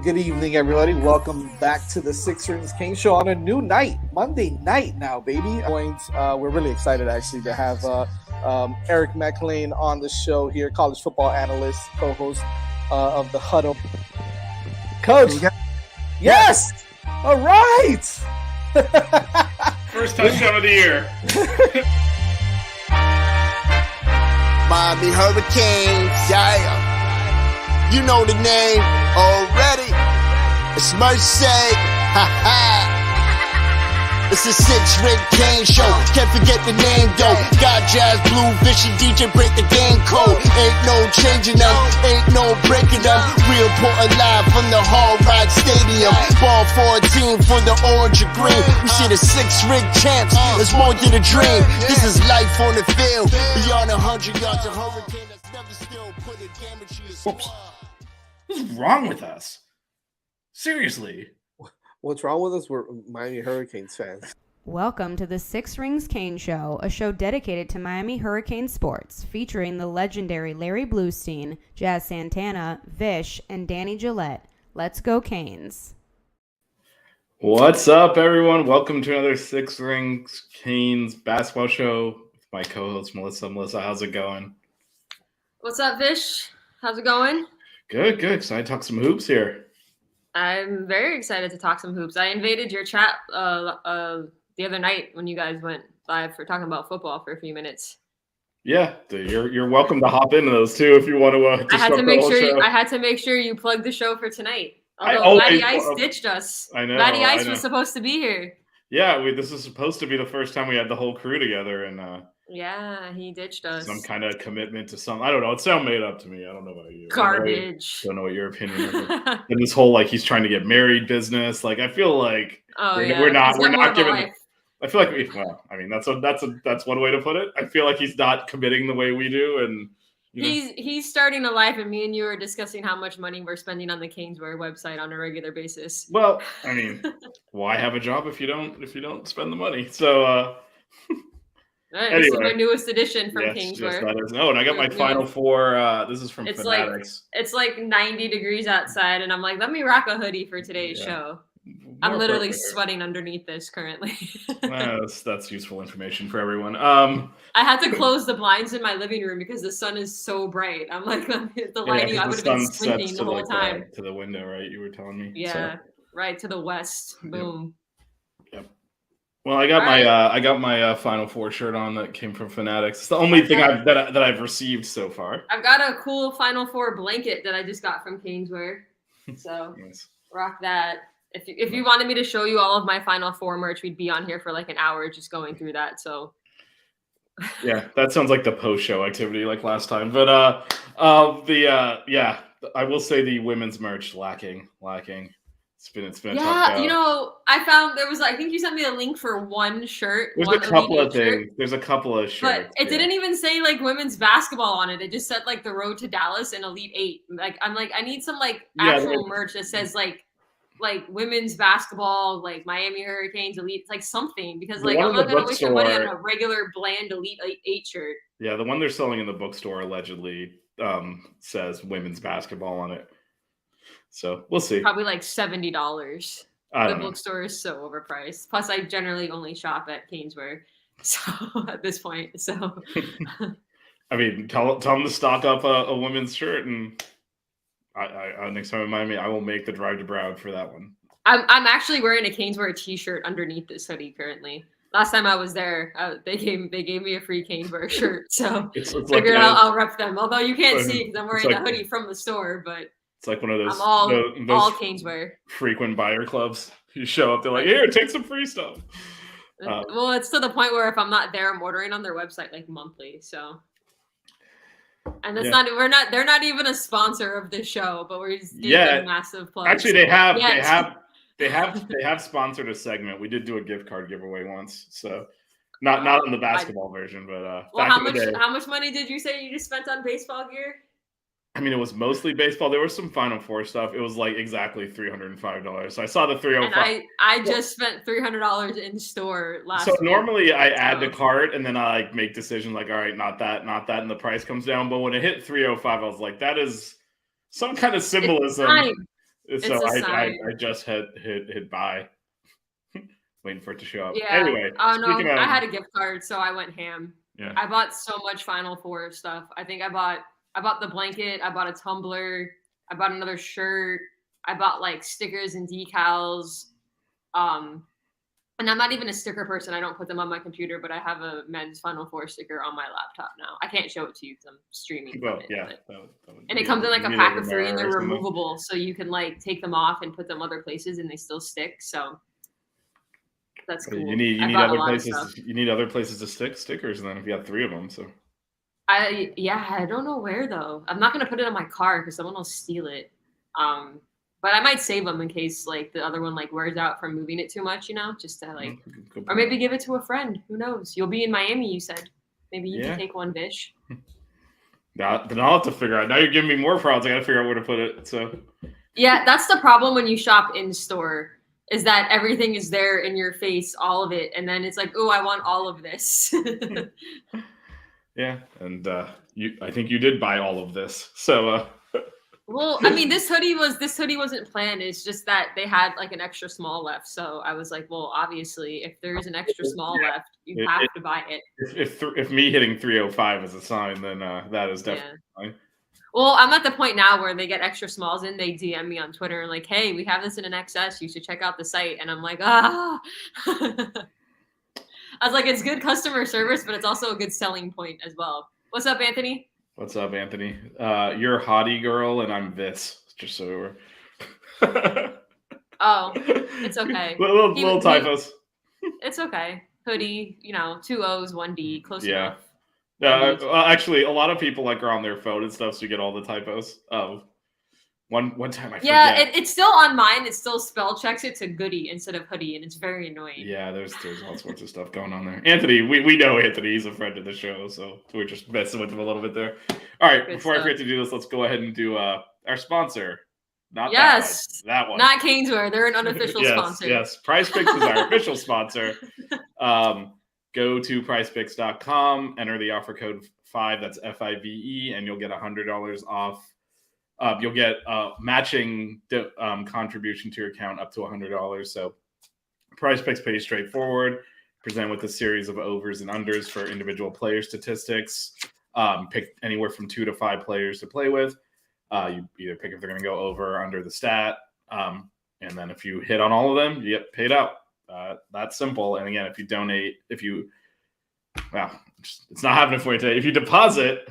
good evening, everybody. Welcome back to the Six Rings King Show on a new night, Monday night now, baby. We're really excited, actually, to have Eric McLean on the show here, college football analyst, co-host of The Huddle. Coach, yes! All right! First touchdown of the year. Miami Hurricanes, yeah. You know the name already. It's Mercy. Ha ha. It's a six-ring Kane show. Can't forget the name though. Got Jazz, Blue, Vish, and DJ break the game code. Ain't no changing them, ain't no breaking them. We reporting live from the Hard Rock Stadium. Ball 14 for the orange and green. We see the six-ring champs. It's more than a dream. This is life on the field. Beyond 100 yards, a hurricane that's never still put a damage to your squad. What's wrong with us? Seriously. What's wrong with us? We're Miami Hurricanes fans. Welcome to the Six Rings Kane Show, a show dedicated to Miami Hurricane sports, featuring the legendary Larry Bluestein, Jazz Santana, Vish, and Danny Gillette. Let's go Canes. What's up, everyone? Welcome to another Six Rings Canes basketball show with my co-host, Melissa. Melissa, how's it going? What's up, Vish? How's it going? Good. Excited to talk some hoops here. I'm very excited to talk some hoops. I invaded your chat the other night when you guys went live for talking about football for a few minutes. Yeah, you're welcome to hop into those too if you want to. I had to make sure you plugged the show for tonight. Although Matty Ice ditched us. I know. Matty Ice was supposed to be here. Yeah, this is supposed to be the first time we had the whole crew together, and yeah, he ditched us. Some kind of commitment to some. I don't know. It sounds made up to me. I don't know about you. Garbage. Don't know what your opinion is. And this whole he's trying to get married business. I feel like we're not giving. I feel like that's one way to put it. I feel like he's not committing the way we do, and he's starting a life. And me and you are discussing how much money we're spending on the Caneswear website on a regular basis. Well, I mean, why have a job if you don't spend the money? So. This is my newest edition from Kingswear. And I got my Final Four. This is from Fanatics. It's like 90 degrees outside, and I'm like, let me rock a hoodie for today's show. I'm literally sweating underneath this currently. That's useful information for everyone. I had to close the blinds in my living room because the sun is so bright. I'm like, the lighting, I would have been squinting the whole time. To the window, right? You were telling me. Yeah, right to the west. Boom. Yep. Well, I got my Final Four shirt on that came from Fanatics. It's the only thing that I've received so far. I've got a cool Final Four blanket that I just got from Caneswear. So nice. Rock that. If you wanted me to show you all of my Final Four merch, we'd be on here for like an hour just going through that. So yeah, that sounds like the post-show activity like last time. But I will say the women's merch lacking. It's been a tough I found I think you sent me a link for one shirt. There's a couple of things. There's a couple of shirts. But it didn't even say women's basketball on it. It just said the Road to Dallas and Elite 8. I need some actual merch that says women's basketball, Miami Hurricanes Elite, something, because I'm not gonna waste my money on a regular bland Elite 8 shirt. Yeah, the one they're selling in the bookstore allegedly says women's basketball on it. So we'll see. Probably $70. The bookstore is so overpriced. Plus, I generally only shop at Caneswear, so at this point. So, I mean, tell them to stock up a women's shirt, and I next time in Miami, I will make the drive to Broward for that one. I'm actually wearing a Caneswear T-shirt underneath this hoodie currently. Last time I was there, they gave me a free Caneswear shirt, so figured I'll rep them. Although you can't see because I'm wearing the hoodie from the store, but. It's like one of those, all Caneswear frequent buyer clubs. You show up, they're like, "Here, take some free stuff." Well, it's to the point where if I'm not there, I'm ordering on their website monthly. So, and it's they're not even a sponsor of this show, but we're just doing a massive plug. Actually, they have sponsored a segment. We did do a gift card giveaway once, so not on the basketball version, but how much money did you say you just spent on baseball gear? I mean, it was mostly baseball. There was some Final Four stuff. It was exactly $305. So I saw the $305. And I just spent $300 in store last week. So normally I add the cart and then I make decisions all right, not that, and the price comes down. But when it hit $305, I was like, that is some kind of symbolism. So I just hit buy, waiting for it to show up. Yeah. Anyway, oh no, I had a gift card, so I went ham. Yeah. I bought so much Final Four stuff. I think I bought the blanket. I bought a tumbler. I bought another shirt. I bought like stickers and decals. And I'm not even a sticker person. I don't put them on my computer, but I have a men's Final Four sticker on my laptop now. I can't show it to you because I'm streaming. Well, from it, yeah. And it comes in like a pack of 3, and they're removable, so you can like take them off and put them other places, and they still stick. So that's cool. You need other places. You need other places to stick stickers, and then if you have 3 of them, so. I don't know where though. I'm not gonna put it on my car because someone will steal it. But I might save them in case like the other one like wears out from moving it too much, just to like, or maybe give it to a friend. Who knows? You'll be in Miami, you said. Maybe you can take one, Vish. Now, then I'll have to figure out. Now you're giving me more problems. I got to figure out where to put it. So. Yeah, that's the problem when you shop in store. Is that everything is there in your face, all of it, and then it's like, oh, I want all of this. Yeah, and I think you did buy all of this. So. Well, I mean, this hoodie wasn't planned. It's just that they had like an extra small left. So I was like, well, obviously, if there is an extra small left, you have to buy it. If me hitting 305 is a sign, then that is definitely fine. Well, I'm at the point now where they get extra smalls and they DM me on Twitter and like, hey, we have this in an XS. You should check out the site. And I'm like, I was like, it's good customer service, but it's also a good selling point as well. What's up, Anthony? What's up, Anthony? You're hottie girl, and I'm this. Just so we're. Oh, it's okay. little typos. It's okay. Hoodie, 2 O's, 1 D, close enough. Yeah. Actually, a lot of people are on their phone and stuff, so you get all the typos. One time I forget. Yeah, it's still on mine. It still spell checks it to goodie instead of hoodie, and it's very annoying. Yeah, there's all sorts of stuff going on there. Anthony, we know Anthony. He's a friend of the show, so we're just messing with him a little bit there. All right, before I forget to do this, let's go ahead and do our sponsor. Not that one. Not Caneswear. They're an unofficial sponsor. Yes, PrizePicks is our official sponsor. Go to PrizePicks.com, enter the offer code 5, that's FIVE, and you'll get $100 off. You'll get matching contribution to your account up to $100. So PrizePicks pretty straightforward. Present with a series of overs and unders for individual player statistics. Pick anywhere from 2 to 5 players to play with. You either pick if they're going to go over or under the stat. And then if you hit on all of them, you get paid out. That's simple. And again, it's not happening for you today. If you deposit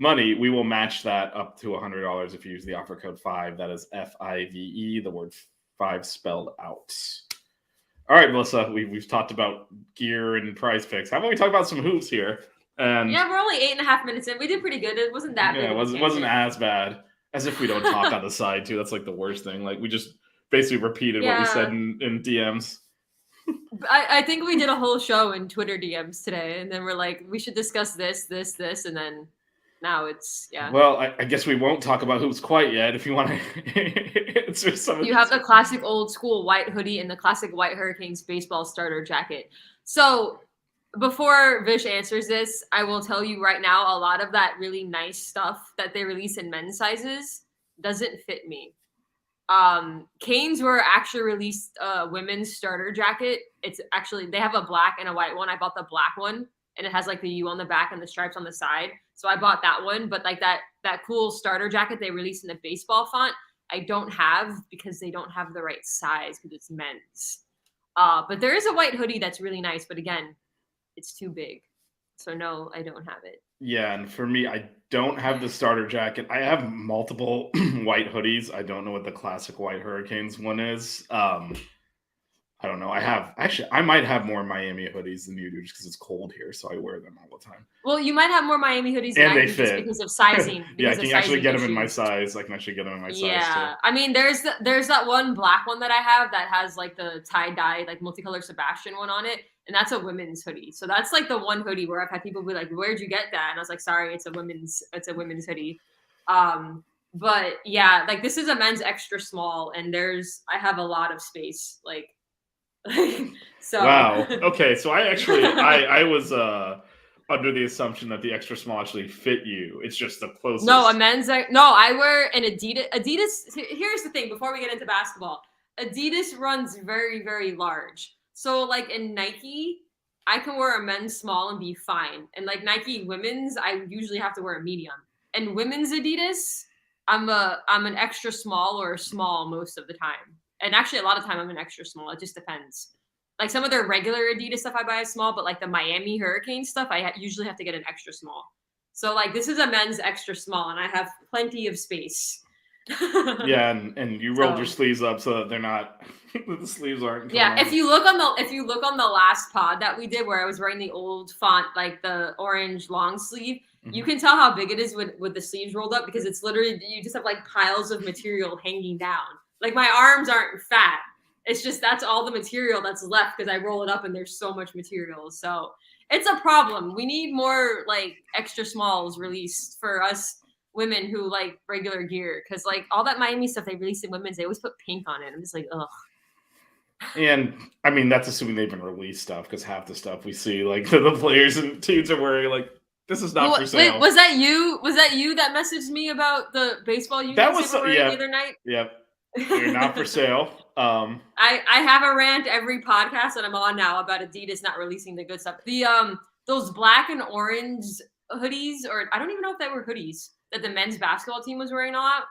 money, we will match that up to $100 if you use the offer code 5. That is FIVE, the word 5 spelled out. All right, Melissa, we've talked about gear and PrizePicks. How about we talk about some hoops here? And we're only 8.5 minutes in. We did pretty good. It wasn't that bad. It wasn't as bad. As if we don't talk on the side, too. That's like the worst thing. Like, we just basically repeated what we said in DMs. I think we did a whole show in Twitter DMs today, and then we're like, we should discuss this, and then now it's, Well, I guess we won't talk about hoops quite yet. If you want to answer some of You have the classic old school white hoodie and the classic white Hurricanes baseball starter jacket. So before Vish answers this, I will tell you right now, a lot of that really nice stuff that they release in men's sizes doesn't fit me. Caneswear actually released a women's starter jacket. It's actually, they have a black and a white one. I bought the black one, and it has like the U on the back and the stripes on the side. So I bought that one, but like that cool starter jacket they released in the baseball font, I don't have because they don't have the right size because it's men's. But there is a white hoodie that's really nice, but again, it's too big. So no, I don't have it. Yeah, and for me, I don't have the starter jacket. I have multiple white hoodies. I don't know what the classic white Hurricanes one is. I don't know. I might have more Miami hoodies than you do just because it's cold here, so I wear them all the time. Well, you might have more Miami hoodies than I do just because of sizing. I can actually get them in my size. I can actually get them in my size. Yeah. I mean, there's that one black one that I have that has like the tie-dye, like multicolor Sebastian one on it, and that's a women's hoodie. So that's like the one hoodie where I've had people be like, "Where'd you get that?" And I was like, "Sorry, it's a women's hoodie." But yeah, like this is a men's extra small, and I have a lot of space, like. So wow. Okay, so I was under the assumption that the extra small actually fit you. It's just the closest. No, a men's. No, I wear an Adidas. Here's the thing. Before we get into basketball, Adidas runs very, very large. So like in Nike, I can wear a men's small and be fine. And like Nike women's, I usually have to wear a medium. And women's Adidas, I'm an extra small or a small most of the time. And actually, a lot of time I'm an extra small. It just depends. Like some of their regular Adidas stuff I buy is small, but like the Miami Hurricane stuff, I usually have to get an extra small. So like this is a men's extra small, and I have plenty of space. Yeah, and you rolled your sleeves up so that they're not the sleeves aren't. Yeah, if you look on the last pod that we did where I was wearing the old font, like the orange long sleeve, you can tell how big it is with the sleeves rolled up because it's literally you just have like piles of material hanging down. Like my arms aren't fat. It's just that's all the material that's left because I roll it up and there's so much material. So it's a problem. We need more like extra smalls released for us women who like regular gear because like all that Miami stuff they release in women's, they always put pink on it. I'm just like, ugh. And I mean that's assuming they even release stuff because half the stuff we see like the players and teams are wearing like this is not for sale. Wait, was that you? Was that you that messaged me about the baseball unions the other night? Yep. They're not for sale. I have a rant every podcast that I'm on now about Adidas not releasing the good stuff. The those black and orange hoodies, or I don't even know if they were hoodies that the men's basketball team was wearing a lot.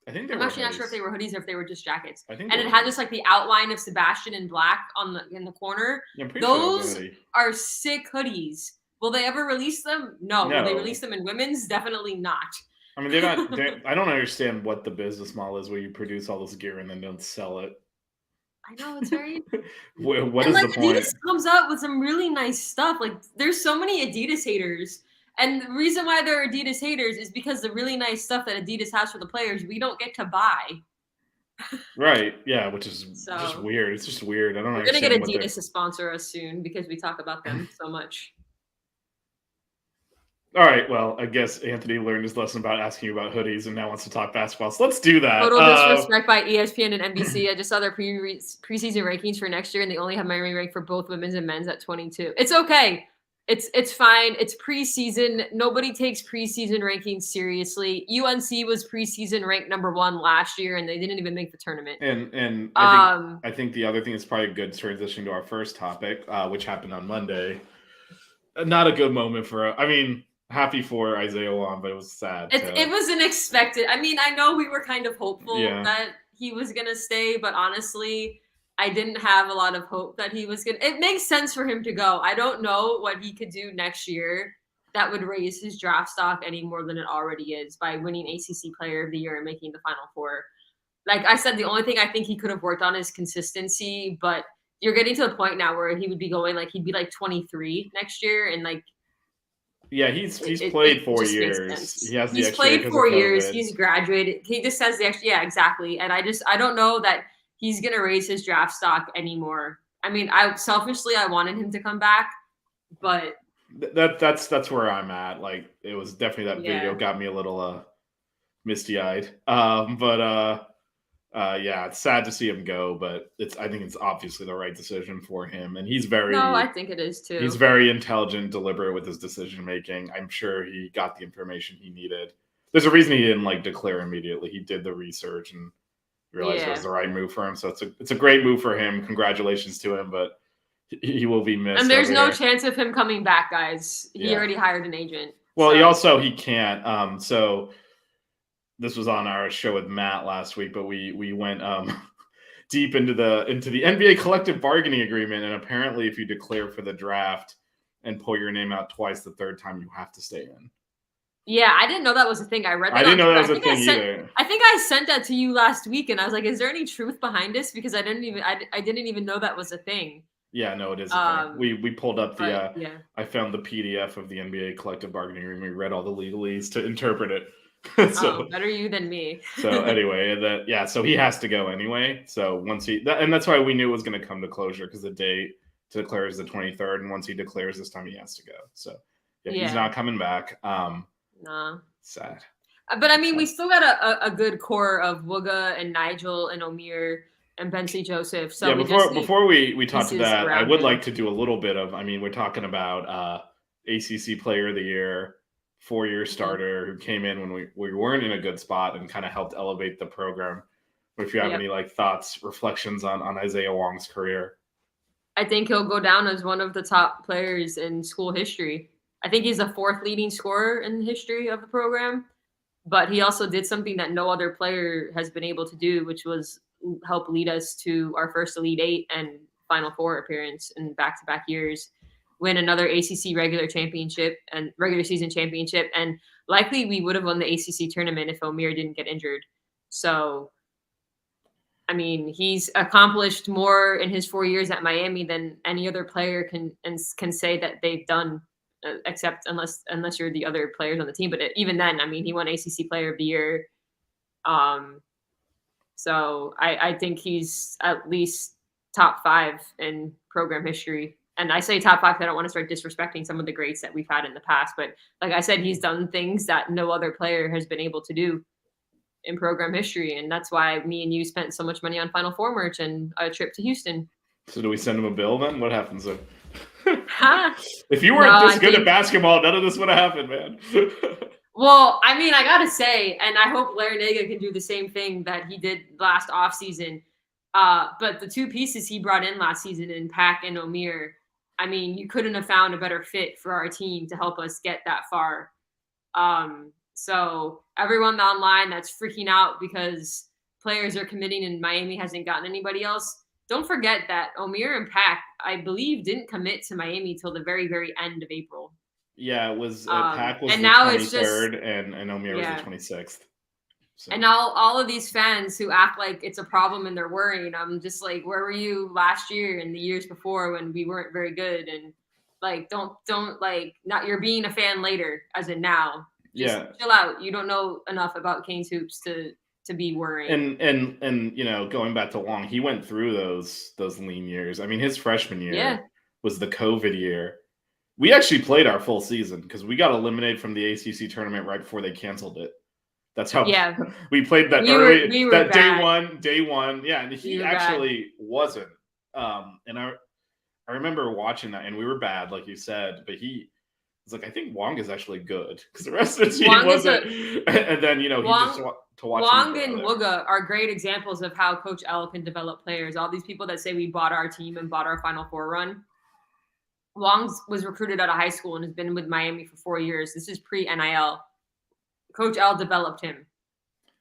I think I'm actually not sure if they were hoodies or if they were just jackets. I think and it had just like the outline of Sebastian in black in the corner. Yeah, those are sick hoodies. Will they ever release them? No. Will they release them in women's? Definitely not. I mean, they're not. I don't understand what the business model is where you produce all this gear and then don't sell it. I know it's very. What is the point? Adidas comes out with some really nice stuff. Like, there's so many Adidas haters, and the reason why there are Adidas haters is because the really nice stuff that Adidas has for the players, we don't get to buy. Right. Yeah, which is just weird. It's just weird. I don't know. We're gonna get Adidas to sponsor us soon because we talk about them so much. All right, well, I guess Anthony learned his lesson about asking you about hoodies and now wants to talk basketball. So let's do that. Total disrespect by ESPN and NBC. I just saw their preseason rankings for next year, and they only have Miami ranked for both women's and men's at 22. It's okay. It's fine. It's preseason. Nobody takes preseason rankings seriously. UNC was preseason ranked number 1 last year, and they didn't even make the tournament. And I think the other thing is probably a good transition to our first topic, which happened on Monday. Not a good moment for. I mean. Happy for Isaiah Wong, but it was sad. It was unexpected. I mean, I know we were kind of hopeful that he was going to stay, but honestly, I didn't have a lot of hope that he was going to. It makes sense for him to go. I don't know what he could do next year that would raise his draft stock any more than it already is by winning ACC Player of the Year and making the Final Four. Like I said, the only thing I think he could have worked on is consistency, but you're getting to the point now where he would be going, like, he'd be like 23 next year and like, yeah, he's played 4 years. He's played 4 years. He's graduated. He just has the extra. Yeah, exactly. And I don't know that he's gonna raise his draft stock anymore. I mean, I wanted him to come back, but that's where I'm at. Like, it was definitely that video got me a little misty eyed. Yeah, it's sad to see him go, but I think it's obviously the right decision for him. And he's very. No, I think it is too. He's very intelligent, deliberate with his decision making. I'm sure he got the information he needed. There's a reason he didn't declare immediately. He did the research and realized it was the right move for him. So it's a great move for him. Congratulations to him, but he will be missed. And there's no chance of him coming back, guys. He already hired an agent. Well, he can't. So. This was on our show with Matt last week, but we went deep into the NBA collective bargaining agreement, and apparently, if you declare for the draft and pull your name out twice, the third time you have to stay in. Yeah, I didn't know that was a thing. I read that. I didn't know that was a thing either. I think I sent that to you last week, and I was like, "Is there any truth behind this?" Because I didn't even know that was a thing. Yeah, no, it is a thing. We pulled up I found the PDF of the NBA collective bargaining agreement. We read all the legalese to interpret it. So better you than me. So anyway, so he has to go anyway. So once and that's why we knew it was going to come to closure because the date to declare is the 23rd, and once he declares this time, he has to go. So he's not coming back. Nah, sad. But I mean, we still got a good core of Wooga and Nigel and Omier and Bensley Joseph. So before we talk to that, I would like to do a little bit of. I mean, we're talking about ACC Player of the Year, 4-year starter who came in when we weren't in a good spot and kind of helped elevate the program. But if you have any thoughts, reflections on Isaiah Wong's career. I think he'll go down as one of the top players in school history. I think he's the 4th leading scorer in the history of the program, but he also did something that no other player has been able to do, which was help lead us to our first Elite 8 and Final Four appearance in back-to-back years, win another ACC regular season championship, and likely we would have won the ACC tournament if Meier didn't get injured. So, I mean, he's accomplished more in his 4 years at Miami than any other player can say that they've done, except unless you're the other players on the team. But even then, I mean, he won ACC Player of the Year. So I think he's at least top 5 in program history. And I say top 5 because I don't want to start disrespecting some of the greats that we've had in the past. But like I said, he's done things that no other player has been able to do in program history. And that's why me and you spent so much money on Final Four merch and a trip to Houston. So do we send him a bill then? What happens then? If you weren't this good at basketball, none of this would have happened, man. Well, I mean, I got to say, and I hope Larinaga can do the same thing that he did last offseason. But the 2 pieces he brought in last season in Pack and Meier, I mean, you couldn't have found a better fit for our team to help us get that far. So everyone online that's freaking out because players are committing and Miami hasn't gotten anybody else, don't forget that Meier and Pack, I believe, didn't commit to Miami till the very, very end of April. Yeah, it was Pack was the 23rd and Meier was the 26th. So. And all of these fans who act like it's a problem and they're worried, I'm just like, where were you last year and the years before when we weren't very good? And like, don't like, not you're being a fan later, as in now. Just chill out. You don't know enough about Canes hoops to be worrying. And you know, going back to Wong, he went through those lean years. I mean, his freshman year was the COVID year. We actually played our full season because we got eliminated from the ACC tournament right before they canceled it. That's how we played that early. That bad. day one. Yeah, and he actually wasn't. And I remember watching that, and we were bad, like you said. But he was like, I think Wong is actually good because the rest of the team wasn't. And then Wong and Wooga are great examples of how Coach L can develop players. All these people that say we bought our team and bought our Final Four run. Wong was recruited out of high school and has been with Miami for 4 years. This is pre-NIL. Coach L developed him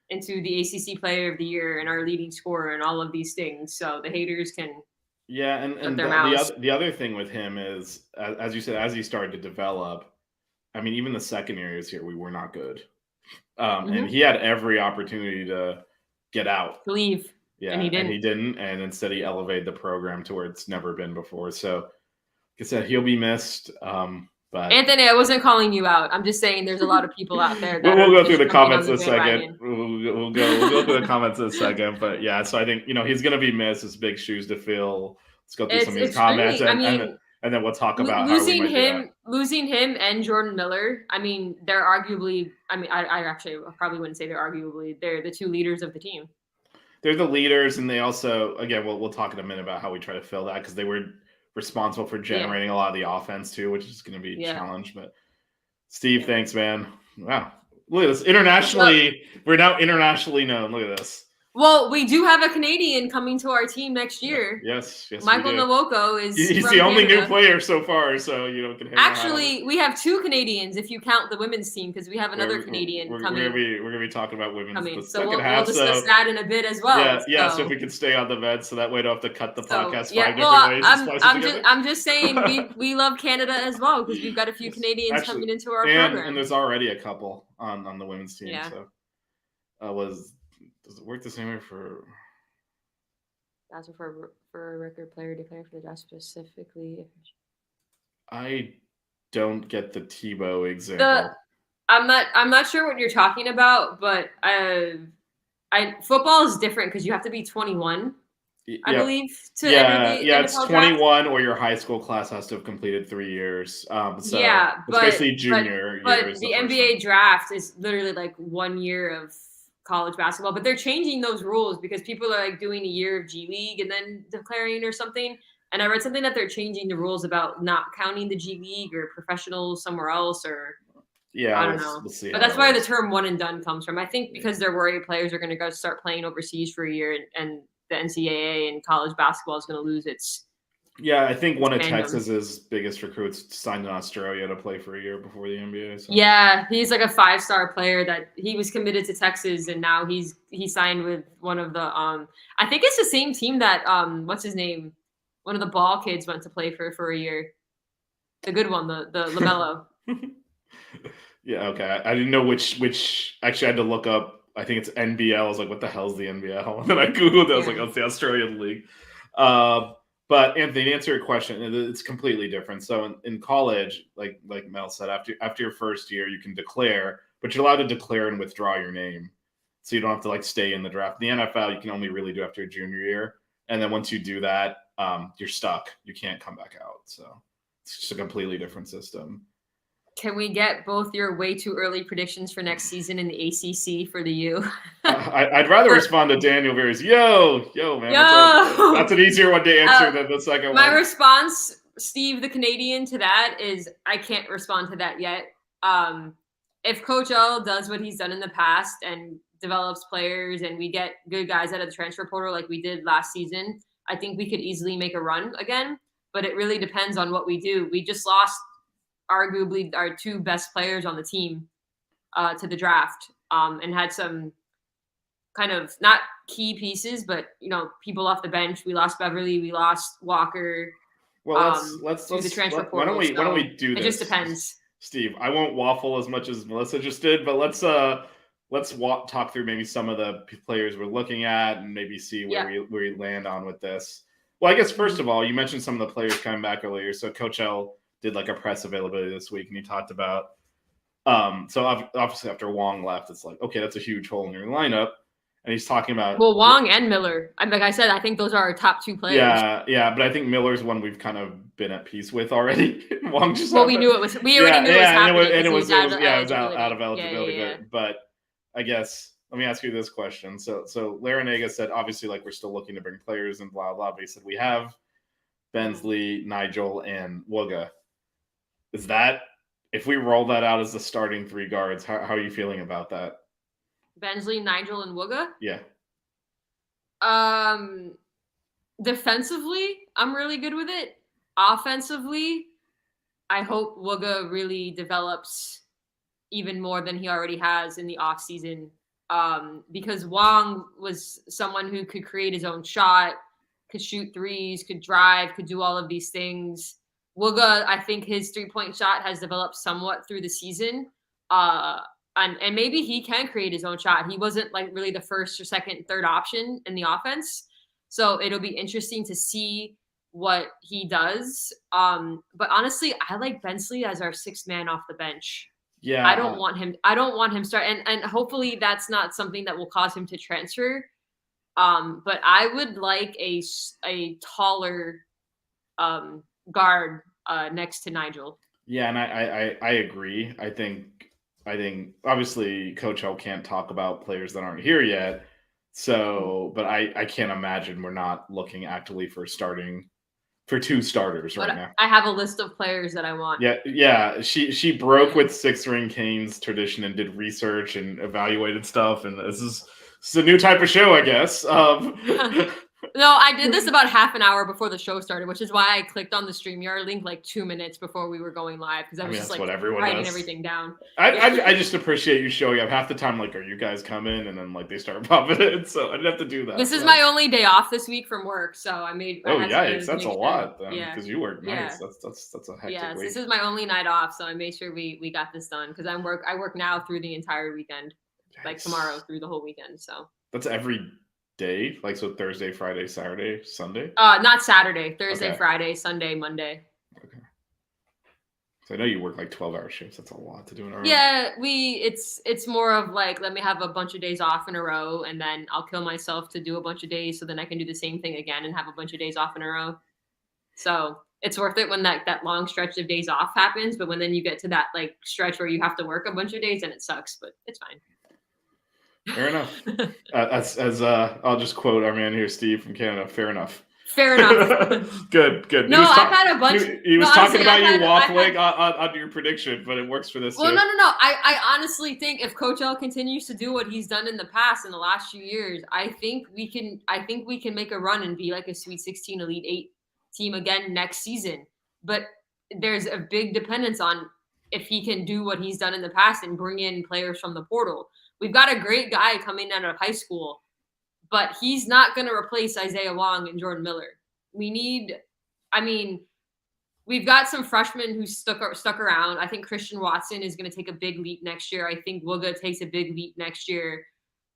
into the ACC Player of the Year and our leading scorer and all of these things. So the haters can and the other thing with him is, as you said, as he started to develop, I mean, even the second year he was here, we were not good. And he had every opportunity to get out. To leave. Yeah, and he didn't. And instead he elevated the program to where it's never been before. So, like I said, he'll be missed. But Anthony, I wasn't calling you out. I'm just saying there's a lot of people out there. We'll go through the comments in a second. We'll go through the comments in a second. But yeah, so I think, he's going to be missed. It's big shoes to fill. Let's go through some of these comments. And then we'll talk about losing him and Jordan Miller. I mean, they're arguably, I actually probably wouldn't say they're arguably. They're the 2 leaders of the team. They're the leaders. And they also, again, we'll talk in a minute about how we try to fill that because they were responsible for generating a lot of the offense too, which is going to be a challenge. But Steve, thanks, man. Wow, look at this. Internationally, we're now internationally known. Look at this. Well, we do have a Canadian coming to our team next year. Yes. Michael Nwoko is. He's the only new player so far, so can hang Actually, we have 2 Canadians if you count the women's team because we have another Canadian coming. We're gonna be talking about women's coming. So we'll discuss that in a bit as well. So if we could stay on the vent, so that way we don't have to cut the podcast 5 different ways. I'm just saying we love Canada as well because we've got a few Canadians coming into our program. And there's already a couple on the women's team. Yeah. So does it work the same way for? That's for a record player declared for the draft specifically. I don't get the Tebow example. I'm not sure what you're talking about, but football is different because you have to be 21. I believe to enter the it's 21 or your high school class has to have completed 3 years. It's basically junior year. But the NBA draft is literally like 1 year of college basketball, but they're changing those rules because people are like doing a year of G League and then declaring or something. And I read something that they're changing the rules about not counting the G League or professionals somewhere else, or I don't know. We'll see, but that's why the term one and done comes from. I think because they're worried players are going to go start playing overseas for a year, and the NCAA and college basketball is going to lose its. Yeah, I think one of Texas's biggest recruits signed in Australia to play for a year before the NBA. So. Yeah, he's like a 5-star player that he was committed to Texas, and now he signed with one of the I think it's the same team that what's his name, one of the ball kids went to play for a year. The good one, the LaMelo. Yeah, okay. I didn't know which. Actually, I had to look up. I think it's NBL. I was like, what the hell's the NBL? And then I googled it. I was like, oh, it's the Australian League. But Anthony, to answer your question, it's completely different. So in college, like Mel said, after your first year, you can declare, but you're allowed to declare and withdraw your name, so you don't have to like stay in the draft. In the NFL, you can only really do after your junior year, and then once you do that, you're stuck. You can't come back out. So it's just a completely different system. Can we get both your way too early predictions for next season in the ACC for the U? I'd rather respond to Daniel Veer's, yo, man. Yo! That's an easier one to answer than the second one. My response, Steve the Canadian, to that is I can't respond to that yet. If Coach L does what he's done in the past and develops players and we get good guys out of the transfer portal like we did last season, I think we could easily make a run again. But it really depends on what we do. We just lost arguably our two best players on the team to the draft, and had some kind of not key pieces, but people off the bench. We lost Beverly, we lost Walker. Well, let's the transfer portal. Why don't we do this? It just depends. Steve, I won't waffle as much as Melissa just did, but let's talk through maybe some of the players we're looking at and maybe see where we land on with this. Well, I guess first of all, you mentioned some of the players coming back earlier. So Coach L did like a press availability this week, and he talked about so obviously after Wong left, it's like, okay, that's a huge hole in your lineup. And he's talking about Wong and Miller. Like I said, I think those are our top two players. Yeah, but I think Miller's one we've kind of been at peace with already. Wong just we knew it was. We already knew it was happening. And it was out of eligibility. But I guess let me ask you this question. So Larinaga said obviously like we're still looking to bring players and blah blah. But he said we have Bensley, Nigel, and Wooga. Is that if we roll that out as the starting three guards? How are you feeling about that? Bensley, Nigel, and Wooga? Yeah. Defensively, I'm really good with it. Offensively, I hope Wooga really develops even more than he already has in the offseason. Because Wong was someone who could create his own shot, could shoot threes, could drive, could do all of these things. Wooga, I think his three-point shot has developed somewhat through the season. And maybe he can create his own shot. He wasn't like really the first or second, third option in the offense. So it'll be interesting to see what he does. But honestly, I like Bensley as our sixth man off the bench. Yeah. I don't want him start. And hopefully that's not something that will cause him to transfer. But I would like a taller guard next to Nigel. Yeah, and I agree. I think obviously Coach O can't talk about players that aren't here yet. So, but I can't imagine we're not looking actively for two starters right now. I have a list of players that I want. Yeah. She broke with Six Ring Canes tradition and did research and evaluated stuff. And this is a new type of show, I guess. No, I did this about half an hour before the show started, which is why I clicked on the StreamYard link like 2 minutes before we were going live because I was just like writing everything down. I just appreciate you showing up half the time. Like, are you guys coming? And then like they start popping in, so I didn't have to do that. This is my only day off this week from work, so I made. That's a lot. Because you work nights. That's a hectic week. This is my only night off, so I made sure we got this done because I work now through the entire weekend, like tomorrow through the whole weekend. So that's every day, like so Thursday, Friday, Saturday, Sunday? Not Saturday. Thursday, Friday, Sunday, Monday. Okay. So I know you work like 12-hour shifts. That's a lot to do in a row. Yeah, it's more of like let me have a bunch of days off in a row, and then I'll kill myself to do a bunch of days, so then I can do the same thing again and have a bunch of days off in a row. So it's worth it when that long stretch of days off happens, but when then you get to that like stretch where you have to work a bunch of days, then it sucks, but it's fine. Fair enough. As I'll just quote our man here, Steve from Canada. Fair enough. Fair enough. Good. No, I've had a bunch. He was talking about you waffling on your prediction, but it works for this. Well, no. I honestly think if Coach L continues to do what he's done in the past in the last few years, I think we can make a run and be like a Sweet 16, Elite 8 team again next season. But there's a big dependence on if he can do what he's done in the past and bring in players from the portal. We've got a great guy coming out of high school, but he's not going to replace Isaiah Wong and Jordan Miller. We've got some freshmen who stuck around. I think Christian Watson is going to take a big leap next year. I think Wooga takes a big leap next year.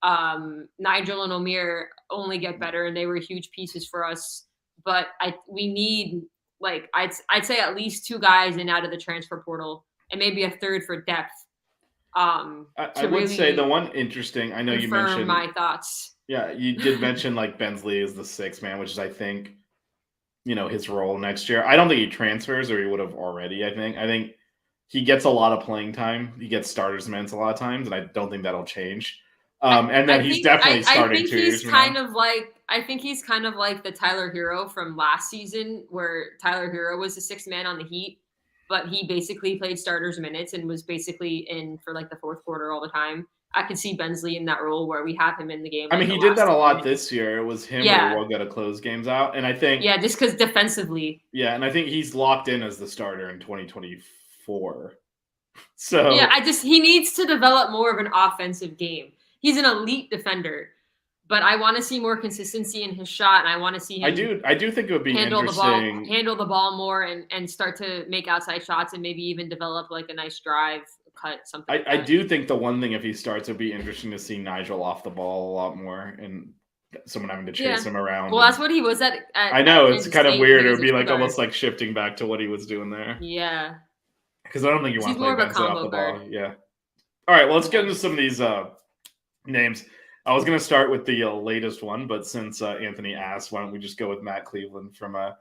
Nigel and Meier only get better, and they were huge pieces for us. But we need, like, I'd say at least 2 guys in out of the transfer portal, and maybe a third for depth. I would really say the one interesting. I know you mentioned my thoughts. Yeah, you did mention like Bensley is the 6th man, which is I think, his role next year. I don't think he transfers, or he would have already. I think he gets a lot of playing time. He gets starters minutes a lot of times, and I don't think that'll change. And then he's definitely starting 2 years. I think he's kind of like the Tyler Hero from last season, where Tyler Hero was the 6th man on the Heat, but he basically played starters minutes and was basically in for like the 4th quarter all the time. I could see Bensley in that role where we have him in the game. I mean, he did that a lot this year. It was him or Wooga to close games out. And I think... Yeah, just because defensively. Yeah, and I think he's locked in as the starter in 2024. So... Yeah, he needs to develop more of an offensive game. He's an elite defender, but I want to see more consistency in his shot, and I want to see him... I do think it would be interesting... Handle the ball more and start to make outside shots and maybe even develop like a nice drive. Cut something. I do think the one thing if he starts, it'd be interesting to see Nigel off the ball a lot more and someone having to chase him around. Well, that's what he was at I know it's kind of weird. It would be like almost like shifting back to what he was doing there. Yeah, because I don't think you want to play Benson off the ball. Yeah. All right. Well, let's get into some of these names. I was going to start with the latest one, but since Anthony asked, why don't we just go with Matt Cleveland from FSU,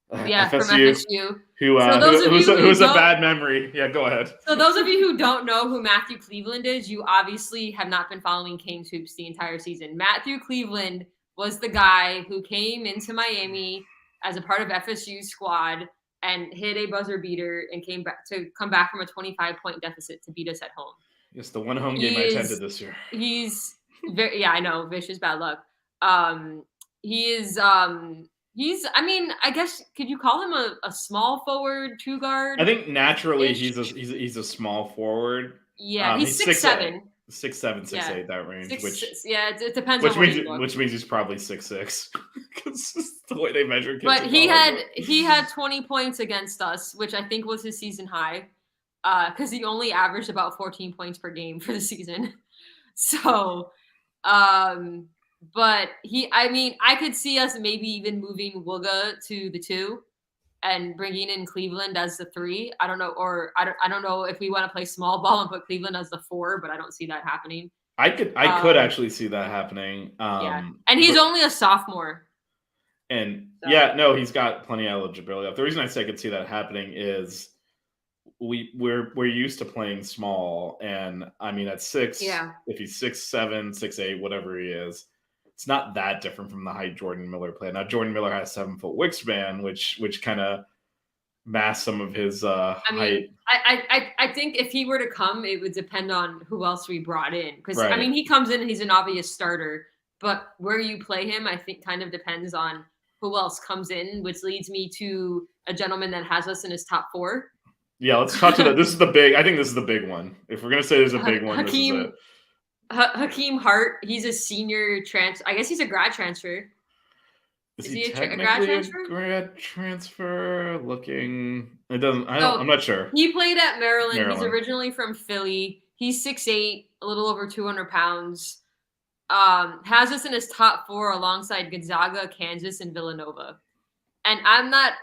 from FSU, who's a bad memory. Yeah, go ahead. So those of you who don't know who Matthew Cleveland is, you obviously have not been following Kings hoops the entire season. Matthew Cleveland was the guy who came into Miami as a part of FSU's squad and hit a buzzer beater and come back from a 25-point deficit to beat us at home. Yes, the one home game I attended this year. He's very, I know, Vish is bad luck. I guess, could you call him a small forward, 2 guard? I think naturally he's a small forward. Yeah, he's 6'7". 6'7", 6'8", that range. It depends which means he's probably 6'6", because the way they measure kids. But he had 20 points against us, which I think was his season high, because he only averaged about 14 points per game for the season. So, but I could see us maybe even moving Wooga to the 2 and bringing in Cleveland as the 3. I don't know, or I don't know if we want to play small ball and put Cleveland as the 4, but I don't see that happening. I could actually see that happening. And he's only a sophomore. And he's got plenty of eligibility. The reason I say I could see that happening is we're used to playing small, and I mean at 6, if he's 6'7", 6'8", whatever he is, it's not that different from the height Jordan Miller played. Now Jordan Miller has 7-foot wingspan, which kind of masks some of his height. I think if he were to come, it would depend on who else we brought in. Because right. I mean, he comes in and he's an obvious starter, but where you play him, I think kind of depends on who else comes in, which leads me to a gentleman that has us in his top 4. Yeah, let's talk to that. This is the big. I think this is the big one. If we're gonna say there's a big one, this is it. Hakeem Hart. He's a senior transfer. I guess he's a grad transfer. Is he technically a grad transfer? Looking, it doesn't. I'm not sure. He played at Maryland. He's originally from Philly. He's 6'8", a little over 200 pounds. Has us in his top 4 alongside Gonzaga, Kansas, and Villanova. And I'm not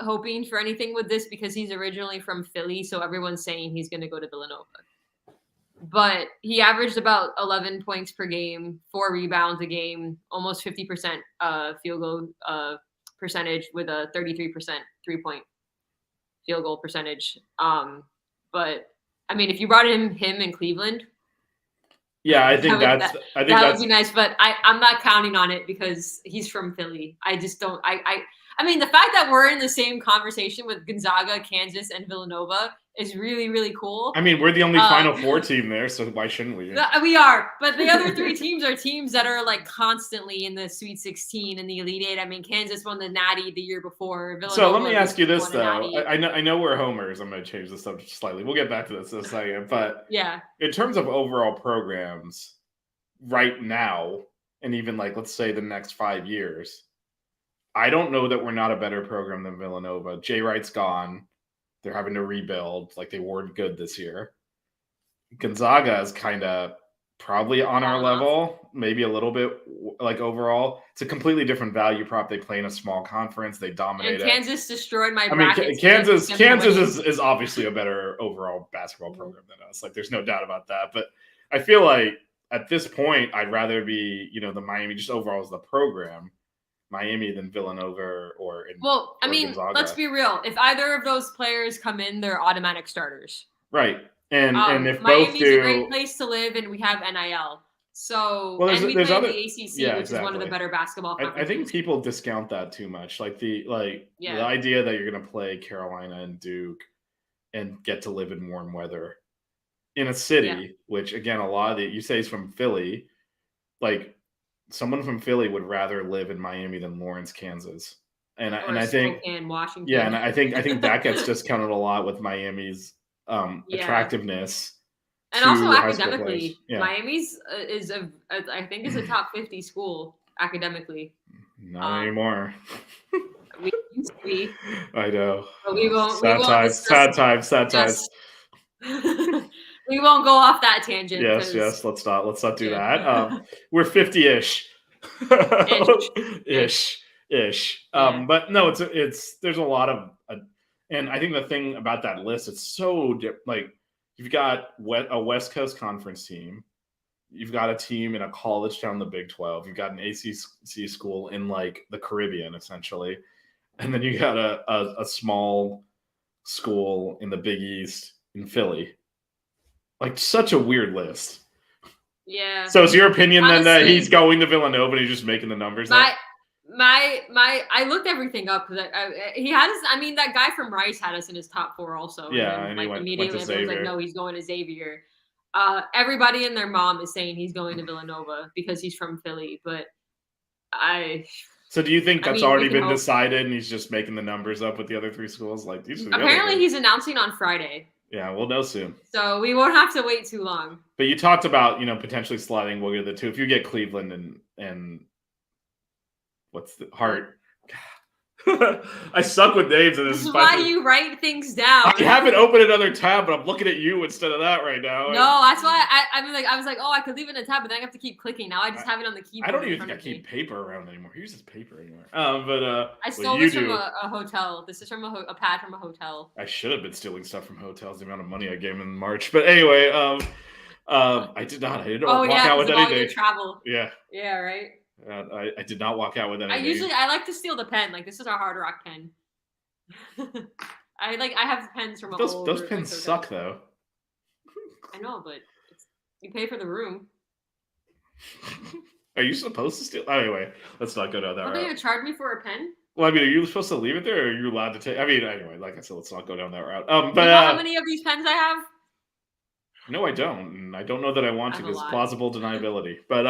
hoping for anything with this because he's originally from Philly, so everyone's saying he's going to go to Villanova. But he averaged about 11 points per game, 4 rebounds a game, almost 50% field goal percentage with a 33% 3-point field goal percentage. But I mean, if you brought him in Cleveland, Yeah, I think that would be nice, but I'm not counting on it because he's from Philly. I just don't. I mean, the fact that we're in the same conversation with Gonzaga, Kansas, and Villanova is really, really cool. I mean, we're the only Final Four team there, so why shouldn't we? We are, but the other three teams are teams that are like constantly in the Sweet 16 and the Elite Eight. I mean, Kansas won the Natty the year before. Villanova so let me ask you this though. I know we're homers. I'm going to change the subject slightly. We'll get back to this in a second. But yeah, in terms of overall programs, right now, and even like let's say the next 5 years, I don't know that we're not a better program than Villanova. Jay Wright's gone. They're having to rebuild. Like they weren't good this year. Gonzaga is kind of probably on our level, maybe a little bit like overall. It's a completely different value prop. They play in a small conference. They dominate. And Kansas destroyed my bracket. Kansas is obviously a better overall basketball program than us. Like there's no doubt about that. But I feel like at this point, I'd rather be, the Miami just overall as the program. Miami than Villanova Gonzaga. Let's be real. If either of those players come in, they're automatic starters. Right. And if Miami's both do, a great place to live, and we have NIL. So there's we play in the ACC, which is one of the better basketball conferences. I think people discount that too much. Like the idea that you're going to play Carolina and Duke and get to live in warm weather in a city, which again, a lot of you say is from Philly, like. Someone from Philly would rather live in Miami than Lawrence, Kansas, and I think Washington. Yeah, and I think that gets discounted a lot with Miami's attractiveness, and also academically, Miami's I think is a top 50 school academically. Not anymore. We used to be. I know. But we won't. Sad times. We won't go off that tangent. Yes. Let's not do that. We're 50-ish. Ish. But no, it's there's a lot of, and I think the thing about that list, it's so like you've got a West Coast Conference team, you've got a team in a college town in the Big 12, you've got an ACC school in like the Caribbean essentially, and then you got a small school in the Big East in Philly. Like such a weird list. Yeah. So is your opinion then that he's going to Villanova and he's just making the numbers up? I looked everything up because he had us. I mean, that guy from Rice had us in his top 4 also. Yeah, and like went immediately to Xavier. was like, no, he's going to Xavier. Everybody and their mom is saying he's going to Villanova because he's from Philly, but So do you think that's already been decided and he's just making the numbers up with the other 3 schools? Like apparently he's announcing on Friday. Yeah, we'll know soon. So we won't have to wait too long. But you talked about, potentially sliding. We'll get the 2. If you get Cleveland and what's the Hart? I suck with names. This is why you write things down. I haven't opened another tab, but I'm looking at you instead of that right now. No, that's why I was like, oh, I could leave it in a tab, but then I have to keep clicking. Now I just have it on the keyboard. I don't even think I keep paper around anymore. Who uses paper anymore? I stole this from a hotel. This is from a pad from a hotel. I should have been stealing stuff from hotels. The amount of money I gave in March, but anyway, I did not. I didn't walk out with anything. Your travel. Yeah. Yeah. Right. I did not walk out with anything. I like to steal the pen. Like this is our Hard Rock pen. I have pens from those pens suck though. I know, but you pay for the room. Are you supposed to steal? Anyway, let's not go down that route. Are they gonna charge me for a pen? Well, I mean, are you supposed to leave it there, or are you allowed to take? I mean, anyway, like I said, let's not go down that route. But you know how many of these pens I have? No, I don't. And I don't know that I want to because plausible deniability. But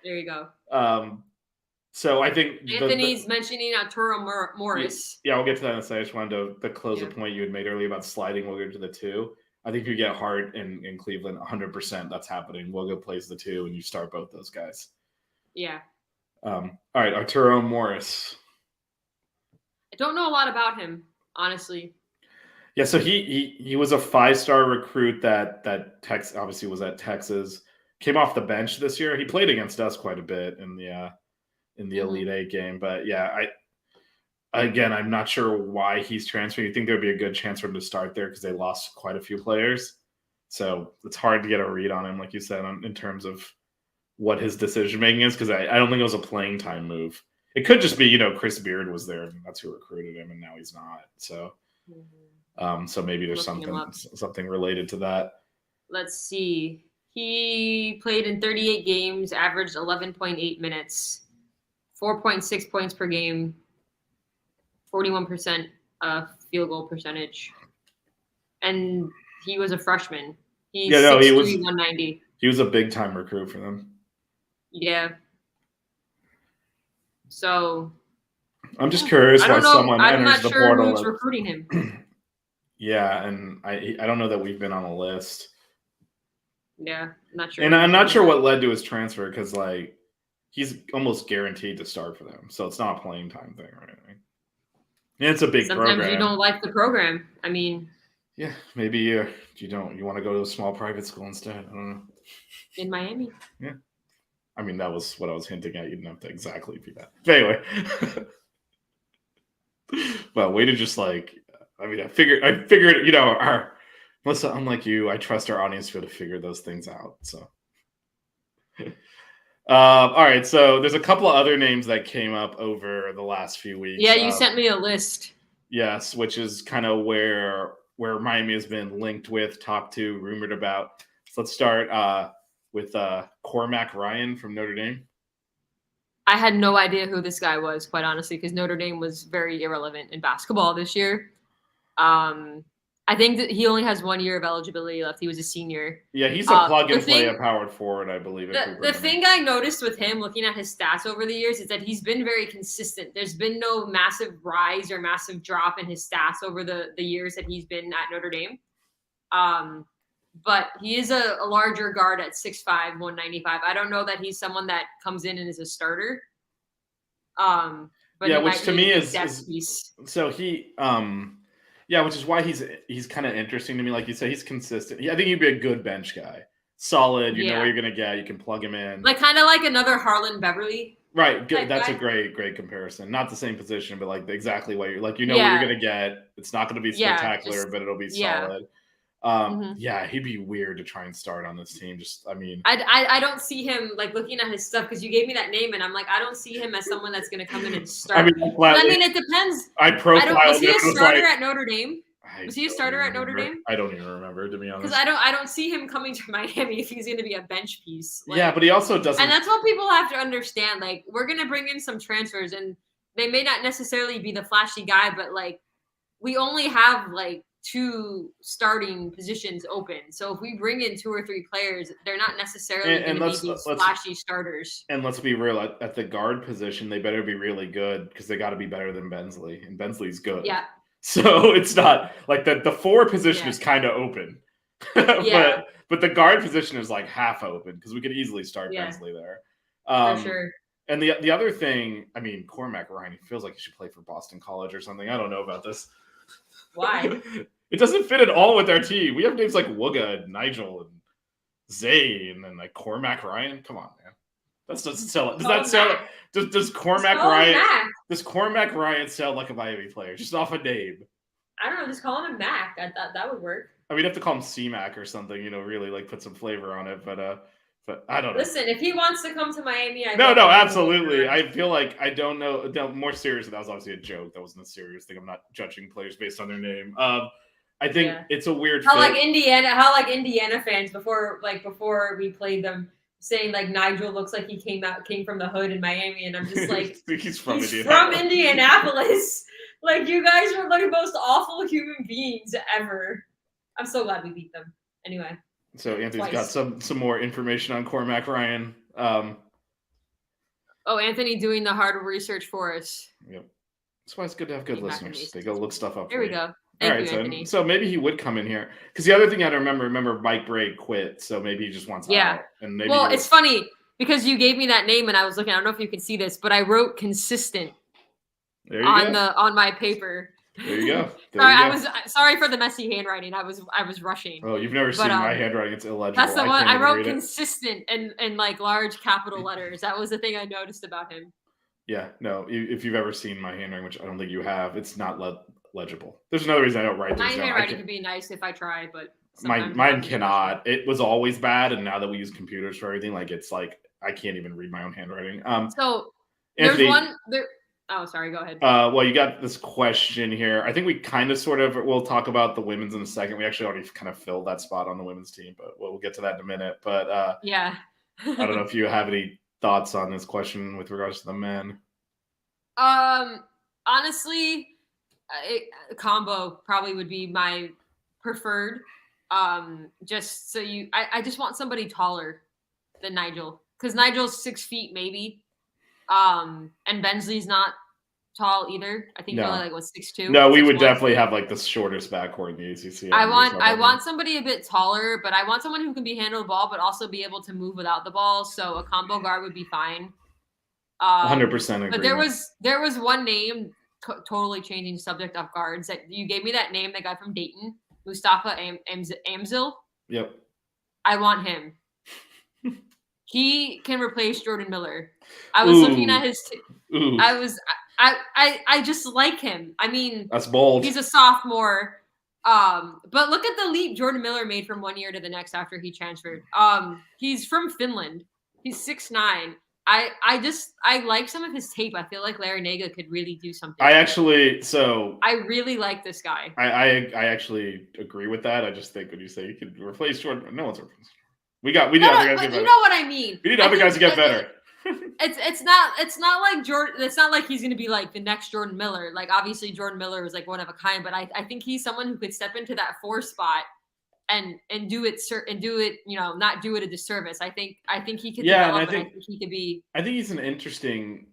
there you go. So I think Anthony's mentioning Arturo Morris. Yeah, we'll get to that in a second. I just wanted to close a point you had made earlier about sliding Wilger to the 2. I think if you get Hart in Cleveland, 100% that's happening. Wilger plays the 2, and you start both those guys. Yeah. All right, Arturo Morris. I don't know a lot about him, honestly. Yeah, so he was a 5-star recruit that Tex obviously was at Texas. Came off the bench this year. He played against us quite a bit in the Elite Eight game, but yeah, I'm not sure why he's transferring. You think there'd be a good chance for him to start there because they lost quite a few players, so it's hard to get a read on him, like you said, in terms of what his decision making is. Because I don't think it was a playing time move. It could just be Chris Beard was there and that's who recruited him, and now he's not. So. So maybe there's something related to that. Let's see. He played in 38 games, averaged 11.8 minutes, 4.6 points per game, 41% field goal percentage, and he was a freshman. He's 6'3", 190. He was a big time recruit for them. Yeah. So I'm just curious why someone enters the portal. I'm not sure who's recruiting him. Yeah, and I don't know that we've been on a list. Yeah, I'm not sure. And I'm not sure what led to his transfer because like he's almost guaranteed to start for them, so it's not a playing time thing or anything. And it's a big program. Sometimes you don't like the program. I mean, yeah, maybe you want to go to a small private school instead. I don't know. In Miami. Yeah. I mean, that was what I was hinting at. You didn't have to exactly be that. But anyway. Well, way to just like, I mean, I figured, you know, Melissa, unlike you, I trust our audience to be able to figure those things out. So, all right. So there's a couple of other names that came up over the last few weeks. Yeah, you sent me a list. Yes, which is kind of where Miami has been linked with, talked to, rumored about. So let's start with Cormac Ryan from Notre Dame. I had no idea who this guy was, quite honestly, because Notre Dame was very irrelevant in basketball this year. I think that he only has 1 year of eligibility left. He was a senior. Yeah, he's a plug-and-play at power forward, I believe. The thing I noticed with him, looking at his stats over the years, is that he's been very consistent. There's been no massive rise or massive drop in his stats over the years that he's been at Notre Dame. But he is a larger guard at 6'5", 195. I don't know that he's someone that comes in and is a starter. But yeah, which to me is so he yeah, which is why he's kind of interesting to me. Like you said, he's consistent. I think he'd be a good bench guy. Solid, you know what you're gonna get. You can plug him in. Like kind of like another Harlan Beverly. Right, good. That's a great comparison. Not the same position, but like exactly what you're like. You know what you're gonna get. It's not gonna be spectacular, but it'll be solid. Yeah, he'd be weird to try and start on this team. I don't see him like looking at his stuff because you gave me that name and I'm like, I don't see him as someone that's going to come in and start. I mean, it depends. Was he a starter at Notre Dame? Was he a starter at Notre Dame? I don't even remember, to be honest. Because I don't see him coming to Miami if he's going to be a bench piece. Like, yeah, but he also doesn't. And that's what people have to understand. Like, we're going to bring in some transfers, and they may not necessarily be the flashy guy, but like, we only have like 2 starting positions open. So if we bring in 2 or 3 players, they're not necessarily going to be these flashy starters. And let's be real, at the guard position, they better be really good because they got to be better than Bensley. And Bensley's good. Yeah. So it's not like the 4 position is kind of open. Yeah. But the guard position is like half open because we could easily start Bensley there. For sure. And the other thing, I mean, Cormac Ryan, he feels like he should play for Boston College or something. I don't know about this. Why? It doesn't fit at all with our team. We have names like Wooga and Nigel and Zay and then like Cormac Ryan. Come on, man. That doesn't sell it. Does that sell it? Does Cormac Ryan? Does Cormac Ryan sound like a Miami player? Just off a name. I don't know. Just call him Mac. I thought that would work. I mean, you have to call him C-Mac or something. You know, really like put some flavor on it. But I don't know. Listen, if he wants to come to Miami, no, absolutely. I feel like I don't know. More seriously, that was obviously a joke. That wasn't a serious thing. I'm not judging players based on their name. I think it's a weird. How like Indiana fans before we played them saying like Nigel looks like he came from the hood in Miami, and I'm just like he's from Indianapolis. Like you guys were like the most awful human beings ever. I'm so glad we beat them. Anyway. So Anthony's got some more information on Cormac Ryan. Anthony doing the hard research for us. Yep. That's why it's good to have good listeners. They go look stuff up. There we go. Thank you, Anthony. So maybe he would come in here. Because the other thing I had to remember Mike Bray quit. So maybe he just wants out. And maybe it's funny because you gave me that name and I was looking. I don't know if you can see this, but I wrote consistent on my paper. There you go. I was sorry for the messy handwriting. I was rushing. Oh, you've never seen my handwriting. It's illegible. That's the one I wrote consistent in like large capital letters. That was the thing I noticed about him. Yeah, no. If you've ever seen my handwriting, which I don't think you have, it's not legible. There's another reason I don't write things down. My handwriting can be nice if I try, but mine cannot. It was always bad, and now that we use computers for everything, like it's like I can't even read my own handwriting. So Anthony, Oh, sorry. Go ahead. Well, you got this question here. I think we kind of we'll talk about the women's in a second. We actually already kind of filled that spot on the women's team, but we'll get to that in a minute. But yeah. I don't know if you have any thoughts on this question with regards to the men. Honestly, combo probably would be my preferred. Just so I just want somebody taller than Nigel, because Nigel's 6 feet maybe. And Bensley's not tall either. I think he's only like 6'2". No, we would definitely have like the shortest backcourt in the ACC. I want somebody a bit taller, but I want someone who can handle the ball, but also be able to move without the ball. So a combo guard would be fine. 100% agree. But there was one name, totally changing the subject of guards, that you gave me that name, the guy from Dayton, Mustafa Amzil. Yep. I want him. He can replace Jordan Miller. I was looking at his. I just like him. I mean, that's bold. He's a sophomore. But look at the leap Jordan Miller made from one year to the next after he transferred. He's from Finland. He's 6'9". I like some of his tape. I feel like Larry Naga could really do something. I really like this guy. I actually agree with that. I just think when you say you could replace Jordan, no one's replacing. We need other guys to get better. You know what I mean. We need other guys to get better. It's not like Jordan. It's not like he's going to be like the next Jordan Miller. Like obviously Jordan Miller was like one of a kind, but I think he's someone who could step into that 4 spot and do it not do it a disservice. I think he could. Yeah, and I think he could be. I think he's an interesting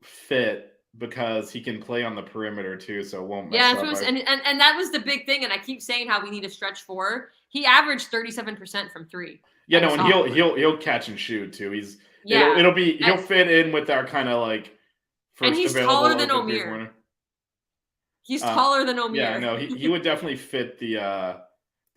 fit because he can play on the perimeter too, so it won't mess up. And that was the big thing. And I keep saying how we need a stretch 4. He averaged 37% from 3. Yeah, no, and he'll catch and shoot too. He'll fit in with our kind of like first. And he's taller than Omier. He's taller than Omier. Yeah, no, he would definitely fit the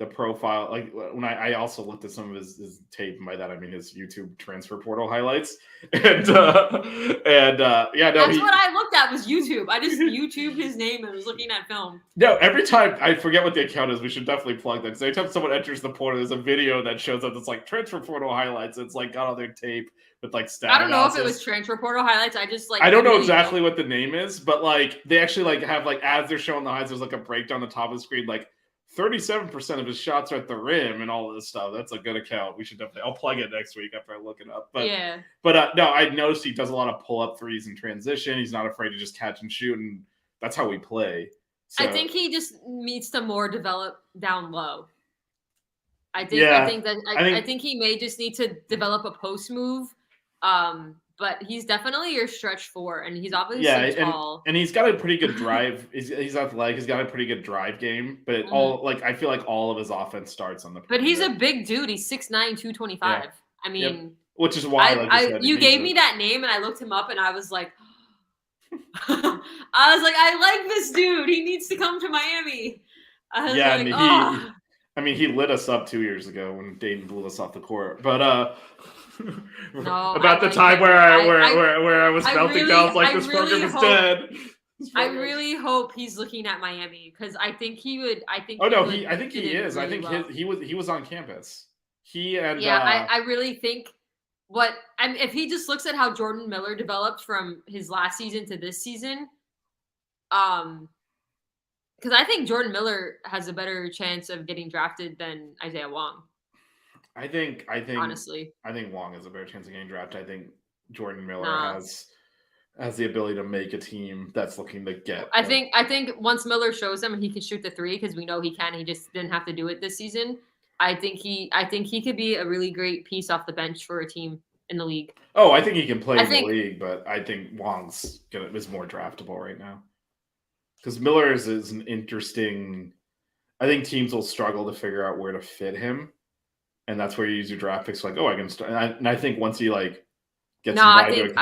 profile. Like when I also looked at some of his tape, and by that I mean his YouTube transfer portal highlights. And yeah, no, that's what I looked at was YouTube. I just YouTubed his name and was looking at film. No, every time I forget what the account is, we should definitely plug that. Because every time someone enters the portal, there's a video that shows up that's like transfer portal highlights. It's like got all their tape with like stat. I don't know analysis. if it was transfer portal highlights. I don't know exactly what the name is, but like they actually like have like as they're showing the highlights, there's like a breakdown on the top of the screen, like 37% of his shots are at the rim and all of this stuff. That's a good account. We should definitely. I'll plug it next week after I look it up. But yeah. But no, I noticed he does a lot of pull-up threes in transition. He's not afraid to just catch and shoot, and that's how we play. So, I think he just needs to more develop down low. I think he may just need to develop a post move. But he's definitely your stretch 4, and he's obviously tall. And he's got a pretty good drive. he's athletic. He's got a pretty good drive game. But I feel like all of his offense starts on the. But he's a big dude. He's 6'9", 225. Yeah. I mean, which is why you gave me that name, and I looked him up, and I was like, I like this dude. He needs to come to Miami. He lit us up 2 years ago when Dayton blew us off the court. But about the time where I was melting down, like this program is dead. I really hope he's looking at Miami because I think he would. I think he is. I think he was on campus. I really think if he just looks at how Jordan Miller developed from his last season to this season, because I think Jordan Miller has a better chance of getting drafted than Isaiah Wong. I think honestly, I think Wong has a better chance of getting drafted. I think Jordan Miller has the ability to make a team that's looking to get. I think once Miller shows him he can shoot the 3 because we know he can. He just didn't have to do it this season. I think he could be a really great piece off the bench for a team in the league. Oh, I think he can play in the league, but I think Wong's is more draftable right now because Miller is an interesting. I think teams will struggle to figure out where to fit him. And that's where you use your draft picks. Like, I can start. And I think once he gets, I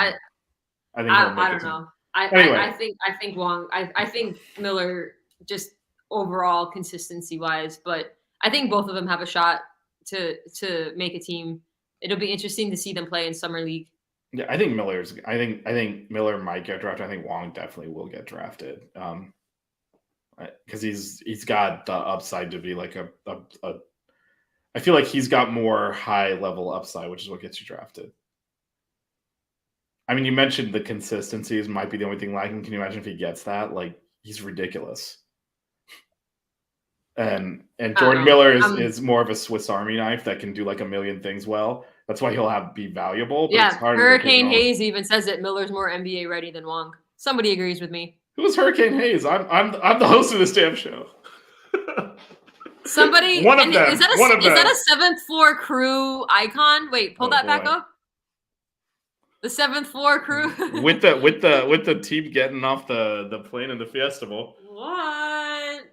don't know. I think Wong. I think Miller just overall consistency wise, but I think both of them have a shot to make a team. It'll be interesting to see them play in summer league. Yeah, I think I think Miller might get drafted. I think Wong definitely will get drafted. Because he's got the upside to be like a I feel like he's got more high level upside, which is what gets you drafted. I mean, you mentioned the consistencies might be the only thing lacking. Can you imagine if he gets that? Like, he's ridiculous. And Jordan Miller is more of a Swiss Army knife that can do like a million things well. That's why he'll be valuable. But yeah, it's hard Hurricane Hayes even says that Miller's more NBA ready than Wong. Somebody agrees with me. Who is Hurricane Hayes? I'm the host of this damn show. Somebody. One of them. Is that a seventh floor crew icon? Wait, pull that back up. The seventh floor crew with the team getting off the plane in the Fiestable. What?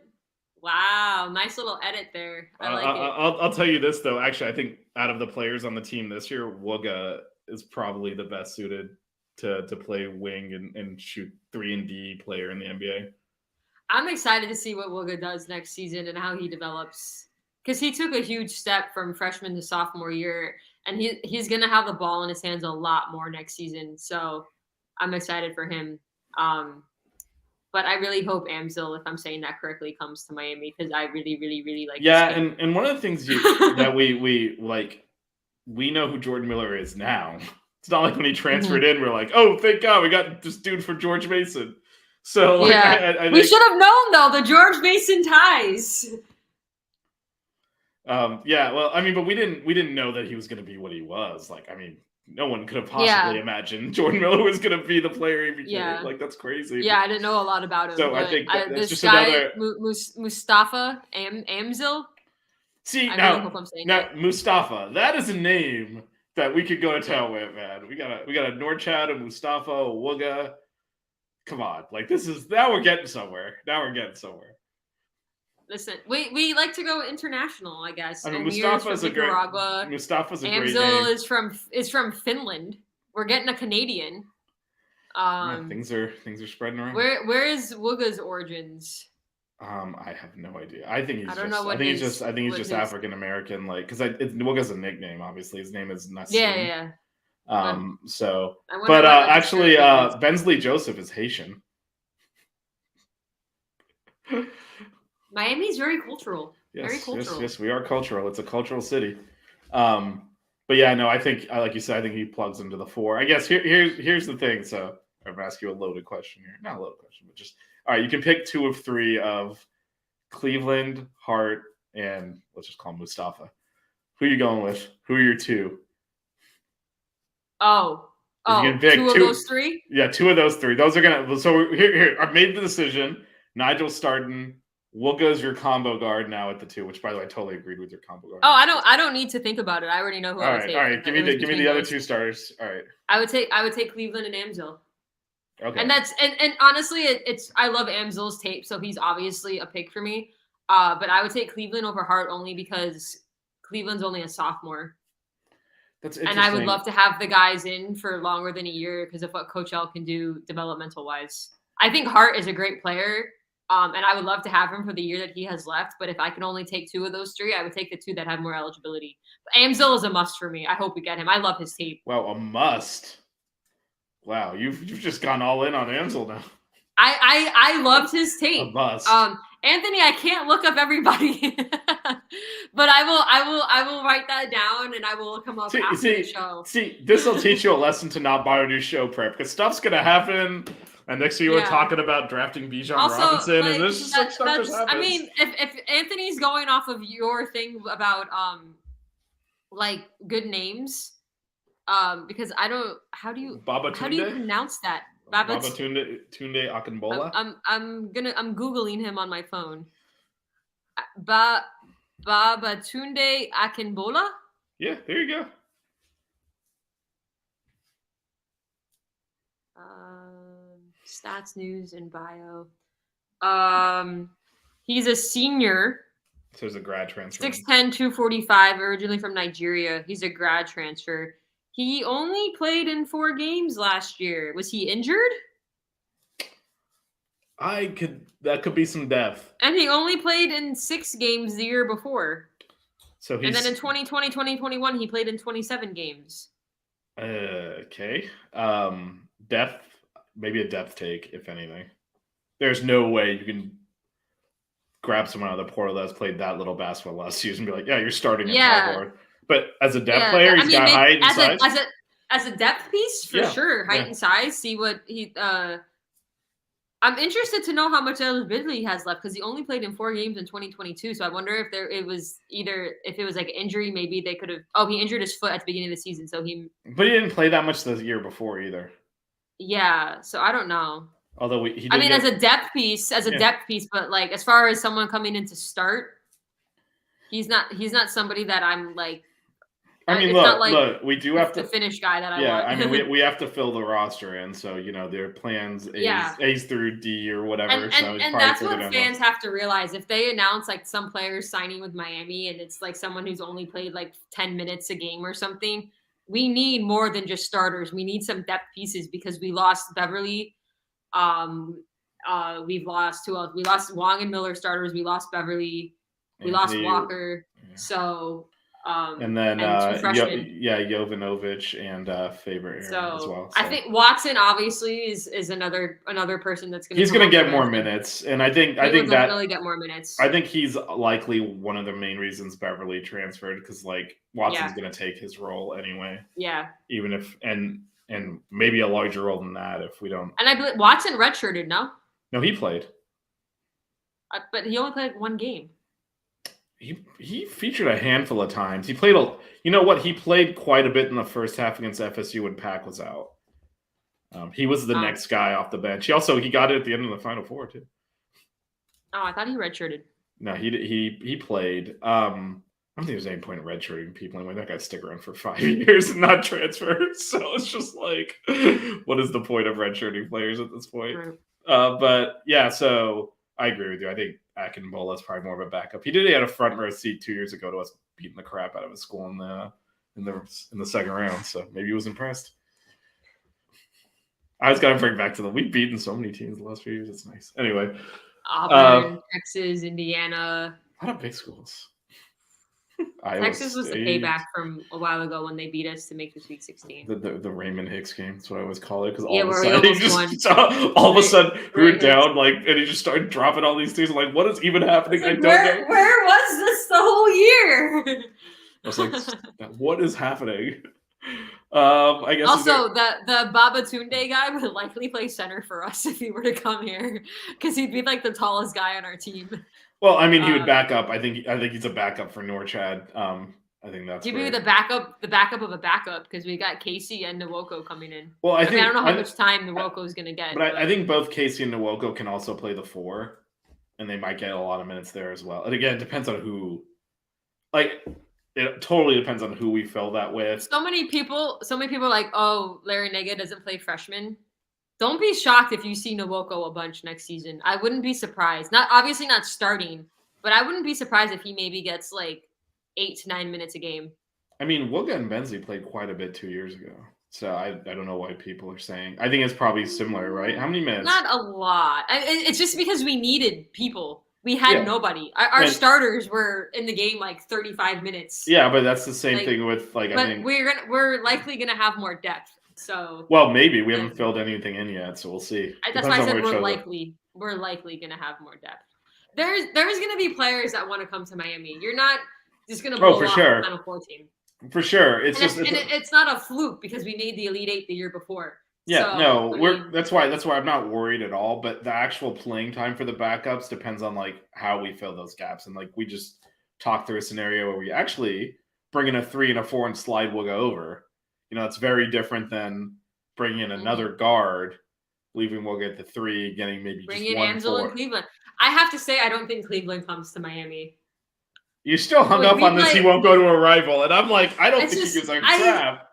Wow, nice little edit there. I like it. I'll tell you this though. Actually, I think out of the players on the team this year, Wooga is probably the best suited to play wing and shoot 3 and D player in the NBA. I'm excited to see what Wooga does next season and how he develops, because he took a huge step from freshman to sophomore year, and he's gonna have the ball in his hands a lot more next season. So I'm excited for him. But I really hope Amzil, if I'm saying that correctly, comes to Miami, because I really, really, really like. Yeah, and one of the things that we like, we know who Jordan Miller is now. It's not like when he transferred in, we're like, oh, thank God, we got this dude for George Mason. So like, yeah, I we should have known though the George Mason ties. Yeah, well, I mean, but we didn't know that he was going to be what he was. Like, I mean, no one could have possibly imagined Jordan Miller was going to be the player he became. Yeah. Like, that's crazy. Yeah, I didn't know a lot about him. So I think that's just guy, another Mustafa Amzil. See, now Mustafa, that is a name that we could go to town with, man. We got a Norchad, a Mustafa, a Wooga. Come on, like now we're getting somewhere. Listen, we like to go international, I guess. I mean, Mustafa's a great name. Amzil is from Finland. We're getting a Canadian. Things are spreading around. Where is Wooga's origins? I have no idea. I think he's just African American, like, because Wooga's a nickname. Obviously, his name is Nassim. Yeah. Actually, Bensley Joseph is Haitian. Miami's very cultural. Yes, we are cultural. It's a cultural city. But yeah, no, I think, like you said, I think he plugs into the 4. I guess here's the thing. So I'm gonna ask you a loaded question here. Not a loaded question, but just all right. You can pick 2 of 3 of Cleveland, Hart, and let's just call him Mustafa. Who are you going with? Who are your 2? Oh, you pick 2 of those 3? Yeah, 2 of those 3. Those are gonna. So here, I've made the decision. Nigel Starden. Wooga's your combo guard now at the 2, which by the way, I totally agreed with your combo guard. Oh, I don't need to think about it. I already know who I would take. All right, give me the other 2 starters. All right. I would take Cleveland and Amzil. Okay. And that's and honestly, it's I love Amzil's tape, so he's obviously a pick for me. But I would take Cleveland over Hart only because Cleveland's only a sophomore. That's interesting. And I would love to have the guys in for longer than a year because of what Coach L can do developmental wise. I think Hart is a great player. And I would love to have him for the year that he has left. But if I can only take 2 of those 3, I would take the 2 that have more eligibility. But Amzil is a must for me. I hope we get him. I love his tape. Wow, a must. Wow, you've just gone all in on Amzil now. I loved his tape. A must. Anthony, I can't look up everybody, but I will write that down and I will come up after the show. See, this will teach you a lesson to not buy a new show prep because stuff's gonna happen. And next thing you were talking about drafting Bijan Robinson, and this is stuff just happens. I mean, if Anthony's going off of your thing about like good names, because I don't. How do you pronounce that? Babatunde Akinbola. I'm googling him on my phone. Babatunde Akinbola. Yeah, there you go. Stats, news, and bio. He's a senior. So he's a grad transfer. 6'10", 245, originally from Nigeria. He's a grad transfer. He only played in 4 games last year. Was he injured? That could be some depth. And he only played in 6 games the year before. So and then in 2020, 2021, he played in 27 games. Okay. Depth. Maybe a depth take, if anything. There's no way you can grab someone out of the portal that's played that little basketball last season and be like, yeah, you're starting at power forward. But as a depth player, he's got height and size. As a depth piece, for sure, height and size. See what he. I'm interested to know how much eligibility he has left because he only played in 4 games in 2022. So I wonder if it was like injury, maybe they could have. Oh, he injured his foot at the beginning of the season, so he. But he didn't play that much the year before either. Yeah, so I don't know. Although as a depth piece, but like as far as someone coming in to start, he's not somebody that I'm like. I mean, look, we do have to the finish guy that I want. Yeah, I mean, we have to fill the roster in, so their plans A's through D or whatever. And that's what fans have to realize. If they announce like some players signing with Miami, and it's like someone who's only played like 10 minutes a game or something, we need more than just starters. We need some depth pieces because we lost Beverly. We've lost who else? We lost Wong and Miller starters. We lost Beverly. We lost Walker. Yeah. So. And then Jovanovic and Faber as well. So. I think Watson obviously is another person that's going to. He's going to get more minutes, and I think definitely get more minutes. I think he's likely one of the main reasons Beverly transferred because like Watson's going to take his role anyway. Yeah. Even if and maybe a larger role than that if we don't. And I believe Watson redshirted. No, he played. But he only played 1 game. He featured a handful of times. He played he played quite a bit in the first half against FSU when Pack was out. He was the next guy off the bench. He got it at the end of the Final Four too. Oh, I thought he redshirted. No, he played. I don't think there's any point in redshirting people anyway. That guy stick around for 5 years and not transfer. So it's just like, what is the point of redshirting players at this point? Right. But yeah, so I agree with you. I think Akinbola is probably more of a backup. He had a front row seat 2 years ago to us beating the crap out of his school in the second round. So maybe he was impressed. I was gonna bring back to we've beaten so many teams the last few years. It's nice. Anyway, Auburn, Texas, Indiana. A lot of big schools. Texas was the payback from a while ago when they beat us to make the Sweet 16. The Raymond Hicks game. That's what I always call it because all of a sudden we were down and he just started dropping all these things. I'm like, what is even happening? I don't know. Where was this the whole year? I was like, what is happening? I guess also the Babatunde guy would likely play center for us if he were to come here because he'd be like the tallest guy on our team. Well, I mean, he would back up. I think he's a backup for Norchad. I think that's. He'd be the backup of a backup because we got Casey and Nwoko coming in. Well, I don't know how much time Nwoko is going to get. But I think both Casey and Nwoko can also play the 4, and they might get a lot of minutes there as well. And again, it depends on who. Like, it totally depends on who we fill that with. So many people are like, oh, Larry Nega doesn't play freshman. Don't be shocked if you see Nwoko a bunch next season. I wouldn't be surprised. Obviously not starting, but I wouldn't be surprised if he maybe gets like 8 to 9 minutes a game. I mean, Wooga and Benzie played quite a bit 2 years ago. So I don't know why people are saying. I think it's probably similar, right? How many minutes? Not a lot. It's just because we needed people. We had nobody. Our starters were in the game like 35 minutes. Yeah, but that's the same thing with I think we're likely gonna have more depth. So maybe we haven't filled anything in yet, so we'll see. That's why I said we're likely gonna have more depth. There's gonna be players that want to come to Miami. You're not just gonna blow off the Final Four team. For sure, it's not a fluke because we made the Elite Eight the year before. Yeah, that's why I'm not worried at all. But the actual playing time for the backups depends on like how we fill those gaps, and like we just talked through a scenario where we actually bring in a 3 and a 4 and slide Wooga over. It's very different than bringing in another guard, leaving Wooga at the 3, getting maybe bring just in 1 Angel 4. and Cleveland. I have to say, I don't think Cleveland comes to Miami. You still hung up on this. He won't go to a rival, and I'm like, I don't think he gives a crap.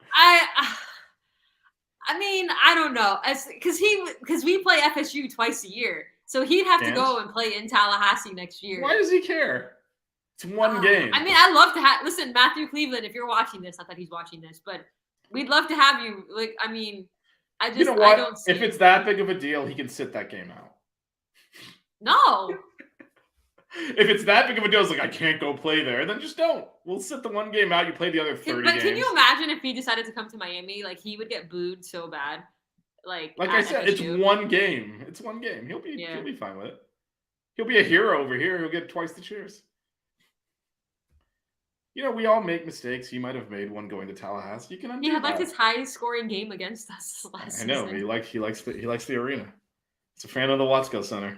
I mean, I don't know, because we play FSU twice a year, so he'd have to go and play in Tallahassee next year. Why does he care? It's one game. I mean, I'd love to listen, Matthew Cleveland, if you're watching this, not that he's watching this, but we'd love to have you. Like, I mean, I don't see. If it's that big of a deal, he can sit that game out. No. If it's that big of a deal, it's like, I can't go play there, then just don't. We'll sit the one game out. You play the other 30 games. Can you imagine if he decided to come to Miami? Like, he would get booed so bad. Like I said, FSU. It's one game. It's one game. He'll be fine with it. He'll be a hero over here. He'll get twice the cheers. we all make mistakes. He might have made one going to Tallahassee. You can undo He had that. like his highest scoring game against us last season. I know. He likes the arena. He's a fan of the Watsco Center.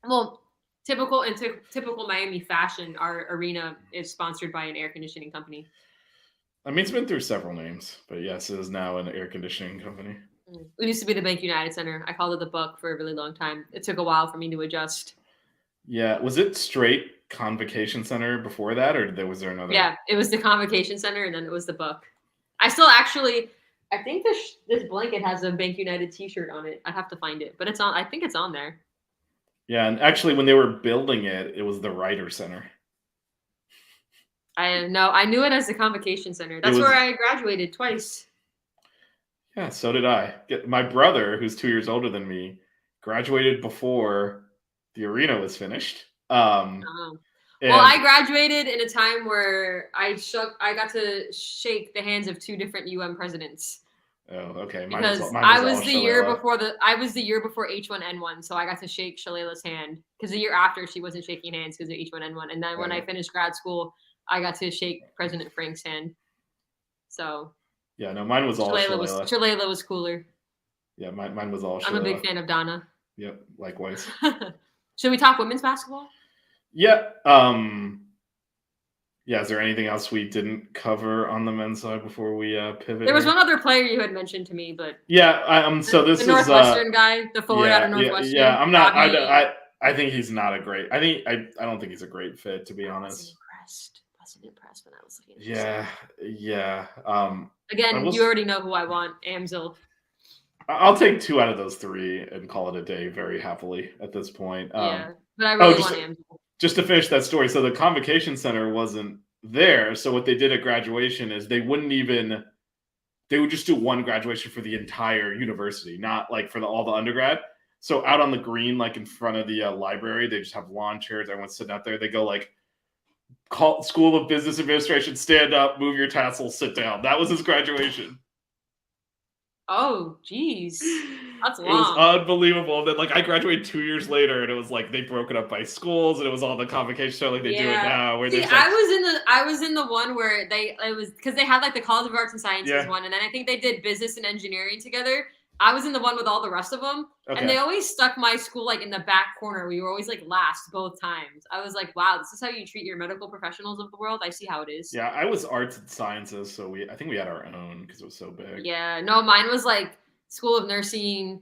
Well, typical Miami fashion, our arena is sponsored by an air conditioning company. I mean, it's been through several names, but yes, it is now an air conditioning company. It used to be the Bank United Center. I called it the Buck for a really long time. It took a while for me to adjust. Yeah, was it straight Convocation Center before that, or was there another? Yeah, it was the Convocation Center, and then it was the Buck. I still actually, I think this blanket has a Bank United T-shirt on it. I have to find it, but it's on. I think it's on there. Yeah, and actually, when they were building it, it was the Ryder Center. I knew it as the Convocation Center. That's where I graduated twice. Yeah, so did I. My brother, who's 2 years older than me, graduated before the arena was finished. Well, I graduated in a time where I got to shake the hands of 2 different presidents. Oh, okay. Because I was the year before H1N1, so I got to shake Shaleila's hand. Because the year after, she wasn't shaking hands because of H1N1, and then when I finished grad school, I got to shake President Frank's hand. So. Yeah, no, mine was all Shaleila. Shaleila was cooler. Yeah, mine was all Shaleila. I'm a big fan of Donna. Yep, likewise. Should we talk women's basketball? Yeah. Yeah, is there anything else we didn't cover on the men's side before we pivot? There was one other player you had mentioned to me, but yeah, so this is the Northwestern guy, the forward out of Northwestern. Yeah, I'm not. I think he's not a great. I don't think he's a great fit, to be honest. Wasn't impressed when I was looking at this. Yeah. Again, you already know who I want, Amzil. I'll take 2 out of those 3 and call it a day very happily at this point. Yeah, but I really want Amzil. Just to finish that story, so the Convocation Center wasn't there. So what they did at graduation is they would just do one graduation for the entire university, not like for all the undergrad. So out on the green, like in front of the library, they just have lawn chairs. Everyone's sitting out there. They go like, call School of Business Administration, stand up, move your tassels, sit down. That was his graduation. Oh, geez. That's long. It was unbelievable. Then, I graduated 2 years later, and it was like they broke it up by schools, and it was all the convocation show like they do it now. Where I was in the one where it was because they had like the College of Arts and Sciences one, and then I think they did business and engineering together. I was in the one with all the rest of them, and they always stuck my school like in the back corner. We were always like last both times. I was like, wow, this is how you treat your medical professionals of the world. I see how it is. Yeah, I was arts and sciences, so I think we had our own because it was so big. Yeah, no, mine was like School of Nursing,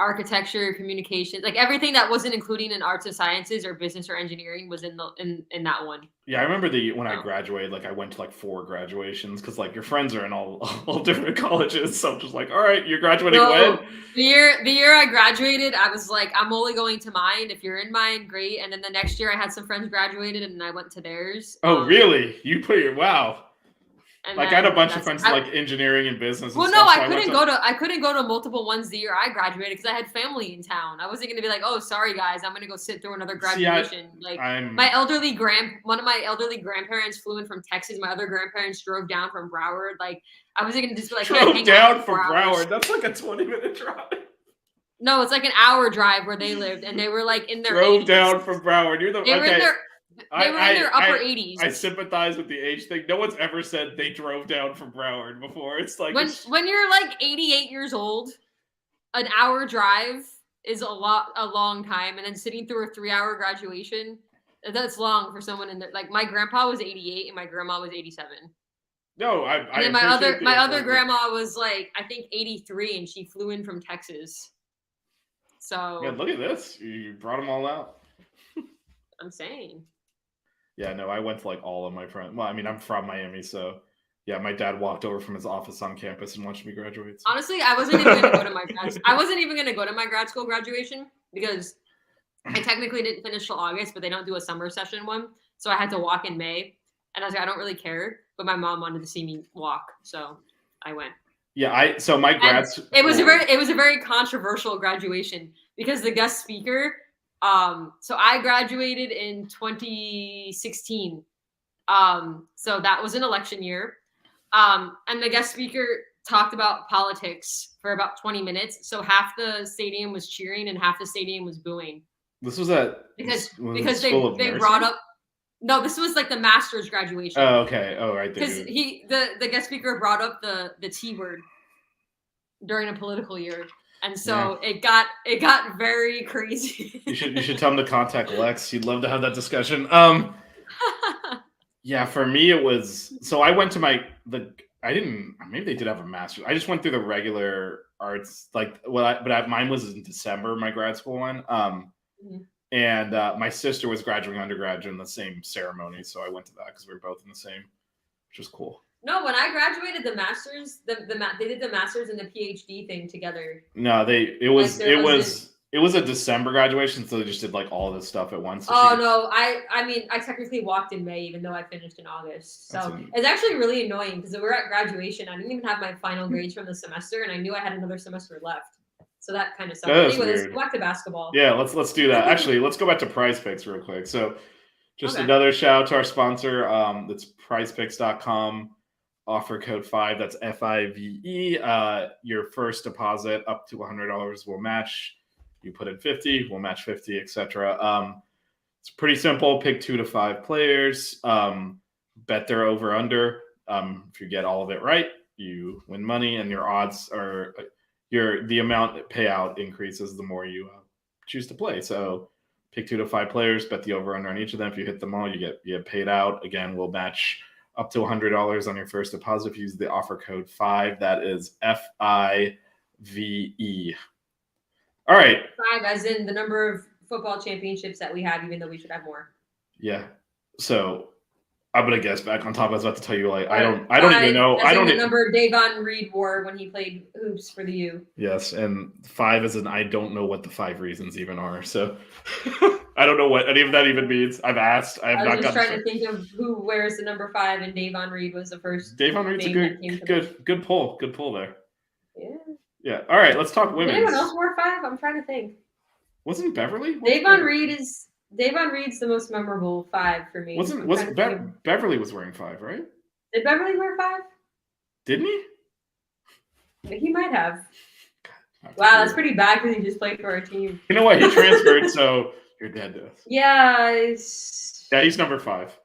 architecture, communication, like everything that wasn't including in arts and sciences or business or engineering was in that one. Yeah, I remember when I graduated, I went to 4 graduations because your friends are in all different colleges. So I'm just like, all right, you're graduating when? The year I graduated, I was like, I'm only going to mine. If you're in mine, great. And then the next year I had some friends graduated and I went to theirs. Oh, really? You put your wow. I had a bunch of friends engineering and business. Well, no, I couldn't go to multiple ones the year I graduated because I had family in town. I wasn't going to be like, oh, sorry guys, I'm going to go sit through another graduation. One of my elderly grandparents flew in from Texas. My other grandparents drove down from Broward. I wasn't going to just be like, drove down from Broward. That's like a 20-minute drive. No, it's like an hour drive where they lived, and they were in their drove 80s. Down from Broward. They were in their upper 80s. I sympathize with the age thing. No one's ever said they drove down from Broward before. It's like when you're 88 years old, an hour drive is a long time, and then sitting through a 3-hour graduation, that's long for someone in there. My grandpa was 88 and my grandma was 87. No, and then my other grandma was I think 83, and she flew in from Texas. So yeah, look at this. You brought them all out. I'm saying. Yeah, no, I went to all of my friends. Well, I mean, I'm from Miami, so yeah, my dad walked over from his office on campus and watched me graduate. So. Honestly, I wasn't even going to go to my grad school graduation because I technically didn't finish till August, but they don't do a summer session one, so I had to walk in May, and I was like, I don't really care, but my mom wanted to see me walk, so I went. Yeah, so my grad school. It was a very controversial graduation because the guest speaker. So I graduated in 2016. So that was an election year. And the guest speaker talked about politics for about 20 minutes. So half the stadium was cheering and half the stadium was booing. This was at because they brought up No, this was like the master's graduation. Oh, okay. Oh, right. Because the guest speaker brought up the T word during a political year. And so it got very crazy. You should tell him to contact Lex. He'd love to have that discussion. Yeah, for me it was, so I went to maybe they did have a master's. I just went through the regular arts, like mine was in December, my grad school one. And my sister was graduating undergrad in the same ceremony, so I went to that because we were both in the same, which was cool. No, when I graduated the masters, they did the masters and the PhD thing together. No, it was a December graduation, so they just did like all this stuff at once. So no, I mean I technically walked in May, even though I finished in August. So it's actually really annoying because we're at graduation. I didn't even have my final grades from the semester, and I knew I had another semester left. So that kind of sucked. Anyway, let's go back to basketball. Yeah, let's do that. Actually, let's go back to Prize Picks real quick. So just another shout out to our sponsor. That's prizepicks.com. Offer code 5. That's FIVE. Your first deposit up to $100 will match. You put in 50, we'll match 50, etc. It's pretty simple. Pick 2 to 5 players. Bet their over under. If you get all of it right, you win money, and your odds are the amount payout increases the more you choose to play. So pick 2 to 5 players, bet the over under on each of them. If you hit them all, you get paid out. Again, we'll match up to $100 on your first deposit if you use the offer code 5. That is FIVE. All right. 5 as in the number of football championships that we have, even though we should have more. Yeah. So I'm gonna guess back on top. I was about to tell you, like, I don't even know. I don't the number Davon Reed wore when he played hoops for the U. Yes, and 5 as in I don't know what the 5 reasons even are. So I don't know what any of that even means. I've asked. I was just trying to think of who wears the number 5, and Davon Reed was the first. Davon Reed's a good pull. Good pull there. Yeah. Yeah. All right. Let's talk women's. Anyone else wore 5? I'm trying to think. Wasn't Beverly? Davon Reed's the most memorable 5 for me. Beverly was wearing 5, right? Did Beverly wear 5? Didn't he? I think he might have. Wow, that's pretty bad because he just played for our team. You know what? He transferred, so you're dead to us. Yeah. Yeah, he's number 5.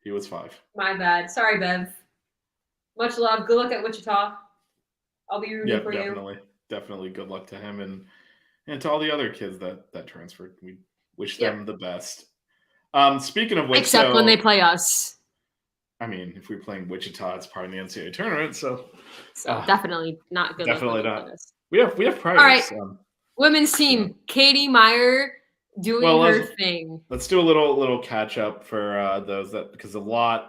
He was 5. My bad. Sorry, Bev. Much love. Good luck at Wichita. I'll be rooting for you. Definitely. Good luck to him and to all the other kids that transferred. We wish them the best. Speaking of which, except when they play us. I mean, if we're playing Wichita, it's part of the NCAA tournament, so definitely not good. Definitely not. We have priors. All right, women's team. Katie Meier doing her thing. Let's do a little catch up for those because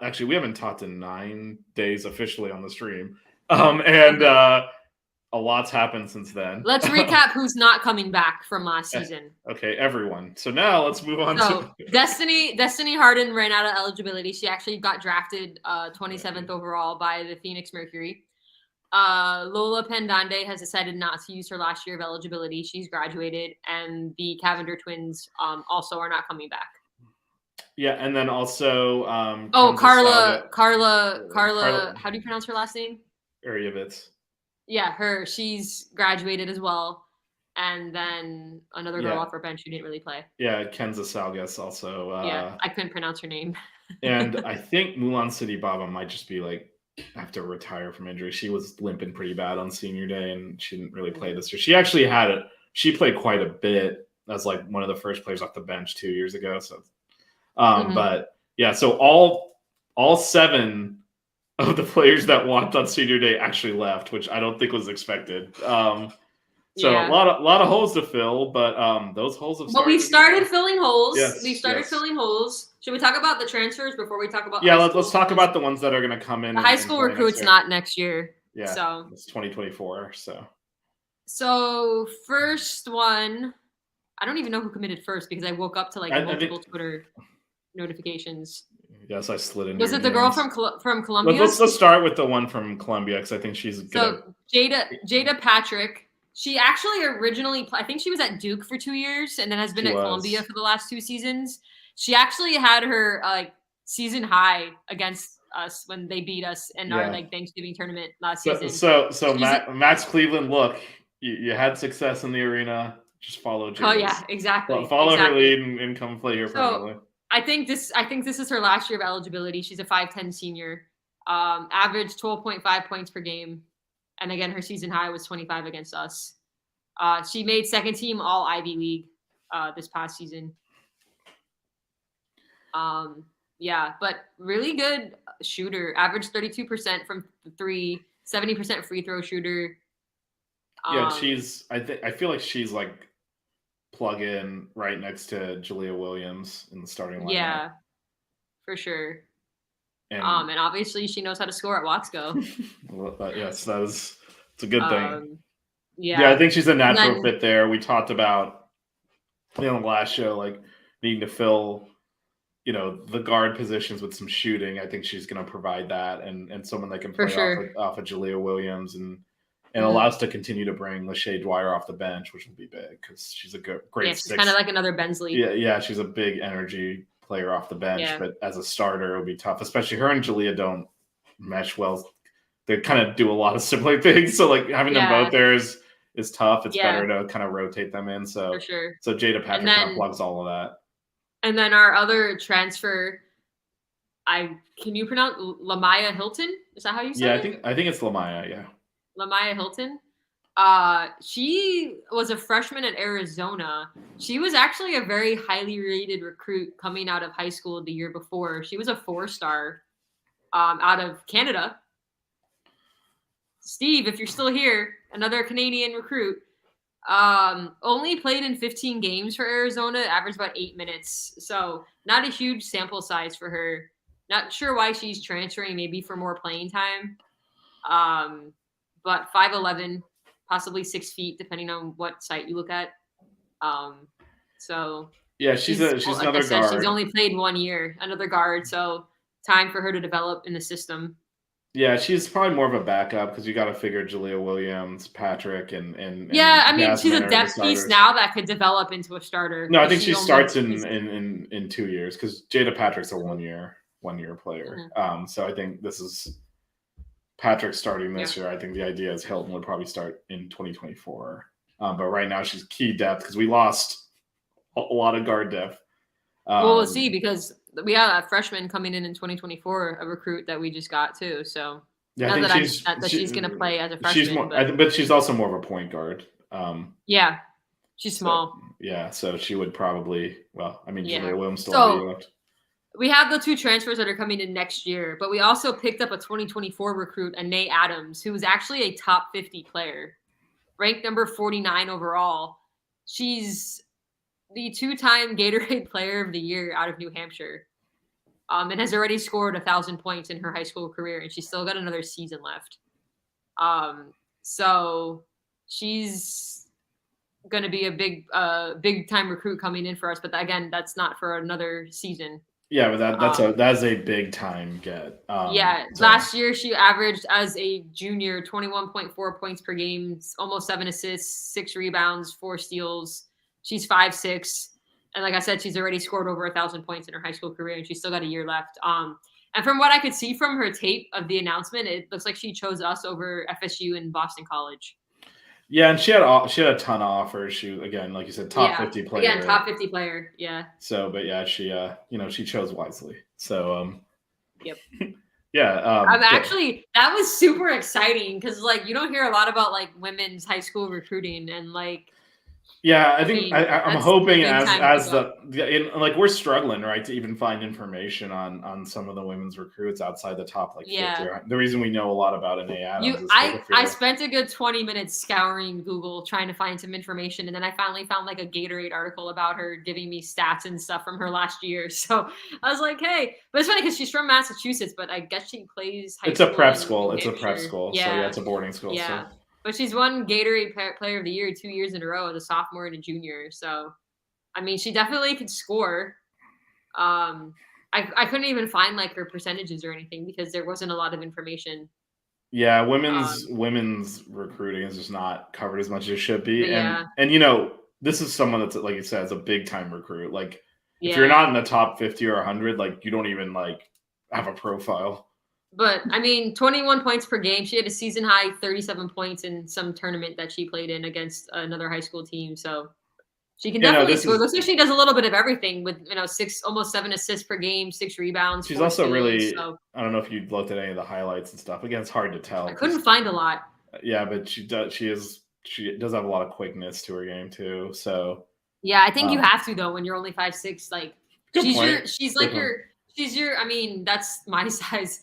actually we haven't talked in 9 days officially on the stream, and a lot's happened since then. Let's recap who's not coming back from last season. Okay, everyone. So now let's move on to Destiny Harden ran out of eligibility. She actually got drafted 27th overall by the Phoenix Mercury. Lola Pendande has decided not to use her last year of eligibility. She's graduated, and the Cavender twins also are not coming back. Yeah, and then also Carla. How do you pronounce her last name? Uryavitz. Yeah, she's graduated as well. And then another girl off her bench who didn't really play. Yeah, Kenza Salgas also. I couldn't pronounce her name. And I think Mulan City Baba might just be have to retire from injury. She was limping pretty bad on senior day, and she didn't really play this year. She actually she played quite a bit as one of the first players off the bench 2 years ago. So, but yeah, so all 7 of the players that walked on senior day actually left, which I don't think was expected. So a lot of holes to fill, but those holes have started. But we started filling holes. Yes, we started filling holes. Should we talk about the transfers before we talk about? Yeah, let's talk about the ones that are going to come in. The high school recruits not next year. Yeah, so it's 2024. So first one, I don't even know who committed first because I woke up to multiple Twitter notifications. Yes, I slid in. Was it the girl from Columbia? Let's start with the one from Columbia because I think she's good. So Jada Patrick. She actually originally, I think she was at Duke for 2 years and then has been at Columbia for the last 2 seasons. She actually had her season high against us when they beat us in our Thanksgiving tournament last season. So Max Cleveland, look, you had success in the arena. Just follow Jada. Oh yeah, exactly. Follow her lead and come play here permanently. I think this is her last year of eligibility. She's a 5'10" senior. Averaged 12.5 points per game. And again, her season high was 25 against us. She made second team all Ivy League this past season. Yeah, but really good shooter. Averaged 32% from the 3, 70% free throw shooter. Yeah, I feel like she's like plug in right next to Jalea Williams in the starting lineup. Yeah, for sure. And obviously she knows how to score at Watsco. Well, yes, it's a good thing. Yeah, I think she's a natural fit there. We talked about on the last show, like needing to fill, the guard positions with some shooting. I think she's going to provide that, and someone that can play off of Jalea Williams and allow us to continue to bring Lachey Dwyer off the bench, which will be big because she's a great. Yeah, she's kind of like another Bensley. Yeah, she's a big energy player off the bench, but as a starter, it'll be tough. Especially her and Jalea don't mesh well. They kind of do a lot of similar things, so like having them both there is tough. It's better to kind of rotate them in. So for sure. So Jada Patrick kind of plugs all of that. And then our other transfer, can you pronounce Lamaya Hilton? Is that how you say it? I think it's Lamaya. Yeah. Lamaya Hilton. She was a freshman at Arizona. She was actually a very highly rated recruit coming out of high school the year before. She was a 4-star out of Canada. Steve, if you're still here, another Canadian recruit. Only played in 15 games for Arizona, averaged about 8 minutes. So not a huge sample size for her. Not sure why she's transferring, maybe for more playing time. But 5'11", possibly 6 feet, depending on what site you look at. So yeah, she's another guard. She's only played 1 year, another guard. So time for her to develop in the system. Yeah, she's probably more of a backup because you got to figure Jalea Williams, Patrick, and yeah, I mean she's a depth piece now that could develop into a starter. No, I think she starts in 2 years because Jada Patrick's a 1 year player. Mm-hmm. So I think this is Patrick starting this year. I think the idea is Hilton would probably start in 2024. But right now she's key depth because we lost a lot of guard depth. Well, we'll see because we have a freshman coming in 2024, a recruit that we just got too. So yeah, I think she's going to play as a freshman. But she's also more of a point guard. Yeah, she's small. So she would probably. Well, I mean, Jalea Williams still so, left. We have the 2 transfers that are coming in next year, but we also picked up a 2024 recruit, Anae Adams, who was actually a top 50 player, ranked number 49 overall. She's the 2-time Gatorade Player of the Year out of New Hampshire, and has already scored 1,000 points in her high school career, and she's still got another season left. So she's going to be a big time recruit coming in for us, but again, that's not for another season. Yeah, but that's a big time get. Last year she averaged as a junior 21.4 points per game, almost 7 assists, 6 rebounds, 4 steals. She's 5'6", and like I said, she's already scored over 1,000 points in her high school career, and she's still got a year left. And from what I could see from her tape of the announcement, it looks like she chose us over FSU and Boston College. Yeah, and she had a ton of offers. She, again, like you said, top 50 player. Yeah, top 50 player. Yeah. So, but yeah, she she chose wisely. So yep. Yeah. Actually, that was super exciting because like you don't hear a lot about like women's high school recruiting and like. Yeah, I think I'm hoping like we're struggling, right, to even find information on some of the women's recruits outside the top 50. The reason we know a lot about Anae Adams I spent a good 20 minutes scouring Google trying to find some information, and then I finally found like a Gatorade article about her giving me stats and stuff from her last year. So I was like, hey, but it's funny because she's from Massachusetts, but I guess she plays high school. It's a prep school. It's a prep school. Yeah. So yeah, it's a boarding school. Yeah. So. But she's won Gatorade Player of the Year 2 years in a row as a sophomore and a junior. So, I mean, she definitely could score. I couldn't even find like her percentages or anything because there wasn't a lot of information. Yeah, women's recruiting is just not covered as much as it should be. And this is someone that's, like you said, is a big time recruit. Like if you're not in the top 50 or 100, like you don't even like have a profile. But, I mean, 21 points per game. She had a season high 37 points in some tournament that she played in against another high school team. So She can definitely score. Looks like she does a little bit of everything with, almost 7 assists per game, 6 rebounds. She's also steals, I don't know if you looked at any of the highlights and stuff. Again, it's hard to tell. I couldn't find a lot. Yeah, but she does have a lot of quickness to her game too. So yeah, I think you have to though when you're only 5'6". Like she's your. I mean, that's my size.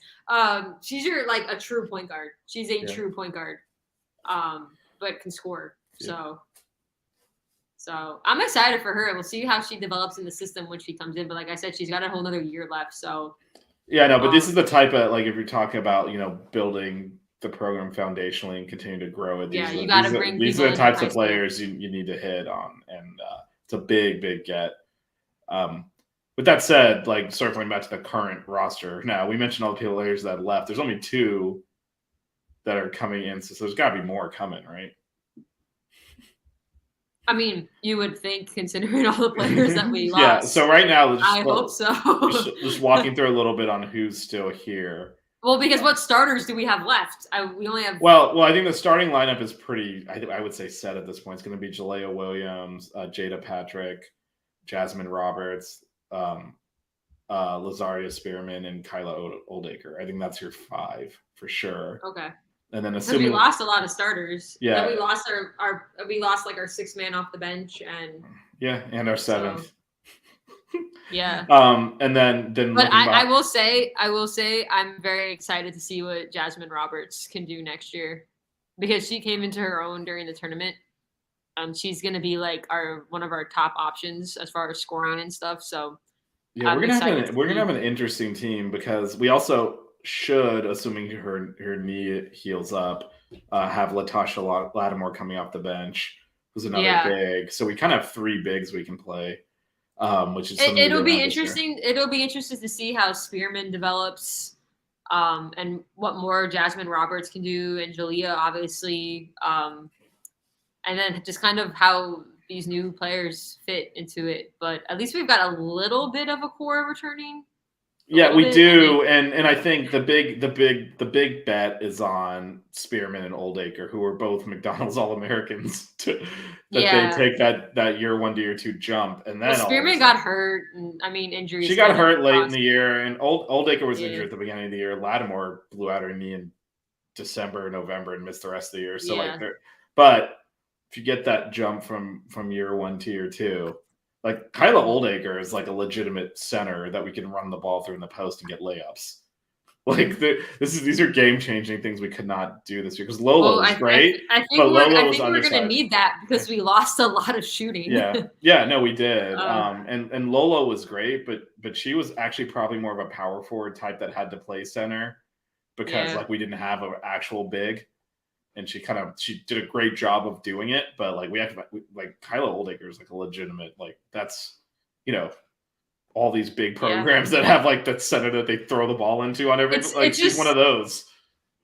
She's your like a true point guard. She's a true point guard. But can score. Yeah. So I'm excited for her. We'll see how she develops in the system when she comes in. But like I said, she's got a whole nother year left. So yeah, no, but this is the type of like if you're talking about building the program foundationally and continue to grow it. You got to bring. These are the types of players you need to hit on, and it's a big get. With that said, like circling back to the current roster, now we mentioned all the players that left. There's only 2 that are coming in, so there's got to be more coming, right? I mean, you would think, considering all the players that we lost. Yeah, so right now, I hope so. just walking through a little bit on who's still here. Well, because what starters do we have left? We only have. Well, I think the starting lineup is pretty. I would say set at this point. It's going to be Jalea Williams, Jada Patrick, Jasmine Roberts, Lazaria Spearman, and Kyla Oldacre. I think that's your 5 for sure. Okay. And then we lost a lot of starters. Yeah. And we lost we lost like our 6th man off the bench and. Yeah, and our 7th. So, yeah. And then. But I will say, I'm very excited to see what Jasmine Roberts can do next year, because she came into her own during the tournament. She's gonna be like one of our top options as far as scoring and stuff. So. Yeah, we're gonna have an interesting team, because we also should, assuming her knee heals up, have Latasha Lattimore coming off the bench, who's another big. So we kind of have 3 bigs we can play, which is it'll be interesting. It'll be interesting to see how Spearman develops, and what more Jasmine Roberts can do, and Jalea obviously, and then just kind of how these new players fit into it. But at least we've got a little bit of a core returning. Yeah, we do, and I think the big bet is on Spearman and Oldacre, who are both McDonald's All-Americans, they take that year 1 to year 2 jump, and then Spearman got hurt, and injuries. She got hurt late in the year, and Oldacre was injured at the beginning of the year. Lattimore blew out her knee in December, November, and missed the rest of the year. So but if you get that jump from year 1 to year 2. Like Kyla Oldacre is like a legitimate center that we can run the ball through in the post and get layups. Like these are game-changing things we could not do this year, because Lola was great. I think we're going to need that, because we lost a lot of shooting. No, we did. And Lola was great, but she was actually probably more of a power forward type that had to play center, because like we didn't have an actual big. And she did a great job of doing it, but like Kyla Oldacre is like a legitimate, like that's, all these big programs that have like that center that they throw the ball into on every, she's one of those.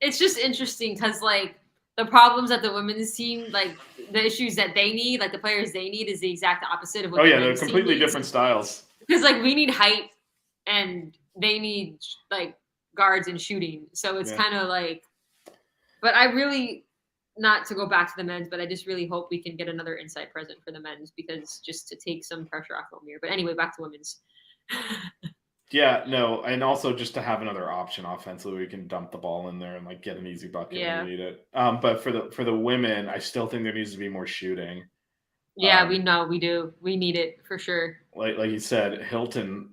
It's just interesting, because like the problems that the women's team, like the issues that they need, like the players they need, is the exact opposite of what. They're completely different styles. Because like we need height, and they need like guards and shooting, so it's kind of like. But I really, not to go back to the men's, but I just really hope we can get another inside present for the men's, because just to take some pressure off Meier. But anyway, back to women's. And also just to have another option offensively, we can dump the ball in there and like get an easy bucket when we need it. But for the women, I still think there needs to be more shooting. Yeah, we know we do. We need it for sure. Like you said, Hilton.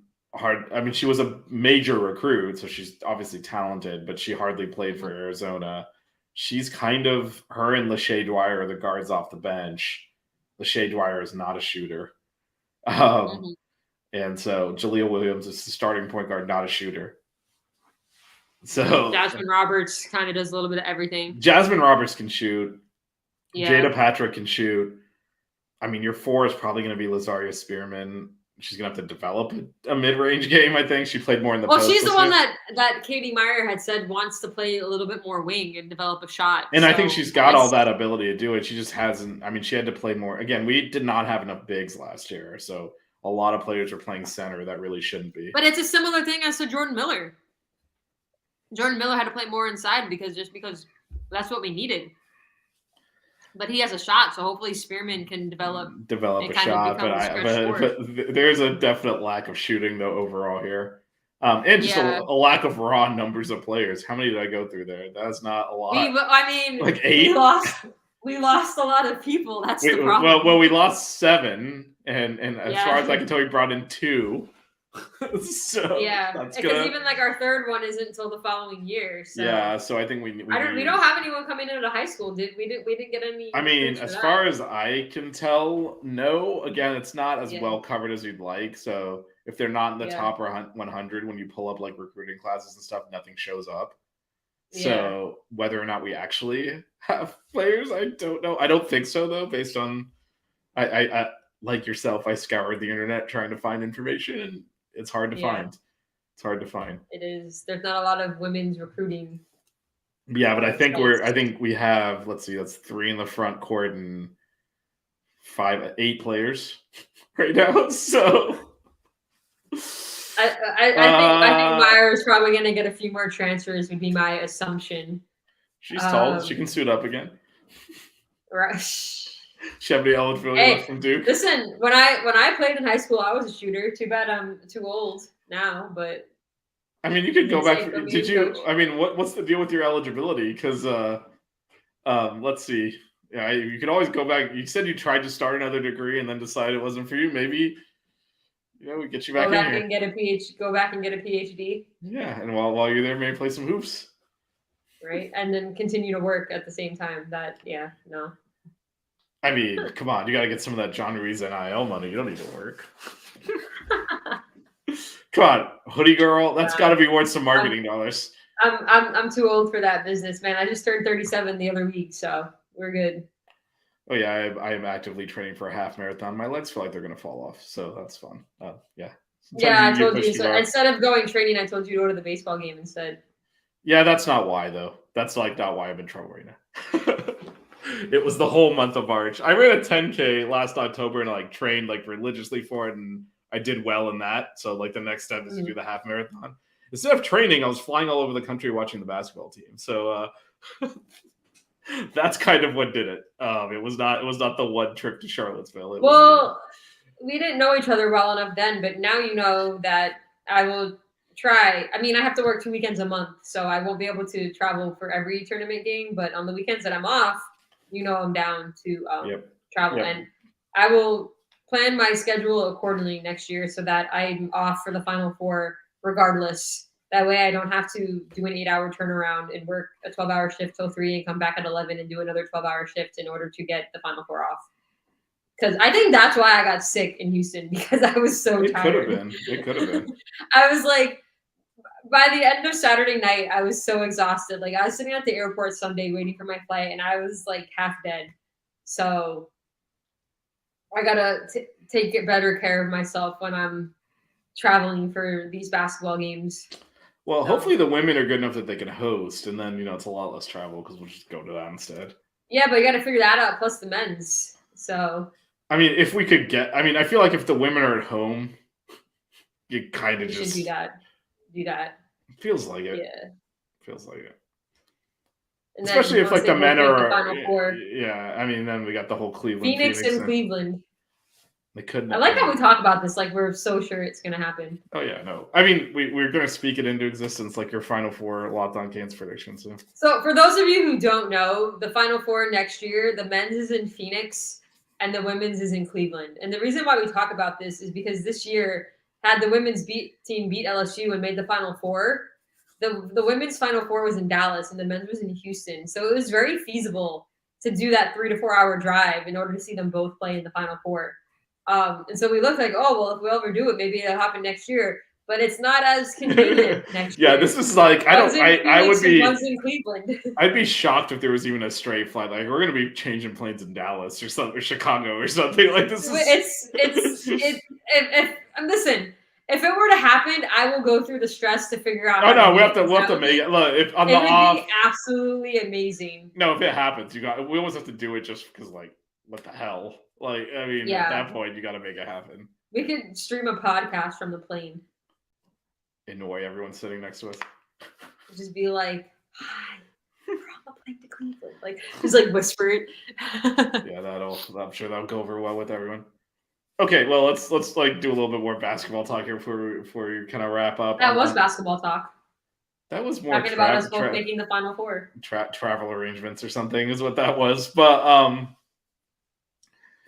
She was a major recruit, so she's obviously talented, but she hardly played for Arizona. She's kind of, her and Lachey Dwyer are the guards off the bench. Lachey Dwyer is not a shooter. And so Jalea Williams is the starting point guard, not a shooter. So Jasmine Roberts kind of does a little bit of everything. Jasmine Roberts can shoot. Yeah. Jada Patrick can shoot. Your 4 is probably going to be Lazaria Spearman. She's going to have to develop a mid-range game, I think. She played more in the post. Well, she's the one that Katie Meier had said wants to play a little bit more wing and develop a shot. And I think she's got all that ability to do it. She just hasn't. She had to play more. Again, we did not have enough bigs last year. So a lot of players are playing center that really shouldn't be. But it's a similar thing as to Jordan Miller. Jordan Miller had to play more inside because that's what we needed. But he has a shot, so hopefully Spearman can develop a shot. But there's a definite lack of shooting though overall here, and just a lack of raw numbers of players. How many did I go through there? That's not a lot. Like 8. We lost a lot of people. That's the problem. Well, we lost 7, and as far as I can tell, we brought in 2. So because even like our third one isn't until the following year. So so I think we don't have anyone coming into high school. We didn't get any. I mean, as far as I can tell, no. Again, it's not as well covered as you'd like. So if they're not in the top 100 when you pull up like recruiting classes and stuff, nothing shows up. So whether or not we actually have players, I don't know. I don't think so though. Based on I like yourself, I scoured the internet trying to find information, and it's hard to find. It's hard to find. It is. There's not a lot of women's recruiting. Yeah, but I think we have, let's see, that's 3 in the front court and 8 players right now. So I think Meier is probably going to get a few more transfers. Would be my assumption. She's tall. She can suit up again. Right. She have any eligibility left from Duke? Listen, when I played in high school, I was a shooter. Too bad I'm too old now, but I mean, you could go back. Did you? I mean, what's the deal with your eligibility? Because let's see. Yeah, you could always go back. You said you tried to start another degree and then decided it wasn't for you. Maybe we get you back in here. Go back and get a PhD. Yeah, and while you're there, maybe play some hoops. Right, and then continue to work at the same time. No. I mean, come on, you got to get some of that John Ruiz NIL money. You don't need to work. Come on, hoodie girl. That's got to be worth some marketing dollars. I'm too old for that business, man. I just turned 37 the other week, so we're good. Oh yeah, I am actively training for a half marathon. My legs feel like they're gonna fall off, so that's fun. Sometimes I told you. So instead of going training, I told you to go to the baseball game instead. Yeah, that's not why though. That's like not why I'm in trouble right now. It was the whole month of March. I ran a 10K last October and I trained religiously for it, and I did well in that. So the next step is to do the half marathon. Instead of training, I was flying all over the country watching the basketball team. So that's kind of what did it. It was not the one trip to Charlottesville. We didn't know each other well enough then, but now you know that I will try. I mean, I have to work 2 weekends a month, so I won't be able to travel for every tournament game. But on the weekends that I'm off, I'm down to travel, and I will plan my schedule accordingly next year so that I'm off for the Final Four regardless. That way I don't have to do an 8-hour turnaround and work a 12-hour shift till 3 and come back at 11 and do another 12-hour shift in order to get the Final Four off. Because I think that's why I got sick in Houston, because I was so tired. It could have been. I was by the end of Saturday night, I was so exhausted. I was sitting at the airport Sunday waiting for my flight, and I was half dead. So I gotta take better care of myself when I'm traveling for these basketball games. Well, hopefully the women are good enough that they can host, and then it's a lot less travel because we'll just go to that instead. Yeah, but you got to figure that out. Plus the men's. So. I mean, if we could get, I feel like if the women are at home, you kind of just should do that. Feels like it. Yeah. Feels like it. And especially if the men are. Final Four. Yeah, I mean, then we got the whole Cleveland. Phoenix and Cleveland. They couldn't. I like how we talk about this we're so sure it's going to happen. Oh yeah, no. I mean, we're going to speak it into existence your Final Four Locked On Canes prediction. So for those of you who don't know, the Final Four next year, the men's is in Phoenix and the women's is in Cleveland. And the reason why we talk about this is because this year, had the women's team beat LSU and made the Final Four, the women's Final Four was in Dallas and the men's was in Houston. So it was very feasible to do that 3 to 4 hour drive in order to see them both play in the Final Four. And so we looked if we ever do it, maybe it'll happen next year. But it's not as convenient next year. Yeah, this is I would be. One's in Cleveland. I'd be shocked if there was even a straight flight. We're gonna be changing planes in Dallas or something, or Chicago or something like this. Listen, if it were to happen, I will go through the stress to figure out. Oh no, we'll have to make it. Look, if on the off, would be absolutely amazing. No, if it happens, we almost have to do it just because, what the hell? At that point, you got to make it happen. We could stream a podcast from the plane. Annoy everyone sitting next to us. Just be like, hi, we're on the like the Cleveland. Like just like whisper it. Yeah, I'm sure that'll go over well with everyone. Okay, well let's like do a little bit more basketball talk here before you kind of wrap up. That was basketball talk. That was more talking about us both making the Final Four. Travel arrangements or something is what that was. But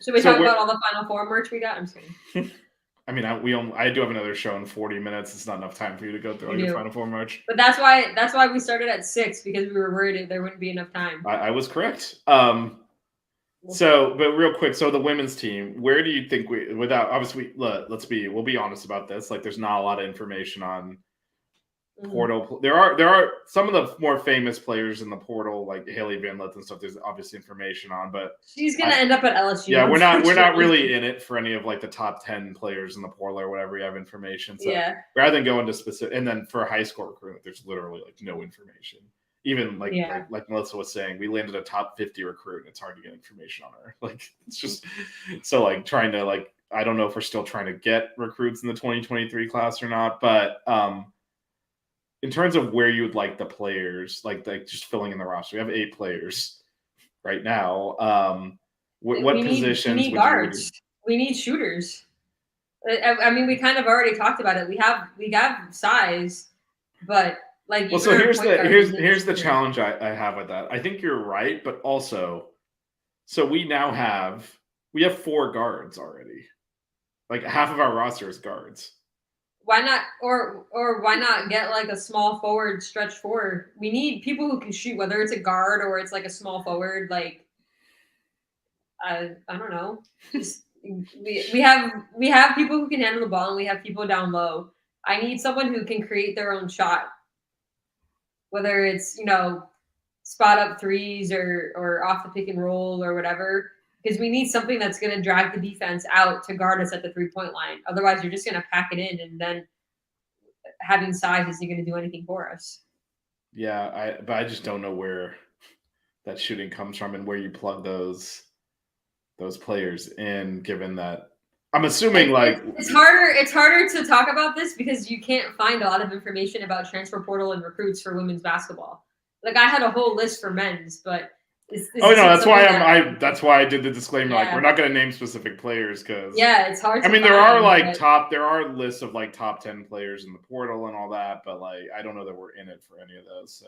should we talk about all the Final Four merch we got? I'm just kidding. I mean, I do have another show in 40 minutes. It's not enough time for you to go through all your Final Four merch. But that's why we started at 6 because we were worried there wouldn't be enough time. I was correct. So, but real quick, so the women's team, where do you think without obviously, we'll be honest about this. Like, there's not a lot of information on portal. There are some of the more famous players in the portal, like Haley Van Lith and stuff. There's obviously information on, but she's gonna end up at LSU. Yeah, we're not really in it for any of like the top 10 players in the portal or whatever. We have information. So rather than go into specific, and then for high school recruitment, there's literally like no information. Even like Melissa was saying, we landed a top 50 recruit, and it's hard to get information on her. Like it's just so like trying to like I don't know if we're still trying to get recruits in the 2023 class or not, but in terms of where you would like the players, like just filling in the roster, we have 8 players right now. What positions? We need guards. We need shooters. I mean, we kind of already talked about it. We have size, but like. Well, so here's the challenge I have with that. I think you're right, but also, so we have 4 guards already. Like half of our roster is guards. Why not, or why not get like a small forward, stretch forward? We need people who can shoot, whether it's a guard or it's like a small forward. Like, I don't know. Just we have people who can handle the ball, and we have people down low. I need someone who can create their own shot, whether it's spot up threes or off the pick and roll or whatever. Because we need something that's going to drag the defense out to guard us at the 3-point line. Otherwise, you're just going to pack it in, and then having size isn't going to do anything for us. Yeah, but I just don't know where that shooting comes from and where you plug those players in. Given that, I'm assuming it's harder to talk about this because you can't find a lot of information about transfer portal and recruits for women's basketball. Like I had a whole list for men's, but. That's why I did the disclaimer. Like, we're not going to name specific players because it's hard. I mean, there are lists of like top 10 players in the portal and all that, but like I don't know that we're in it for any of those. So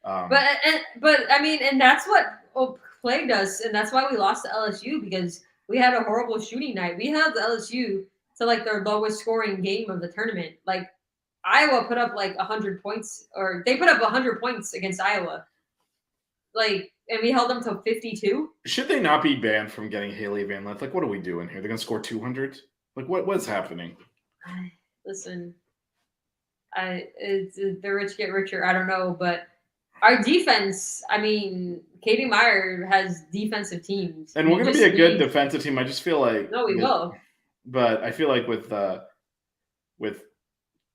but I mean, and that's what plagued us, and that's why we lost to LSU because we had a horrible shooting night. We held LSU to like their lowest scoring game of the tournament. Like Iowa put up like 100 points, or they put up 100 points against Iowa. Like, and we held them to 52. Should they not be banned from getting Haley Van Lith? Like, what are we doing here? They're going to score 200? Like, what's happening? Listen, the rich get richer. I don't know, but our defense, I mean, Katie Meier has defensive teams. And we're going to be a good defensive team. I just feel like... No, we will. But I feel like with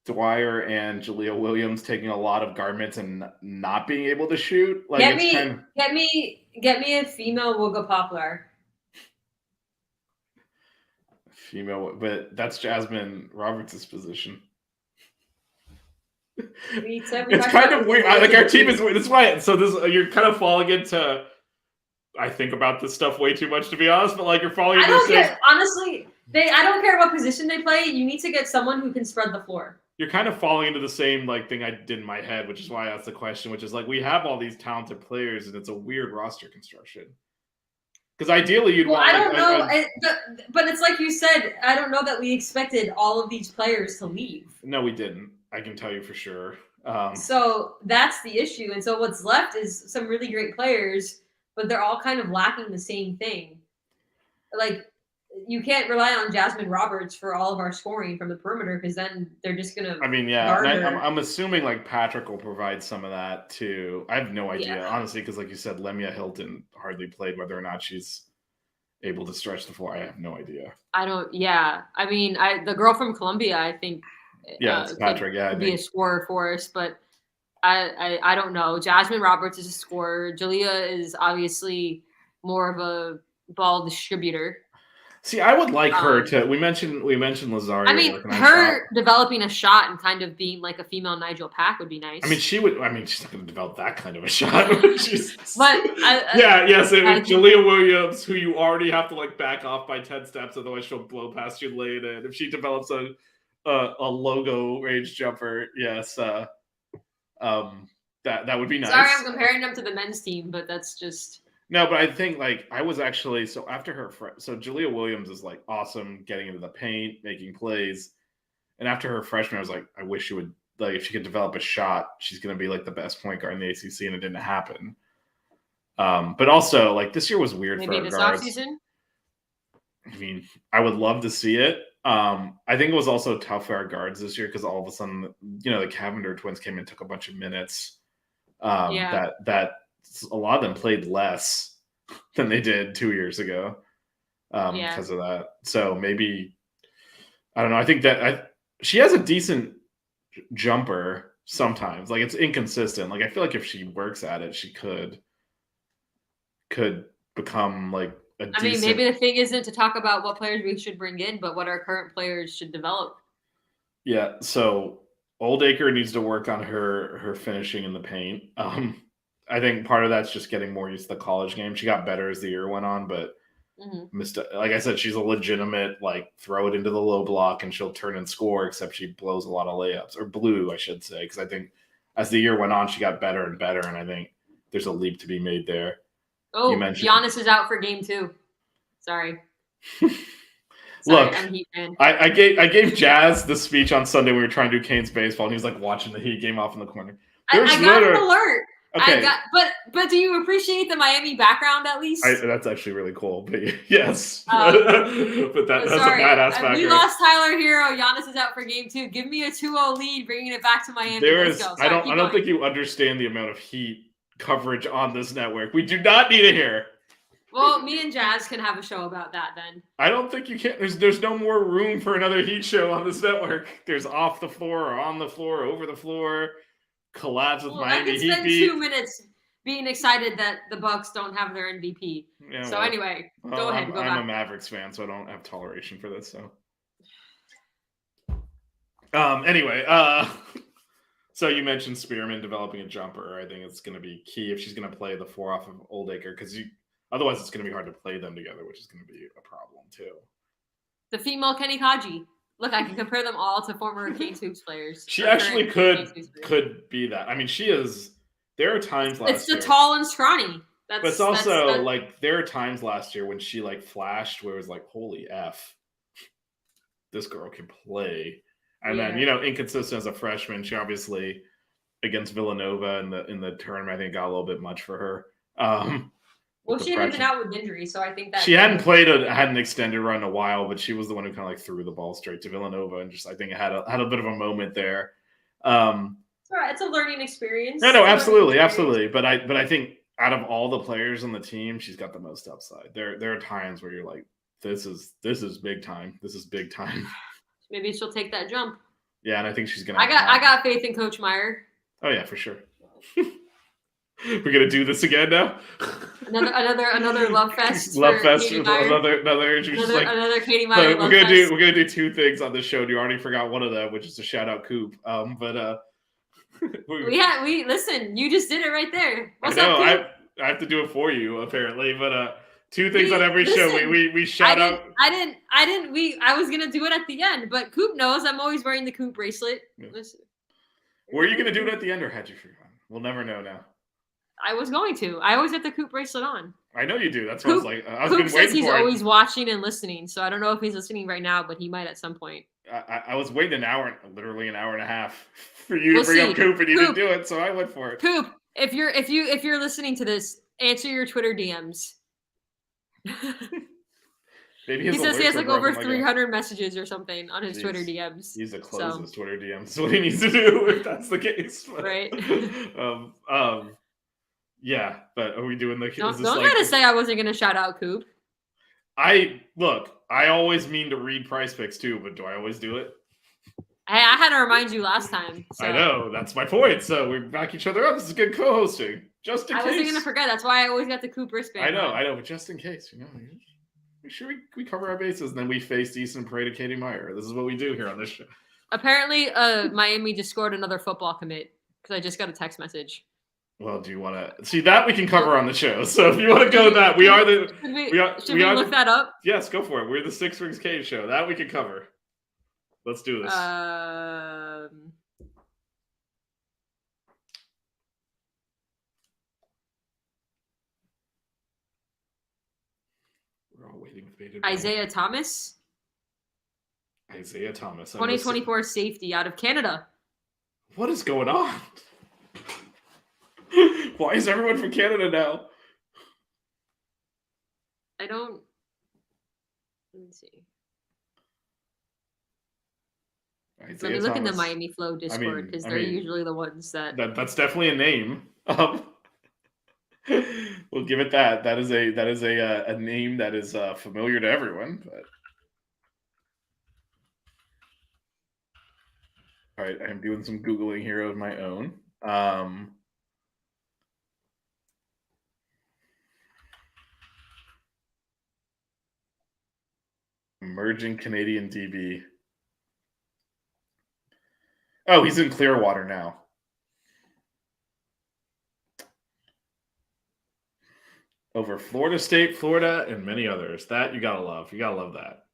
Dwyer and Jalea Williams taking a lot of garments and not being able to shoot. Like get me a female Wooga Poplar. Female, but that's Jasmine Roberts' position. It's kind of weird. Like our team is weird. That's why. So you're kind of falling into. I think about this stuff way too much, to be honest. But like you're falling into. Honestly, I don't care what position they play. You need to get someone who can spread the floor. You're kind of falling into the same like thing I did in my head, which is why I asked the question, which is like we have all these talented players and it's a weird roster construction. Because ideally you'd want. I don't know, but it's like you said. I don't know that we expected all of these players to leave. No, we didn't. I can tell you for sure. So that's the issue, and so what's left is some really great players, but they're all kind of lacking the same thing. Like. You can't rely on Jasmine Roberts for all of our scoring from the perimeter because then they're just gonna. I mean, yeah, I'm assuming like Patrick will provide some of that too. I have no idea, honestly, because like you said, Lemia Hilton hardly played. Whether or not she's able to stretch the floor, I have no idea. I don't. Yeah, I mean, the girl from Columbia, I think. Yeah, it's Patrick. Could be a scorer for us, but I don't know. Jasmine Roberts is a scorer. Jalea is obviously more of a ball distributor. See, I would like her to. We mentioned Lazaria. I mean, her developing a shot and kind of being like a female Nigel Pack would be nice. I mean, she would. I mean, she's not going to develop that kind of a shot. But if Jalea Williams, who you already have to like back off by 10 steps, otherwise she'll blow past you late. And if she develops a logo range jumper, yes, that would be nice. Sorry, I'm comparing them to the men's team, but that's just. No, but I think like I was actually after her so Jalea Williams is like awesome getting into the paint, making plays, and after her freshman, I was like, I wish she would like if she could develop a shot, she's gonna be like the best point guard in the ACC, and it didn't happen. But also like this year was weird maybe for our this guards. offseason. I mean, I would love to see it. I think it was also tough for our guards this year because all of a sudden, the Cavender twins came in and took a bunch of minutes. That a lot of them played less than they did 2 years ago because of that. So maybe, I don't know. I think that she has a decent jumper sometimes. Like it's inconsistent. Like I feel like if she works at it, she could become like a decent... I mean, maybe the thing isn't to talk about what players we should bring in, but what our current players should develop. Yeah. So Oldacre needs to work on her finishing in the paint. I think part of that's just getting more used to the college game. She got better as the year went on, but like I said, she's a legitimate, like, throw it into the low block and she'll turn and score, except she blows a lot of layups. Or blew, I should say, because I think as the year went on, she got better and better, and I think there's a leap to be made there. Oh, Giannis is out for game 2. Sorry. Look, I'm a Heat fan. I gave Jazz the speech on Sunday. We were trying to do Canes baseball, and he was, like, watching the Heat game off in the corner. I got an alert. Okay. But do you appreciate the Miami background at least? That's actually really cool. But yes, but that's a badass background. We lost Tyler Hero. Giannis is out for game 2. Give me a 2-0 lead, bringing it back to Miami. I don't think you understand the amount of Heat coverage on this network. We do not need it here. Well, me and Jazz can have a show about that then. I don't think you can. There's no more room for another Heat show on this network. There's off the floor or on the floor, over the floor. Collabs with Miami Heat. I could spend 2 minutes being excited that the Bucks don't have their MVP. Yeah, anyway, go ahead. I'm a Mavericks fan, so I don't have toleration for this. So, anyway, so you mentioned Spearman developing a jumper. I think it's going to be key if she's going to play the 4 off of Oldacre, because otherwise it's going to be hard to play them together, which is going to be a problem too. The female Kenny Kaji. Look, I can compare them all to former Canes Hoops players. She actually could be that. I mean, she is. There are times last year. It's the tall and scrawny. But it's also like there are times last year when she like flashed where it was like, holy F, this girl can play. And then, inconsistent as a freshman, she obviously against Villanova in the tournament, I think got a little bit much for her. Well, she hadn't been out with injury, so I think that she hadn't had an extended run in a while, but she was the one who kind of like threw the ball straight to Villanova, and just I think it had a bit of a moment there. It's all right. It's a learning experience. No, absolutely. But I think out of all the players on the team, she's got the most upside. There are times where you're like, this is big time. This is big time. Maybe she'll take that jump. Yeah, and I think she's gonna. I got faith in Coach Meier. Oh yeah, for sure. We're gonna do this again now. Another love fest. Love fest. Another Katie Meier. We're gonna do 2 things on this show. You already forgot one of them, which is to shout out Coop. We listen. You just did it right there. What's up, Coop? I have to do it for you apparently, but 2 things on every show. We shout out. I was gonna do it at the end, but Coop knows I'm always wearing the Coop bracelet. Yeah. Were you gonna do it at the end, or had you forgotten? We'll never know now. I was going to. I always have the Coop bracelet on. I know you do. That's what Coop, I was like. I was Coop been waiting says he's for always watching and listening, so I don't know if he's listening right now, but he might at some point. I was waiting literally an hour and a half for you to bring up Coop, and you didn't do it, so I went for it. Coop, if you're listening to this, answer your Twitter DMs. Maybe he says he has like over 300 messages or something on his Twitter DMs. He needs to close his Twitter DMs. That's what he needs to do if that's the case. Right. Yeah, but are we doing the? Don't try to say I wasn't going to shout out Coop. I always mean to read Price Picks too, but do I always do it? I had to remind you last time. So. I know, that's my point. So we back each other up. This is good co-hosting. Just in case. I wasn't going to forget. That's why I always got the Coop wristband. I know, but just in case, Make sure we cover our bases, and then we face Easton Parade of Katie Meier. This is what we do here on this show. Apparently, Miami just scored another football commit because I just got a text message. Well, do you want to see that? We can cover on the show. So if you want to go that, we are the. Should we look that up? Yes, go for it. We're the Six Rings Cage show. That we can cover. Let's do this. We're all waiting with bated Isaiah Thomas. Isaiah Thomas. 2024 safety out of Canada. What is going on? Why is everyone from Canada now? Let me see. Let me look in the Miami Flow Discord because they're usually the ones that's definitely a name. We'll give it that. That is a name that is familiar to everyone. But all right, I am doing some Googling here of my own. Emerging Canadian DB. Oh, he's in Clearwater now. Over Florida State, Florida, and many others. That you gotta love. You gotta love that.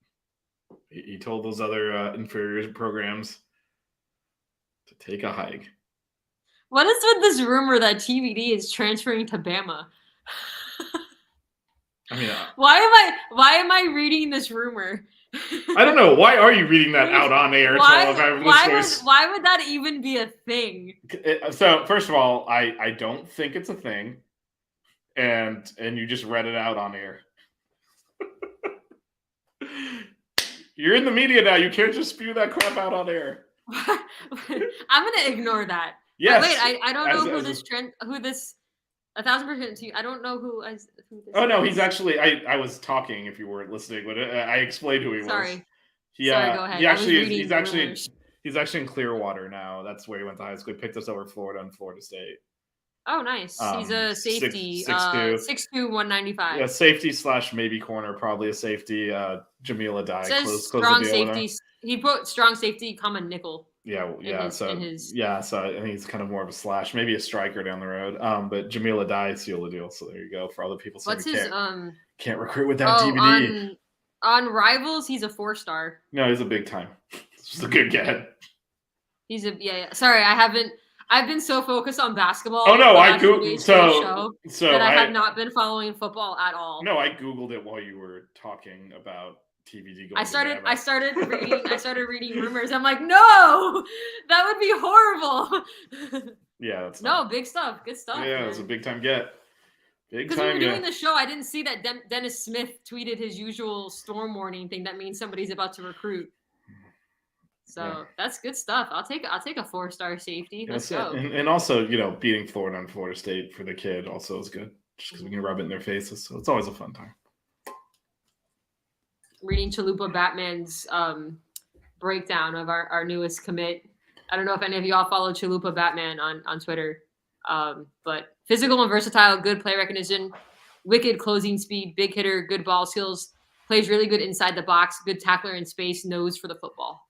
He told those other inferior programs to take a hike. What is with this rumor that TBD is transferring to Bama? I mean, why am I reading this rumor? I don't know. Why are you reading that out on air? Why would that even be a thing? So first of all, I don't think it's a thing, and you just read it out on air. You're in the media now. You can't just spew that crap out on air. I'm gonna ignore that. Yes. Wait, I don't know who this 1,000% I don't know who this Oh no, he's actually I was talking if you weren't listening, but I explained who he was. Sorry. Yeah. Sorry, go ahead. He's actually in Clearwater now. That's where he went to high school. He picked us over Florida and Florida State. Oh, nice. He's a safety. 6'2", 195. Yeah, safety / maybe corner, probably a safety. Jamila Dye. Says strong safety. He put strong safety, nickel. So I think he's kind of more of a slash, maybe a striker down the road. But Jamila Dye sealed the deal. So there you go for all the people saying can't recruit with that DVD. On Rivals, he's a 4-star. No, he's a big time. He's just a good get. He's Sorry, I've been so focused on basketball. Oh no, I googled that I have not been following football at all. No, I googled it while you were talking about TBD. I started reading rumors. I'm like, no, that would be horrible. Yeah, that's big stuff, good stuff. Yeah, it's a big time get. Because we were doing the show, I didn't see that Dennis Smith tweeted his usual storm warning thing. That means somebody's about to recruit. So that's good stuff. I'll take a 4-star safety. Let's go. And also, beating Florida and Florida State for the kid also is good, just because we can rub it in their faces. So it's always a fun time. Reading Chalupa Batman's breakdown of our newest commit. I don't know if any of y'all follow Chalupa Batman on Twitter, but physical and versatile, good play recognition, wicked closing speed, big hitter, good ball skills, plays really good inside the box, good tackler in space, knows for the football.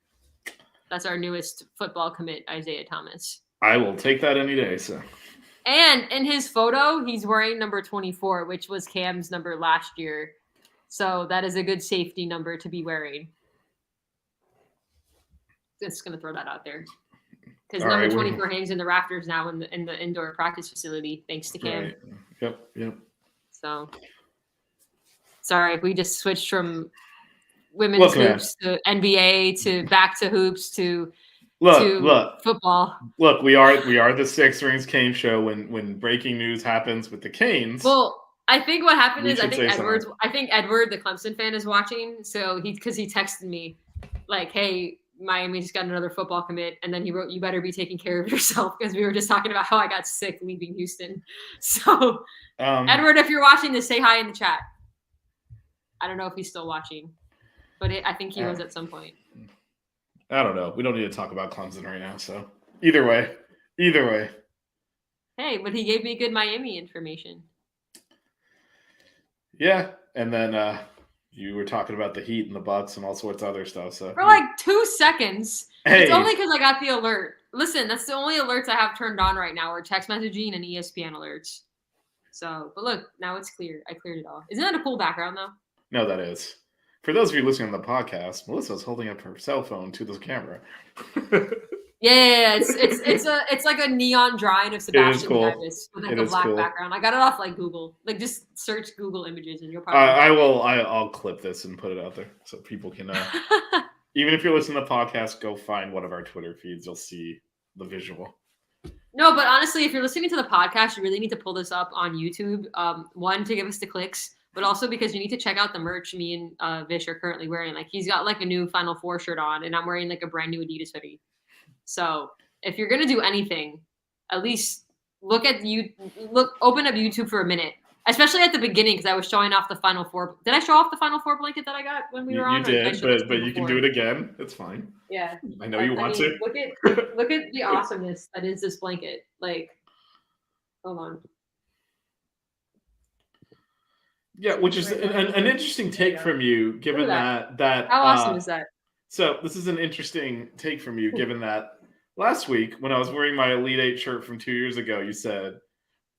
That's our newest football commit, Isaiah Thomas. I will take that any day. So. And in his photo, he's wearing number 24, which was Cam's number last year. So that is a good safety number to be wearing. Just going to throw that out there. Because number 24 hangs in the rafters now in the indoor practice facility, thanks to Cam. Right. Yep. So, sorry, we just switched from women's hoops to NBA to back to hoops to football. Look, we are the Six Rings Cane show. When breaking news happens with the Canes. Well, I think what happened is I think Edward, the Clemson fan, is watching. So because he texted me like, "Hey, Miami just got another football commit," and then he wrote, "You better be taking care of yourself," because we were just talking about how I got sick leaving Houston. So, Edward, if you're watching this, say hi in the chat. I don't know if he's still watching. But I think he was at some point. I don't know. We don't need to talk about Clemson right now. So either way. Hey, but he gave me good Miami information. Yeah, and then You were talking about the Heat and the Bucks and all sorts of other stuff. So for like 2 seconds. Hey. It's only because I got the alert. Listen, that's the only alerts I have turned on right now are text messaging and ESPN alerts. So, but look, now it's clear. I cleared it all. Isn't that a cool background though? No, that is. For those of you listening to the podcast, Melissa's holding up her cell phone to this camera. Yeah, it's like a neon drawing of Sebastian cool. Davis with like a black background. I got it off like Google. Like just search Google Images and you'll probably. I'll clip this and put it out there so people can. Even if you're listening to the podcast, go find one of our Twitter feeds. You'll see the visual. No, but honestly, if you're listening to the podcast, you really need to pull this up on YouTube. One, to give us the clicks, but also because you need to check out the merch me and Vish are currently wearing. Like he's got like a new Final Four shirt on, and I'm wearing like a brand new Adidas hoodie. So if you're gonna do anything, at least open up YouTube for a minute, especially at the beginning because I was showing off the Final Four. Did I show off the Final Four blanket that I got when we were on? You did, but you can do it again. It's fine. Yeah, I know you want to. Look at the awesomeness that is this blanket. Like, hold on. Yeah, which is an interesting take from you, given that how awesome is that? So this is an interesting take from you, given that last week when I was wearing my Elite 8 shirt from 2 years ago, you said,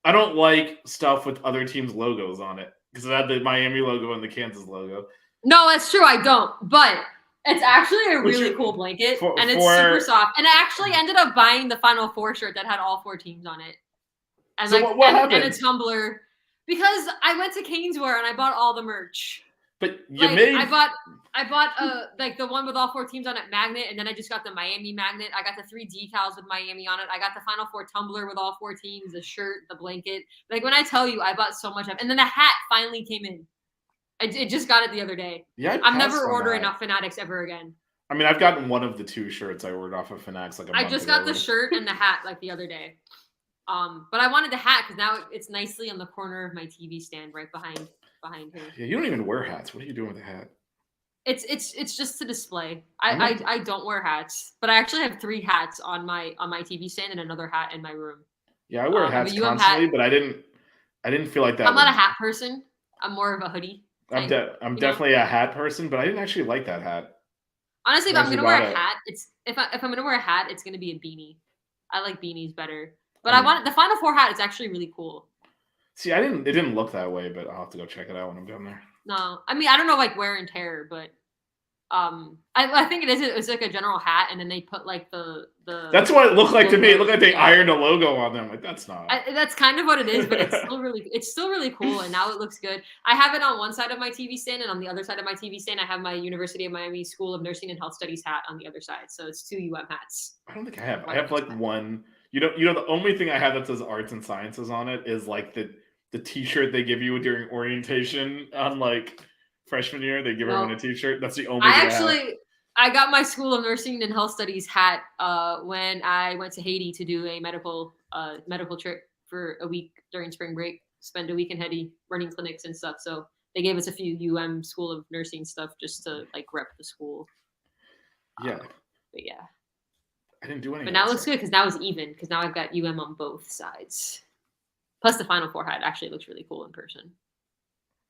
I don't like stuff with other teams' logos on it because it had the Miami logo and the Kansas logo. No, that's true. I don't. But it's actually a really cool blanket and it's super soft. And I actually ended up buying the Final Four shirt that had all 4 teams on it. And so what happened? And a tumbler. Because I went to Caneswear and I bought all the merch. But I bought like the one with all 4 teams on it magnet, and then I just got the Miami magnet. I got the 3 decals with Miami on it. I got the Final Four tumbler with all 4 teams, the shirt, the blanket. Like when I tell you, I bought so much of it. And then the hat finally came in. I just got it the other day. Yeah, I'm never ordering off Fanatics ever again. I mean, I've gotten one of the 2 shirts I ordered off of Fanatics like a month ago. I just got the shirt and the hat like the other day. But I wanted the hat because now it's nicely on the corner of my TV stand right behind here. Yeah, you don't even wear hats. What are you doing with the hat? It's just to display. I don't wear hats, but I actually have 3 hats on my TV stand and another hat in my room. Yeah, I wear hats constantly, but I didn't feel like that. I'm not a hat person. I'm more of a hoodie. I'm definitely a hat person, but I didn't actually like that hat. Honestly, if I'm gonna wear a hat, if I'm gonna wear a hat, it's gonna be a beanie. I like beanies better. But I want the Final Four hat. It's actually really cool. See, it didn't look that way, but I'll have to go check it out when I'm down there. No, I mean I don't know like wear and tear, but I think it is. It's like a general hat, and then they put like the. That's what it looked like to me. It looked like they ironed a logo on them. Like that's not. That's kind of what it is, but it's still really cool, and now it looks good. I have it on one side of my TV stand, and on the other side of my TV stand, I have my University of Miami School of Nursing and Health Studies hat on the other side. So it's 2 hats. I don't think I have. I have like one. You know, the only thing I have that says Arts and Sciences on it is like the T-shirt they give you during orientation on like freshman year. They give everyone a T-shirt. That's the only. I got my School of Nursing and Health Studies hat when I went to Haiti to do a medical trip for a week during spring break. Spend a week in Haiti running clinics and stuff. So they gave us a few School of Nursing stuff just to like rep the school. Yeah. But yeah. I didn't do anything. But now it looks good because now it's even because now I've got on both sides. Plus the Final Four hat actually looks really cool in person.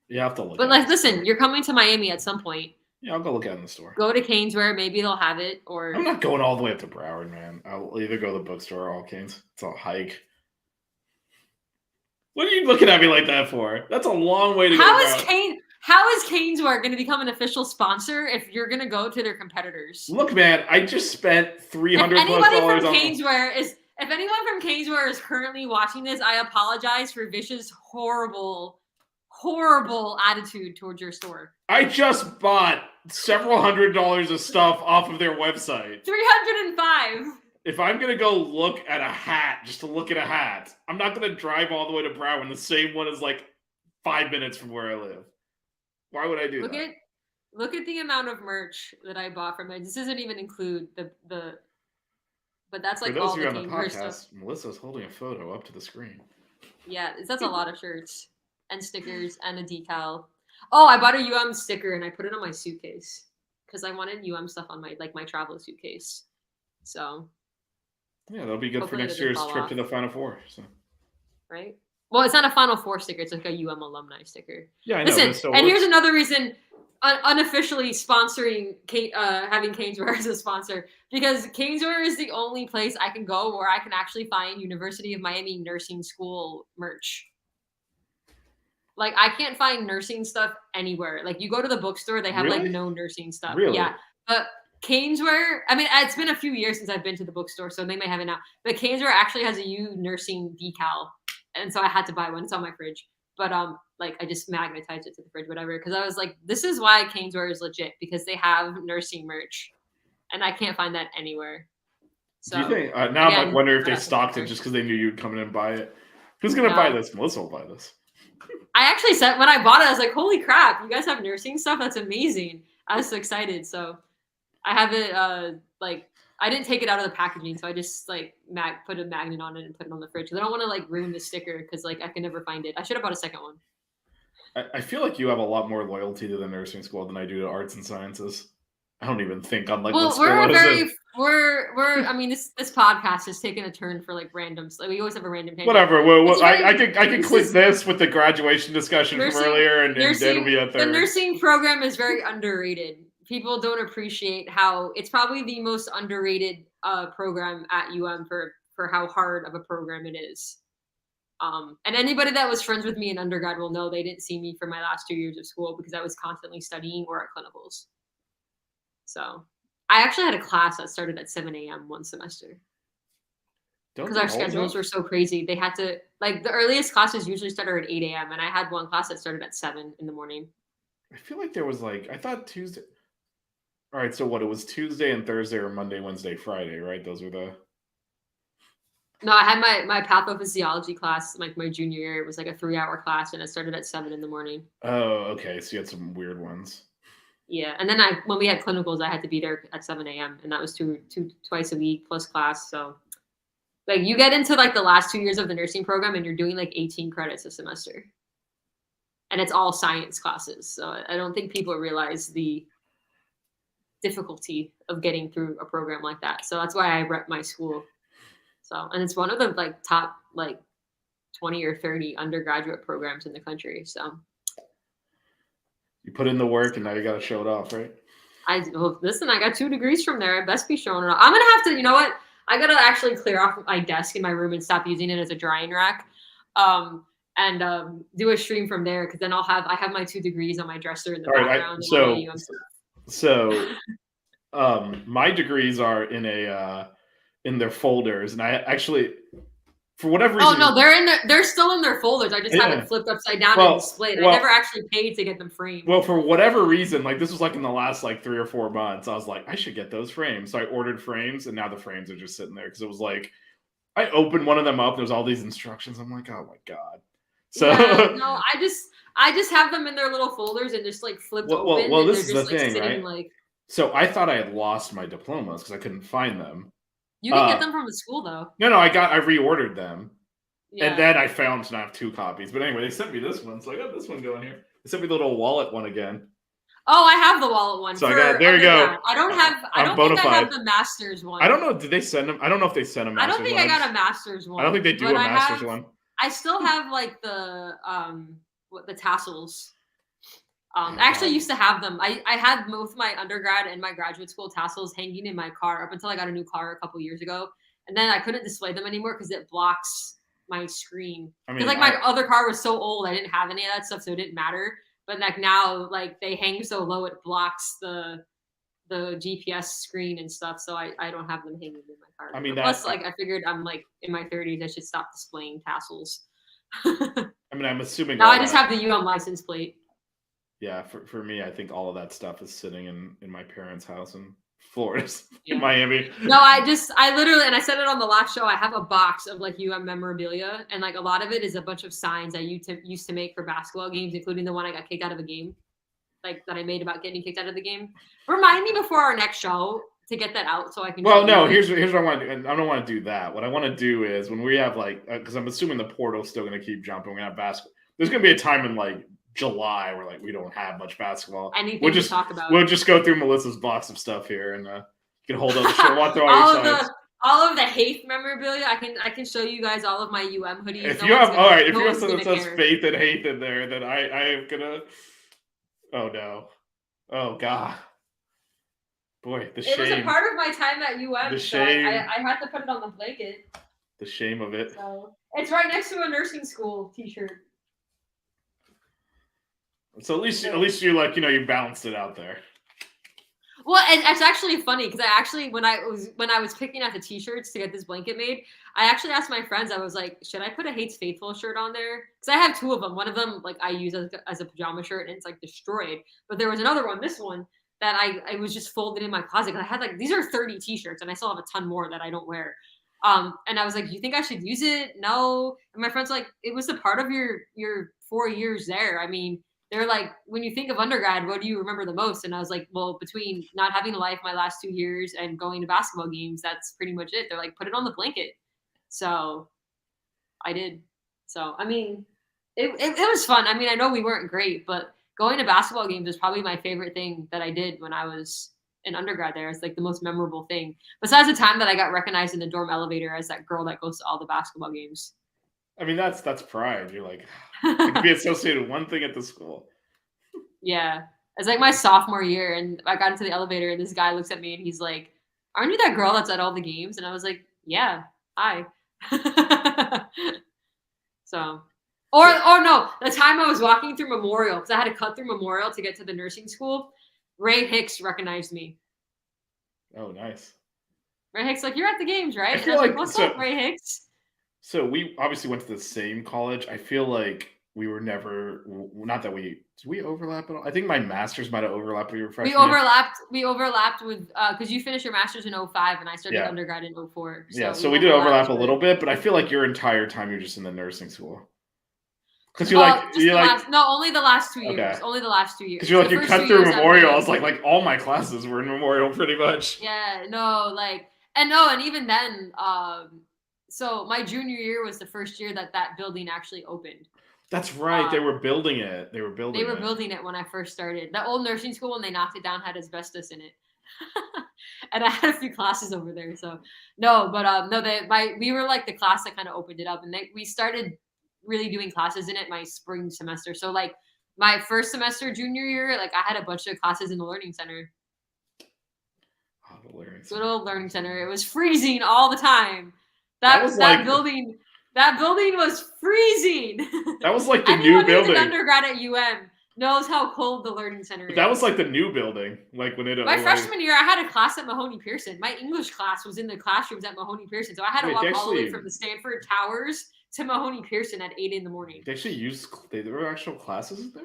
You have to look. But like, listen, you're coming to Miami at some point. Yeah, I'll go look at it in the store. Go to Caneswear, maybe they'll have it. Or I'm not going all the way up to Broward, man. I'll either go to the bookstore or all Canes. It's a hike. What are you looking at me like that for? That's a long way to go. How is Caneswear going to become an official sponsor if you're going to go to their competitors? Look, man, I just spent $300 If anyone from Caneswear is currently watching this, I apologize for Vish's horrible attitude towards your store. I just bought several $100s of stuff off of their website. $305. If I'm going to go look at a hat, just to look at a hat, I'm not going to drive all the way to Broward when the same one is like 5 minutes from where I live. Why would I do that? Look at the amount of merch that I bought from it. This doesn't even include the but that's like all the Caneswear stuff. Melissa's holding a photo up to the screen. Yeah, that's a lot of shirts and stickers and a decal. Oh, I bought a sticker and I put it on my suitcase because I wanted stuff on my travel suitcase. So yeah, that'll be good for next year's trip to the Final Four. So. Right. Well, it's not a Final Four sticker. It's like a alumni sticker. Yeah, I know. Listen, and here's another reason. unofficially sponsoring having Caneswear as a sponsor, because Caneswear is the only place I can go where I can actually find University of Miami nursing school merch. Like, I can't find nursing stuff anywhere. Like, you go to the bookstore, they have like no nursing stuff. Really? Yeah, but Caneswear, I mean, it's been a few years since I've been to the bookstore, so they may have it now. But Caneswear actually has a U nursing decal, and so I had to buy one. It's on my fridge. But like, I just magnetized it to the fridge, whatever, because I was like, this is why Caneswear is legit, because they have nursing merch, and I can't find that anywhere. So do you think now I'm like wondering if they stocked it just because they knew you'd come in and buy it? Who's gonna buy this? Melissa will buy this. I actually said when I bought it, I was like, holy crap, you guys have nursing stuff? That's amazing. I was so excited. So I have it like, I didn't take it out of the packaging, so I just like put a magnet on it and put it on the fridge. I don't want to like ruin the sticker because like I can never find it. I should have bought a second one. I feel like you have a lot more loyalty to the nursing school than I do to arts and sciences. I don't even think I'm like. Well, we're. I mean, this podcast is taking a turn for like randoms. Like, we always have a random. Whatever. Well, I can click this with the graduation discussion from earlier, and that'll be a third. The nursing program is very underrated. People don't appreciate how it's probably the most underrated program at UM for how hard of a program it is. And anybody that was friends with me in undergrad will know they didn't see me for my last 2 years of school because I was constantly studying or at clinicals. So I actually had a class that started at 7 a.m. one semester. Because our schedules were so crazy. They had to, like, the earliest classes usually started at 8 a.m. and I had one class that started at 7 in the morning. I feel like there was like, I thought Tuesday. All right, so what? It was Tuesday and Thursday or Monday, Wednesday, Friday, right? Those were the. No, I had my pathophysiology class, like my junior year. It was like a 3-hour class and it started at 7 in the morning. Oh, okay. So you had some weird ones. Yeah, and then when we had clinicals, I had to be there at 7 a.m. and that was twice a week plus class. So, like, you get into like the last 2 years of the nursing program, and you're doing like 18 credits a semester, and it's all science classes. So I don't think people realize the difficulty of getting through a program like that. So that's why I rep my school. So, and it's one of the like top like 20 or 30 undergraduate programs in the country. So. You put in the work, and now you got to show it off, right? Listen, I got 2 degrees from there. I best be showing it off. I'm going to have to, you know what? I got to actually clear off my desk in my room and stop using it as a drying rack and do a stream from there, because then I have my 2 degrees on my dresser in the background. So my degrees are in their folders, and I actually... For whatever reason. Oh no, they're still in their folders. I just have it flipped upside down and displayed. I never actually paid to get them framed. Well, for whatever reason, like this was like in the last like 3 or 4 months, I was like, I should get those frames. So I ordered frames, and now the frames are just sitting there because it was like, I opened one of them up. There's all these instructions. I'm like, oh my god. So no, I just have them in their little folders and just like flipped open. Well, this is the thing, right? Like... So I thought I had lost my diplomas because I couldn't find them. You can get them from the school, though. No, I reordered them. Yeah. And then I found I have 2 copies. But anyway, they sent me this one, so I got this one going here. They sent me the little wallet one again. Oh, I have the wallet one. So there you go. That. I don't think I have the master's one. I don't know. Did they send them? I don't know if they sent a master's one. I don't think I got a master's one. I don't think they do a master's one. I still have like the tassels. I actually used to have them. I had both my undergrad and my graduate school tassels hanging in my car up until I got a new car a couple years ago. And then I couldn't display them anymore because it blocks my screen. Because my other car was so old, I didn't have any of that stuff, so it didn't matter. But like now, like they hang so low, it blocks the GPS screen and stuff. So I don't have them hanging in my car. Plus, like I figured I'm like in my 30s, I should stop displaying tassels. I'm assuming. Now I just have the UM license plate. Yeah, for me, I think all of that stuff is sitting in my parents' house in Florida, in Miami. No, I literally, and I said it on the last show, I have a box of like UM memorabilia, and like a lot of it is a bunch of signs I used to make for basketball games, including the one I got kicked out of a game, like that I made about getting kicked out of the game. Remind me before our next show to get that out so I can. Well, no, here's what I want to do, and I don't want to do that. What I want to do is when we have like, because I'm assuming the portal's still going to keep jumping, we're going to have basketball. There's going to be a time in like July where like we don't have much basketball. Anything to talk about. We'll just go through Melissa's box of stuff here, and you can hold up the show. Walk through all your sides. All of the Haith memorabilia. I can show you guys all of my UM hoodies. If you have something that says Faith and Haith in there, then I am gonna. Oh no. Oh God. Boy, it shame. It was a part of my time at UM. The shame. I had to put it on the blanket. The shame of it. So it's right next to a nursing school T-shirt. So at least you like, you balanced it out there. Well, and it's actually funny because I actually when I was picking out the T-shirts to get this blanket made, I actually asked my friends. I was like, should I put a Hates Faithful shirt on there? Because I have two of them. One of them like I use as a pajama shirt and it's like destroyed. But there was another one, this one, that I was just folded in my closet. I had like these are 30 T-shirts and I still have a ton more that I don't wear. And I was like, do you think I should use it? No. And my friend's like, it was a part of your 4 years there. I mean. They're like, when you think of undergrad, what do you remember the most? And I was like, well, between not having a life my last 2 years and going to basketball games, that's pretty much it. They're like, put it on the blanket. So I did. So, I mean, it was fun. I mean, I know we weren't great, but going to basketball games is probably my favorite thing that I did when I was in undergrad there. It's like the most memorable thing. Besides the time that I got recognized in the dorm elevator as that girl that goes to all the basketball games. I mean, that's pride. You're like, you can be associated with one thing at the school. Yeah. It's like my sophomore year, and I got into the elevator, and this guy looks at me, and he's like, aren't you that girl that's at all the games? And I was like, yeah, hi. So, or no, the time I was walking through Memorial, because I had to cut through Memorial to get to the nursing school, Ray Hicks recognized me. Oh, nice. Ray Hicks, like, you're at the games, right? I feel like, what's up, Ray Hicks? So we obviously went to the same college. I feel like we were never, not that did we overlap at all? I think my master's might have overlapped with your freshman year. We overlapped with, because you finished your master's in 2005 and I started undergrad in 2004. So we did overlap a little bit, but I feel like your entire time you're just in the nursing school. Because only the last 2 years. Okay. Only the last 2 years. Because you're like, you cut through Memorial. I was like all my classes were in Memorial pretty much. Yeah, and even then, so my junior year was the first year that building actually opened. That's right. They were building it. They were building it when I first started. The old nursing school, when they knocked it down, had asbestos in it. And I had a few classes over there. So we were like the class that kind of opened it up, and we started really doing classes in it my spring semester. So like my first semester junior year, like I had a bunch of classes in the learning center. Oh, the learning center. Good old learning center. It was freezing all the time. That building was freezing. That was like the new building. Anyone who's an undergrad at UM knows how cold the learning center is. That was like the new building. Like when my freshman year, I had a class at Mahoney Pearson. My English class was in the classrooms at Mahoney Pearson, so I had to walk all the way from the Stanford Towers to Mahoney Pearson at 8 a.m. There were actual classes there?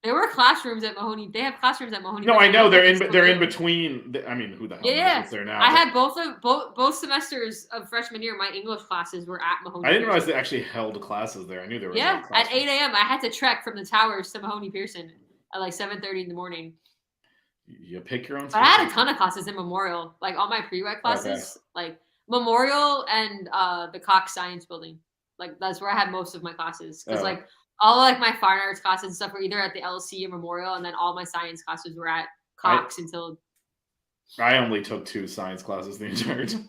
There were classrooms at Mahoney. They have classrooms at Mahoney. No, I know they're in between. I mean, who the hell is there now? I had both semesters of freshman year. My English classes were at Mahoney. I didn't realize they actually held classes there. I knew there was. Yeah, at 8 a.m. I had to trek from the Towers to Mahoney Pearson at like 7:30 in the morning. You pick your own. But I had a ton of classes in Memorial, like all my pre-reg classes, like Memorial and the Cox Science Building. Like that's where I had most of my classes because like. All of, like my fine arts classes and stuff were either at the LC or Memorial, and then all my science classes were at Cox until. I only took 2 science classes the entire time.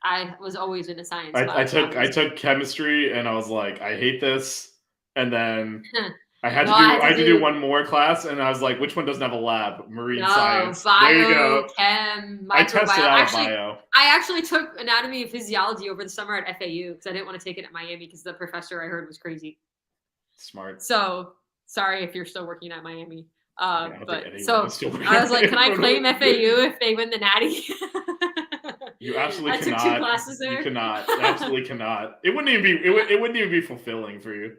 I was always in a science class. I took chemistry, and I was like, I hate this. And then I had to do one more class, and I was like, which one doesn't have a lab? Marine science. Bio, there you go. Chem, microbiology. I tested out bio. I actually took anatomy and physiology over the summer at FAU because I didn't want to take it at Miami because the professor I heard was crazy. Smart. So sorry if you're still working at Miami. But so I was like, can I claim FAU if they win the Natty? You absolutely cannot. I took 2 classes there. You cannot. You absolutely cannot. It wouldn't even be fulfilling for you.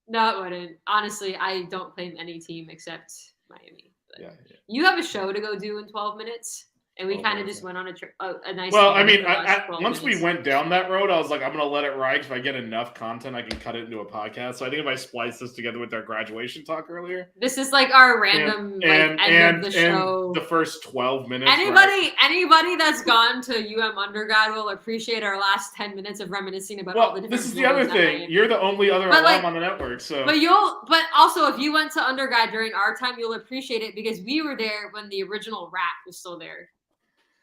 No, it wouldn't. Honestly, I don't claim any team except Miami. But yeah. You have a show to go do in 12 minutes. And we kind of just went on a nice. Well, I mean, once we went down that road, I was like, I'm going to let it ride. If I get enough content, I can cut it into a podcast. So I think if I splice this together with our graduation talk earlier. This is like our random end of the show. And the first 12 minutes. Anybody that's gone to UM undergrad will appreciate our last 10 minutes of reminiscing about all the different. This is the other thing. You're the only other alum on the network. So. But also, if you went to undergrad during our time, you'll appreciate it because we were there when the original rat was still there.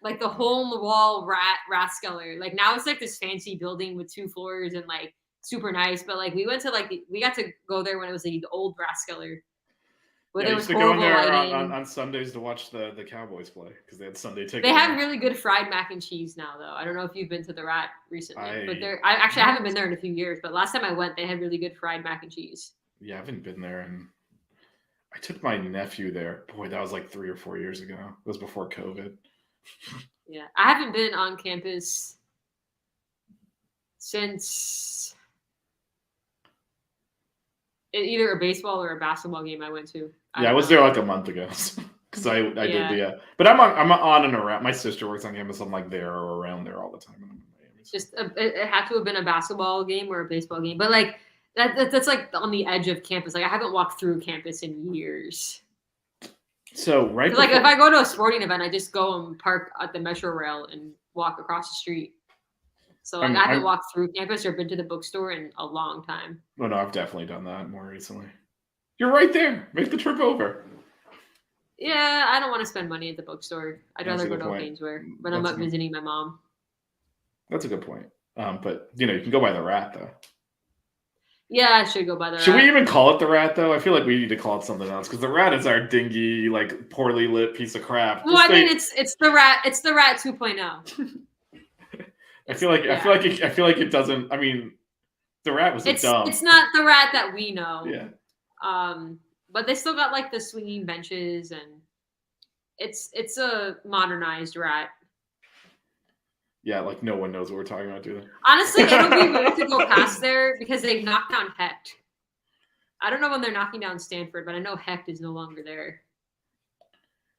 Like the hole-in-the-wall Rathskeller. Like now it's like this fancy building with 2 floors and like super nice. But like we got to go there when it was like the old Rathskeller. Where I there used was to go in horrible there lighting. on Sundays to watch the Cowboys play because they had Sunday tickets. They have really good fried mac and cheese now, though. I don't know if you've been to the Rat recently, but I haven't been there in a few years. But last time I went, they had really good fried mac and cheese. Yeah, I haven't been there, and I took my nephew there. Boy, that was like 3 or 4 years ago. It was before COVID. Yeah, I haven't been on campus since either a baseball or a basketball game I went to. I was there like a month ago because I did the. But I'm on and around. My sister works on campus. I'm like there or around there all the time. Just it had to have been a basketball game or a baseball game, but like that's like on the edge of campus. Like I haven't walked through campus in years. So like if I go to a sporting event, I just go and park at the Metro Rail and walk across the street. So like I haven't walked through campus or been to the bookstore in a long time. Oh no, I've definitely done that more recently. You're right there. Make the trip over. Yeah, I don't want to spend money at the bookstore. I'd rather go to Gainesville when I'm not visiting my mom. That's a good point. But you can go by the Rat though. Yeah, I should go by the Rat. Should we even call it the Rat though? I feel like we need to call it something else because the Rat is our dingy, like poorly lit piece of crap. Well, it's the Rat. It's the Rat 2.0. I feel like it doesn't. I mean, the Rat was dumb. It's not the Rat that we know. Yeah. But they still got like the swinging benches and it's a modernized Rat. Yeah, like no one knows what we're talking about, do they? Honestly, it'll be weird to go past there because they've knocked down Hecht. I don't know when they're knocking down Stanford, but I know Hecht is no longer there.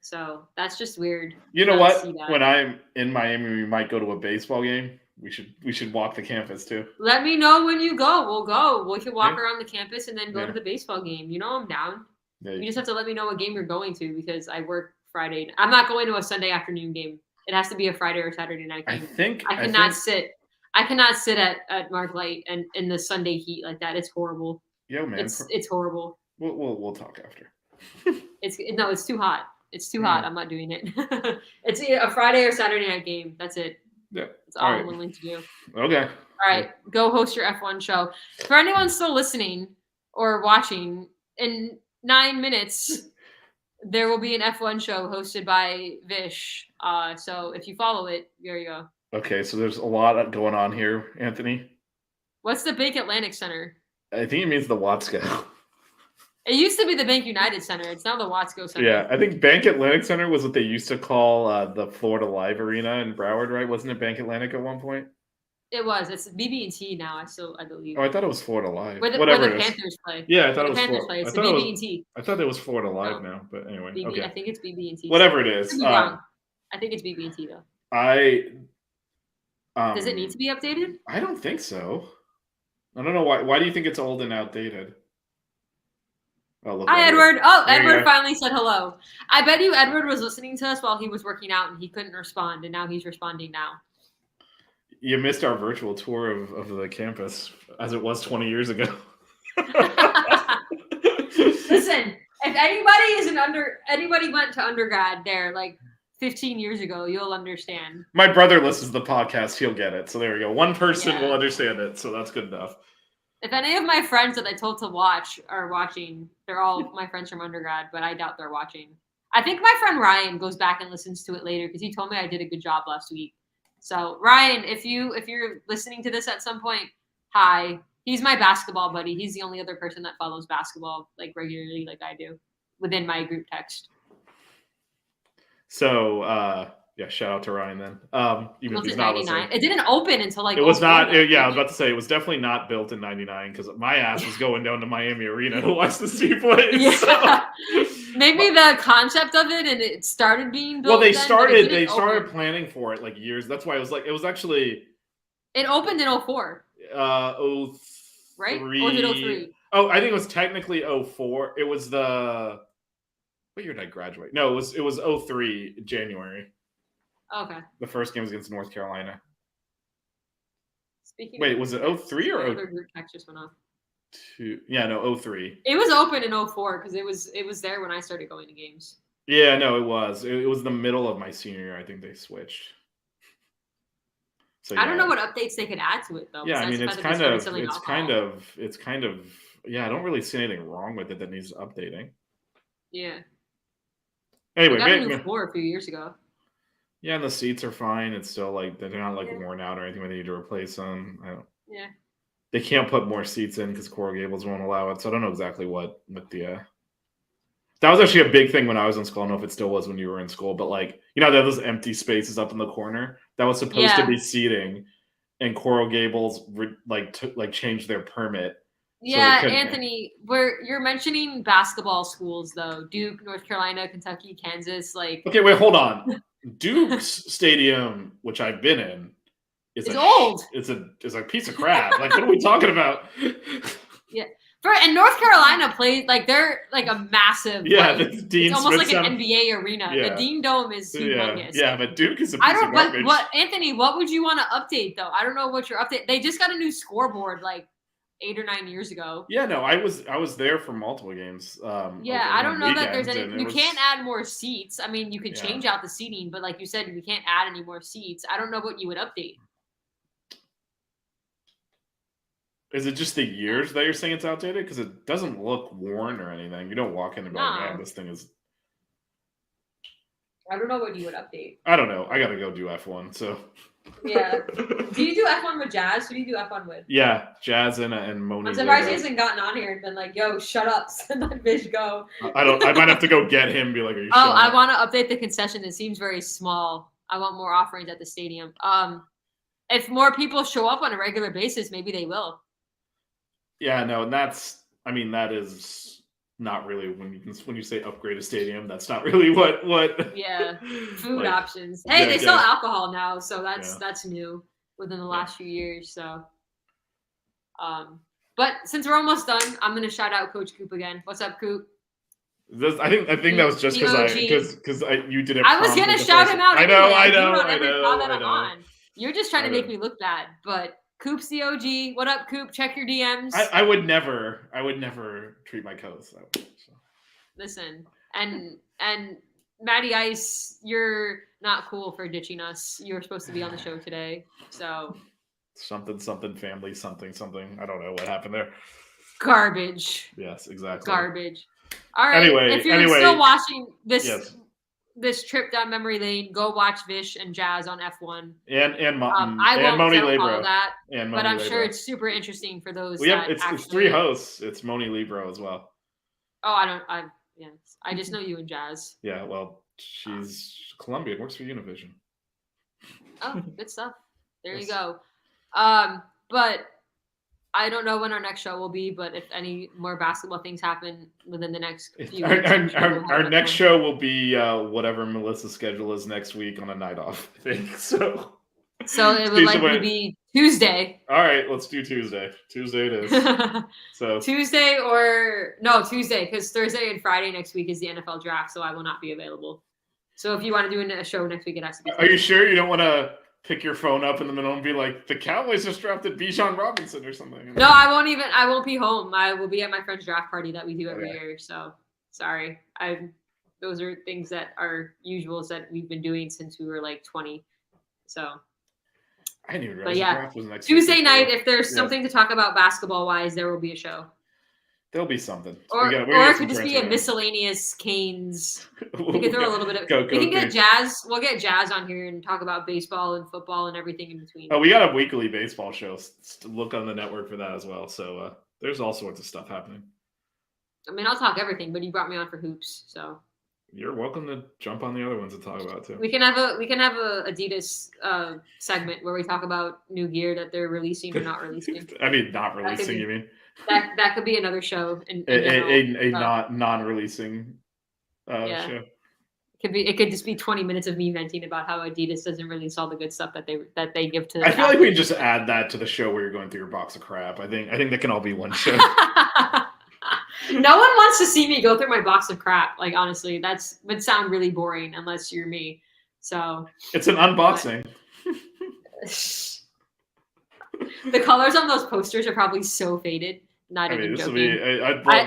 So that's just weird. You know what? When I'm in Miami, we might go to a baseball game. We should walk the campus too. Let me know when you go. We'll go. We can walk around the campus and then go to the baseball game. I'm down. Yeah, you just have to let me know what game you're going to because I work Friday. I'm not going to a Sunday afternoon game. It has to be a Friday or Saturday night game. I cannot sit at Mark Light and in the Sunday heat like that. It's horrible. Yo, man, it's horrible. We'll talk after. It's too hot. It's too hot. I'm not doing it. It's a Friday or Saturday night game. That's it. Yeah. That's all I'm willing to do. Okay. All right. Go host your F1 show. For anyone still listening or watching, in 9 minutes, there will be an F1 show hosted by Vish. So if you follow it, there you go. Okay. So there's a lot going on here, Anthony. What's the Bank Atlantic Center? I think it means the Watsco. It used to be the Bank United Center. It's now the Watsco Center. Yeah, I think Bank Atlantic Center was what they used to call the Florida Live Arena in Broward, right? Wasn't it Bank Atlantic at one point? It was. It's BB&T now. I believe. Oh, I thought it was Florida Live. Where the Panthers play. Yeah, I thought it was Panthers play. It's BB&T. I thought it was Florida Live now, but anyway. Okay. I think it's BB&T. Whatever it is. I think it's BB&T though. Does it need to be updated? I don't think so. I don't know why. Why do you think it's old and outdated? Oh, hi, Edward. Oh, Edward finally said hello. I bet you Edward was listening to us while he was working out and he couldn't respond, and now he's responding now. You missed our virtual tour of the campus as it was 20 years ago. Listen, if anybody went to undergrad there like 15 years ago, you'll understand. My brother listens to the podcast. He'll get it. So there we go. One person will understand it. So that's good enough. If any of my friends that I told to watch are watching, they're all my friends from undergrad, but I doubt they're watching. I think my friend Ryan goes back and listens to it later because he told me I did a good job last week. So Ryan, if you're listening to this at some point, hi. He's my basketball buddy. He's the only other person that follows basketball like regularly like I do within my group text. So shout out to Ryan then. Even if he's not listening. It didn't open until like it was not. I was about to say it was definitely not built in '99 because my ass was going down to Miami Arena to watch the Seaplays. Yeah. So. Maybe the concept of it and it started being built. Well, they started planning for it like years. That's why it was actually. It opened in 04. 03. Right? Or was it 03? Oh, I think it was technically 04. It was the. What year did I graduate? No, it was 03 January. Okay. The first game was against North Carolina. Was it 03 or 03? Other group text just went off. 03. It was open in 04 because it was there when I started going to games. Yeah, no, it was. It was the middle of my senior year. I think they switched. So, I don't know what updates they could add to it though. Yeah, I mean it's kind of. Yeah, I don't really see anything wrong with it that needs updating. Yeah. Anyway, we got a new floor a few years ago. Yeah, and the seats are fine. It's still like they're not like worn out or anything. When they need to replace them. Yeah. They can't put more seats in because Coral Gables won't allow it. So I don't know exactly what the. That was actually a big thing when I was in school. I don't know if it still was when you were in school, but like they have those empty spaces up in the corner that was supposed to be seating, and Coral Gables changed their permit. Yeah, so Anthony, you're mentioning basketball schools though. Duke, North Carolina, Kentucky, Kansas, like. Okay, wait, hold on. Duke's stadium, which I've been in, is old. It's a piece of crap. Like, what are we talking about? Yeah. And North Carolina plays like they're like a massive. Yeah, like, the Dean it's almost like an NBA arena. Yeah. The Dean Dome is humongous. Yeah, but Duke is a piece of garbage. But Anthony, what would you want to update though? I don't know what your update. They just got a new scoreboard like 8 or 9 years ago. Yeah, no, I was there for multiple games. I don't know that there's any. You can't add more seats. I mean, you could change out the seating, but like you said, we can't add any more seats. I don't know what you would update. Is it just the years that you're saying it's outdated? Because it doesn't look worn or anything. You don't walk in and go, man, this thing is. I don't know what you would update. I don't know. I got to go do F1. So. Yeah. Do you do F1 with Jazz? Who do you do F1 with? Yeah, Jazz and Moni. I'm surprised he hasn't gotten on here and been like, "Yo, shut up, let Vish go." I might have to go get him. And be like, "Are you?" I want to update the concession. It seems very small. I want more offerings at the stadium. If more people show up on a regular basis, maybe they will. Yeah, no, and that is not really when you say upgrade a stadium. That's not really what. Yeah, food options. Hey, they sell alcohol now, so that's new within the last few years. So, but since we're almost done, I'm gonna shout out Coach Coop again. What's up, Coop? I think that was just because you didn't. I was gonna shout him out. I know. You're just trying to make me look bad, but. Coop's the OG. What up, Coop? Check your DMs. I would never treat my coach that way. So. Listen, and Matty Ice, you're not cool for ditching us. You were supposed to be on the show today, so. Something family something. I don't know what happened there. Garbage. Yes, exactly. Garbage. All right. If you're still watching this trip down memory lane, go watch Vish and Jazz on F1. And Moni Libro. But I'm sure it's super interesting for those. It's 3 hosts. It's Moni Libro as well. Oh, I just know you and Jazz. Yeah, well, she's Colombian, works for Univision. Oh, good stuff. There you go. But I don't know when our next show will be, but if any more basketball things happen within the next few weeks. Our next show will be whatever Melissa's schedule is next week on a night off, I think. So it would likely be Tuesday. All right, let's do Tuesday. Tuesday it is. So Tuesday, because Thursday and Friday next week is the NFL draft, so I will not be available. So if you want to do a show next week, it has to be Tuesday. Are you sure you don't want to pick your phone up in the middle and be like, the Cowboys just drafted Bijan Robinson or something? No, I won't be home. I will be at my friend's draft party that we do every year. So sorry. Those are things that are usuals that we've been doing since we were like 20. So I didn't even realize the draft was next Tuesday night, if there's something to talk about basketball wise, there will be a show. There'll be something. Or it could just be a miscellaneous Canes. We could throw a little bit of. We can get Jazz. We'll get Jazz on here and talk about baseball and football and everything in between. Oh, we got a weekly baseball show. Look on the network for that as well. So there's all sorts of stuff happening. I mean, I'll talk everything, but you brought me on for hoops, so. You're welcome to jump on the other ones to talk about too. We can have a Adidas segment where we talk about new gear that they're releasing or not releasing. I mean, not releasing. You mean? That could be another show. A non-releasing show. It could just be 20 minutes of me venting about how Adidas doesn't release all the good stuff that they give to. I feel like we can just add that to the show where you're going through your box of crap. I think that can all be one show. No one wants to see me go through my box of crap. Like honestly, would sound really boring unless you're me. So it's an unboxing. The colors on those posters are probably so faded. Not even joking.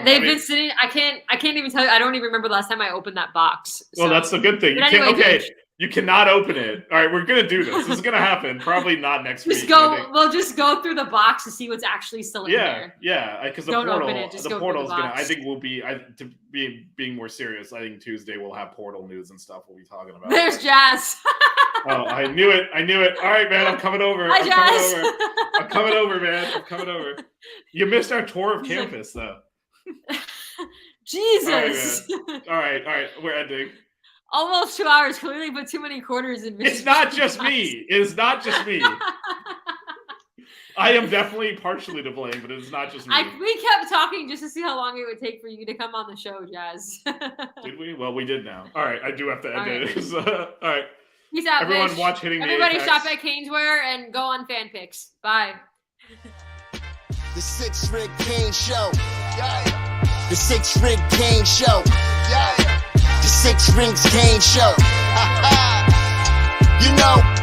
They've been sitting. I can't even tell you. I don't even remember the last time I opened that box. So. Well, that's the good thing. You can't. Okay, You cannot open it. All right, we're gonna do this. This is gonna happen. Probably not next week. We'll just go through the box to see what's actually still in there. Yeah. Because the portal's gonna. I think we'll be. Being more serious. I think Tuesday we'll have portal news and stuff. We'll be talking about. There's Jazz. Oh, I knew it. All right, man. I'm coming over. Hi, Jazz. I'm coming over, man. I'm coming over. You missed our tour of campus, though. Jesus. All right. We're ending. Almost 2 hours. Clearly put too many quarters in. It's not just me. I am definitely partially to blame, but it's not just me. We kept talking just to see how long it would take for you to come on the show, Jazz. Did we? Well, we did now. All right. I do have to end it. All right. Peace out, everyone. Vish. Watch Hitting Everybody the shop at Caneswear and go on fan pics. Bye. The 6 Ring Kane Show. Yeah. The 6 Ring Kane Show. Yeah. The 6 Rings Kane Show. You know.